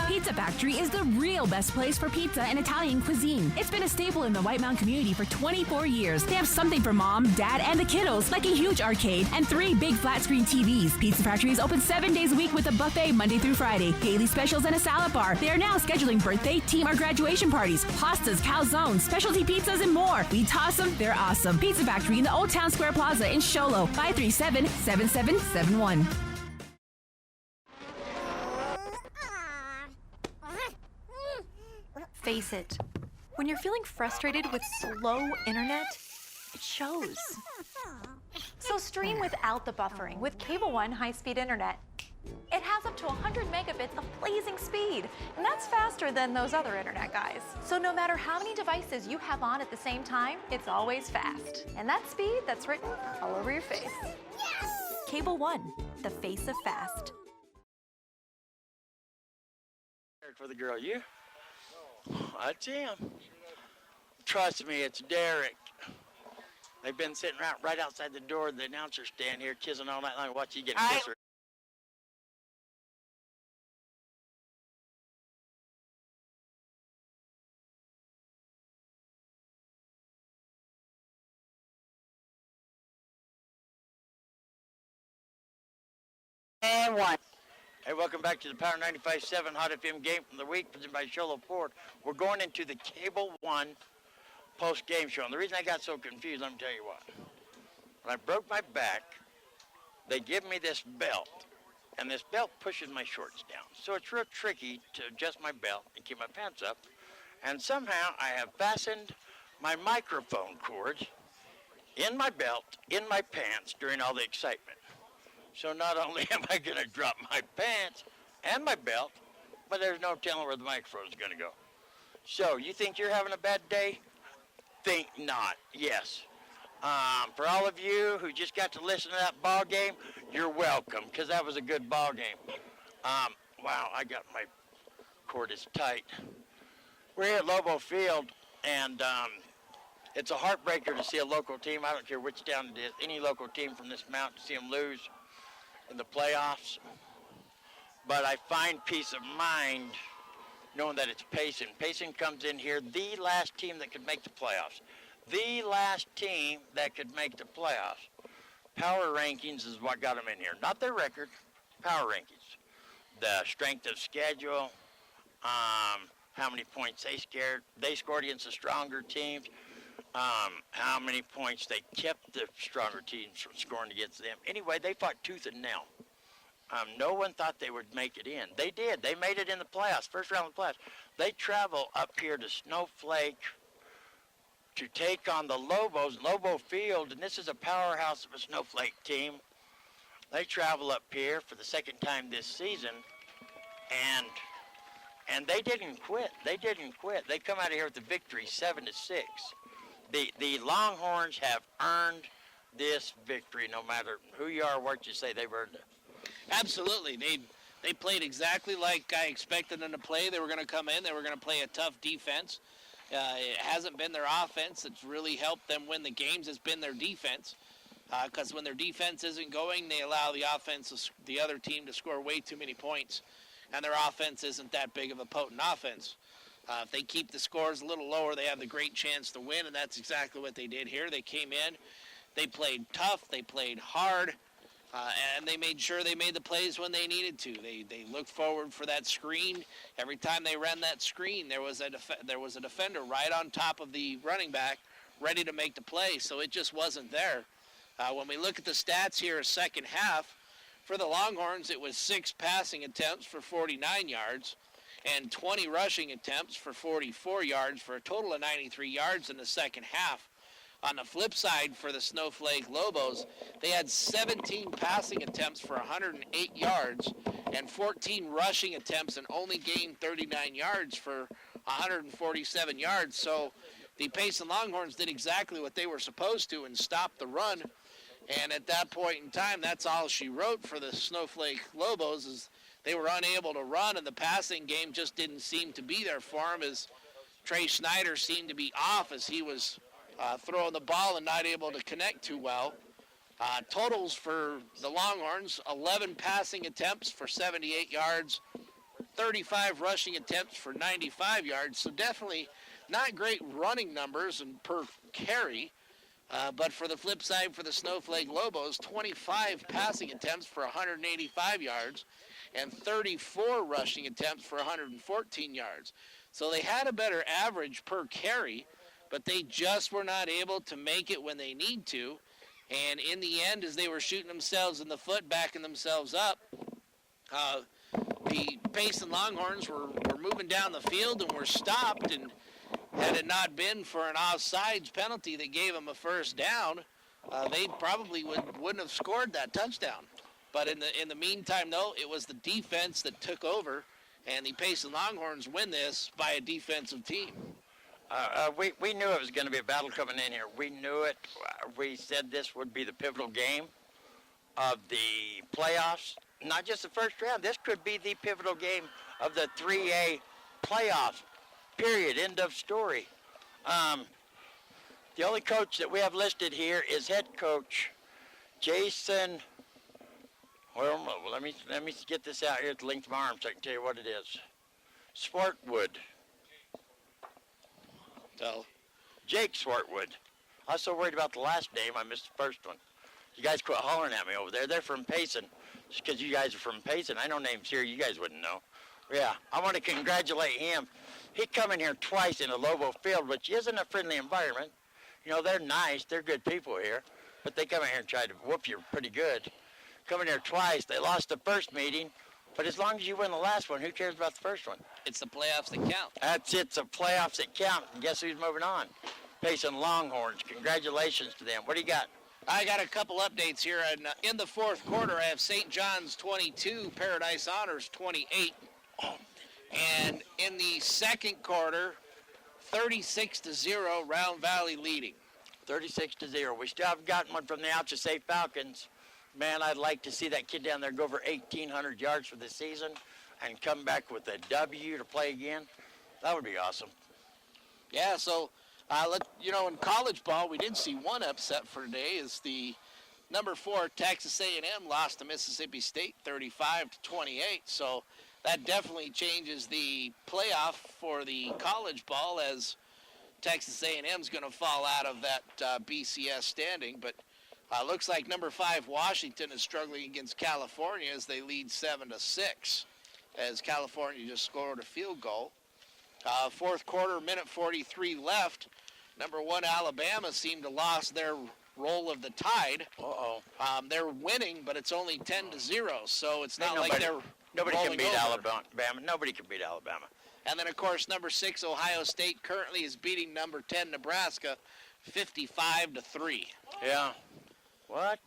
Pizza Factory is the real best place for pizza and Italian cuisine. It's been a staple in the White Mountain community for 24 years. They have something for mom, dad, and the kiddos, like a huge arcade and 3 big flat-screen TVs. Pizza Factory is open 7 days a week with a buffet Monday through Friday, daily specials, and a salad bar. They are now scheduling birthday, team, or graduation parties, pastas, calzones, specialty pizzas, and more. We toss them, they're awesome. Pizza Factory in the Old Town Square Plaza in Sholo, 537-7771. Face it. When you're feeling frustrated with slow internet, it shows. So stream without the buffering with Cable One high-speed internet. It has up to 100 megabits of blazing speed, and that's faster than those other internet guys. So no matter how many devices you have on at the same time, it's always fast. And that speed, that's written all over your face. Cable One, the face of fast. For the girl, you? That's him. Trust me, it's Derek. They've been sitting right outside the door of the announcer stand here, kissing all night long. Watch you get a kisser. And 1. Hey, welcome back to the Power 95.7 Hot FM Game from the Week, presented by Sholo Ford. We're going into the Cable One post-game show. And the reason I got so confused, let me tell you what. When I broke my back, they give me this belt, and this belt pushes my shorts down. So it's real tricky to adjust my belt and keep my pants up. And somehow I have fastened my microphone cord in my belt, in my pants during all the excitement. So not only am I going to drop my pants and my belt, but there's no telling where the microphone is going to go. So you think you're having a bad day? Think not. Yes. For all of you who just got to listen to that ball game, you're welcome, because that was a good ball game. Wow, I got my cord is tight. We're here at Lobo Field, and it's a heartbreaker to see a local team. I don't care which town it is, any local team from this mountain, to see them lose in the playoffs. But I find peace of mind knowing that it's Payson. Payson comes in here, the last team that could make the playoffs. The last team that could make the playoffs. Power rankings is what got them in here. Not their record, power rankings. The strength of schedule, how many points they scored against the stronger teams, how many points they kept the stronger teams from scoring against them. Anyway, they fought tooth and nail. No one thought they would make it in. They did. They made it in the playoffs, first round of the playoffs. They travel up here to Snowflake to take on the Lobos, Lobo Field, and this is a powerhouse of a Snowflake team. They travel up here for the second time this season, and they didn't quit. They didn't quit. They come out of here with the victory, 7-6. The Longhorns have earned this victory. No matter who you are, what you say, they've earned it. Absolutely. They played exactly like I expected them to play. They were going to come in. They were going to play a tough defense. It hasn't been their offense that's really helped them win the games. It's been their defense. Because when their defense isn't going, they allow the other team to score way too many points. And their offense isn't that big of a potent offense. If they keep the scores a little lower, they have the great chance to win, and that's exactly what they did here. They came in, they played tough, they played hard, and they made sure they made the plays when they needed to. They looked forward for that screen. Every time they ran that screen, there was a defender right on top of the running back ready to make the play, so it just wasn't there. When we look at the stats here, second half, for the Longhorns, it was 6 passing attempts for 49 yards and 20 rushing attempts for 44 yards for a total of 93 yards in the second half. On the flip side, for the Snowflake Lobos, they had 17 passing attempts for 108 yards and 14 rushing attempts and only gained 39 yards for 147 yards. So the Payson Longhorns did exactly what they were supposed to and stopped the run. And at that point in time, that's all she wrote for the Snowflake Lobos, is they were unable to run, and the passing game just didn't seem to be there for them, as Trey Schneider seemed to be off as he was throwing the ball and not able to connect too well. Totals for the Longhorns, 11 passing attempts for 78 yards, 35 rushing attempts for 95 yards, so definitely not great running numbers and per carry. But for the flip side, for the Snowflake Lobos, 25 passing attempts for 185 yards and 34 rushing attempts for 114 yards. So they had a better average per carry, but they just were not able to make it when they need to. And in the end, as they were shooting themselves in the foot, backing themselves up, the Payson Longhorns were moving down the field and were stopped, and had it not been for an offsides penalty that gave them a first down, they probably wouldn't have scored that touchdown. But in the meantime, though, it was the defense that took over, and the Payson Longhorns win this by a defensive team. We knew it was going to be a battle coming in here. We knew it. We said this would be the pivotal game of the playoffs. Not just the first round. This could be the pivotal game of the 3A playoffs. Period. End of story. The only coach that we have listed here is head coach Jason. Well, let me get this out here at the length of my arm so I can tell you what it is. Swartwood. So, Jake Swartwood. I was so worried about the last name, I missed the first one. You guys quit hollering at me over there. They're from Payson. Just because you guys are from Payson, I know names here you guys wouldn't know. Yeah, I want to congratulate him. He come in here twice in a Lobo field, which isn't a friendly environment. You know, they're nice. They're good people here. But they come in here and try to whoop you pretty good. Come in here twice. They lost the first meeting. But as long as you win the last one, who cares about the first one? it's the playoffs that count. That's it. It's the playoffs that count. And guess who's moving on? Payson Longhorns. Congratulations to them. What do you got? I got a couple updates here. And in the fourth quarter, I have St. John's 22, Paradise Honors 28. And in the second quarter, 36-0, Round Valley leading. 36-0. We still haven't gotten one from the Alchesay Falcons. Man, I'd like to see that kid down there go over 1,800 yards for the season and come back with a W to play again. That would be awesome. Yeah, so, in college ball, we did see one upset for today is the number 4 Texas A&M lost to Mississippi State 35-28. So that definitely changes the playoff for the college ball, as Texas A&M is going to fall out of that BCS standing. But looks like number 5 Washington is struggling against California as they lead 7-6, as California just scored a field goal. Fourth quarter, minute 43 left. Number 1 Alabama seemed to lost their roll of the tide. They're winning, but it's only 10-0, so it's not like they're nobody can beat over. Alabama. Nobody can beat Alabama. And then, of course, number 6 Ohio State currently is beating number 10 Nebraska 55-3. Yeah. What?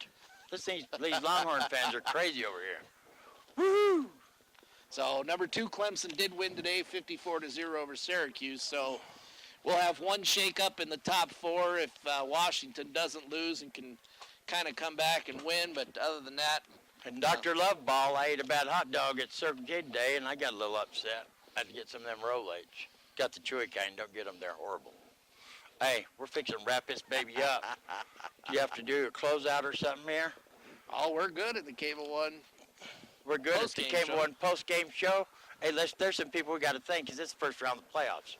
These Longhorn fans are crazy over here. Woo! So number 2 Clemson did win today 54-0 over Syracuse. So we'll have one shake-up in the top 4 if Washington doesn't lose and can kind of come back and win. But other than that, And Dr. Loveball, I ate a bad hot dog at Circle K today, and I got a little upset. I had to get some of them Rolaids. Got the chewy kind. Don't get them. They're horrible. Hey, we're fixing to wrap this baby up. Do you have to do a closeout or something here? oh, we're good at the Cable One. We're good at the Post-game Cable show. One post-game show. Hey, there's some people we got to thank because it's the first round of the playoffs.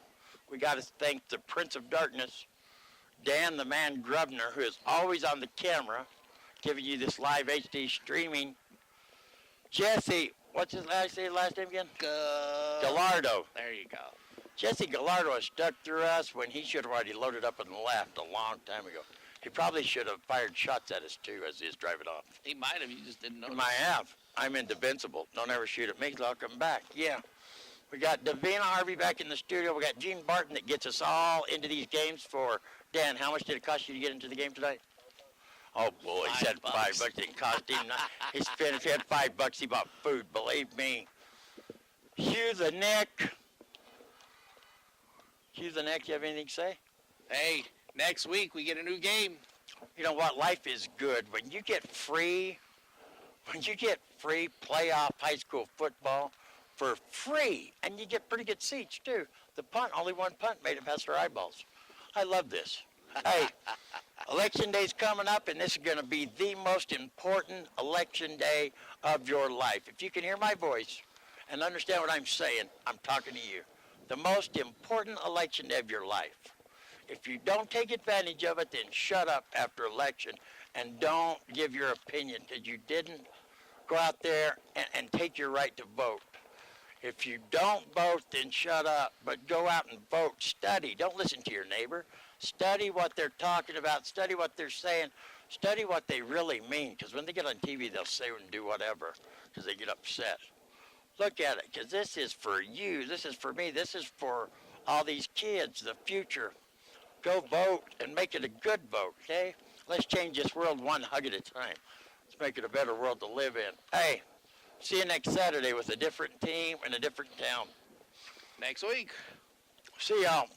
We got to thank the Prince of Darkness, Dan the Man Grubner, who is always on the camera, giving you this live HD streaming. Jesse, what's his last name again? Gallardo. There you go. Jesse Gallardo has stuck through us when he should have already loaded up and left a long time ago. He probably should have fired shots at us, too, as he was driving off. He might have. You just didn't know. He might have. I'm indefensible. Don't ever shoot at me, 'cause I'll come back. Yeah. We got Davina Harvey back in the studio. We got Gene Barton that gets us all into these games for... Dan, how much did it cost you to get into the game tonight? Oh, boy, he said $5. It didn't cost him nothing. He spent, if he had $5, he bought food, believe me. Hugh the Nick. Hugh the Nick, you have anything to say? Hey, next week we get a new game. You know what? Life is good. When you get free playoff high school football for free, and you get pretty good seats, too. The punt, only one punt made it past our eyeballs. I love this. Hey, Election Day's coming up, and this is going to be the most important election day of your life. If you can hear my voice and understand what I'm saying, I'm talking to you. The most important election day of your life. If you don't take advantage of it, then shut up after election and don't give your opinion because you didn't go out there and take your right to vote. If you don't vote, then shut up, but go out and vote. Study. Don't listen to your neighbor. Study what they're talking about. Study what they're saying. Study what they really mean, because when they get on TV, they'll say and do whatever because they get upset. Look at it, because this is for you. This is for me. This is for all these kids, the future. Go vote and make it a good vote, okay? Let's change this world one hug at a time. Let's make it a better world to live in. Hey, see you next Saturday with a different team and a different town. Next week. See y'all.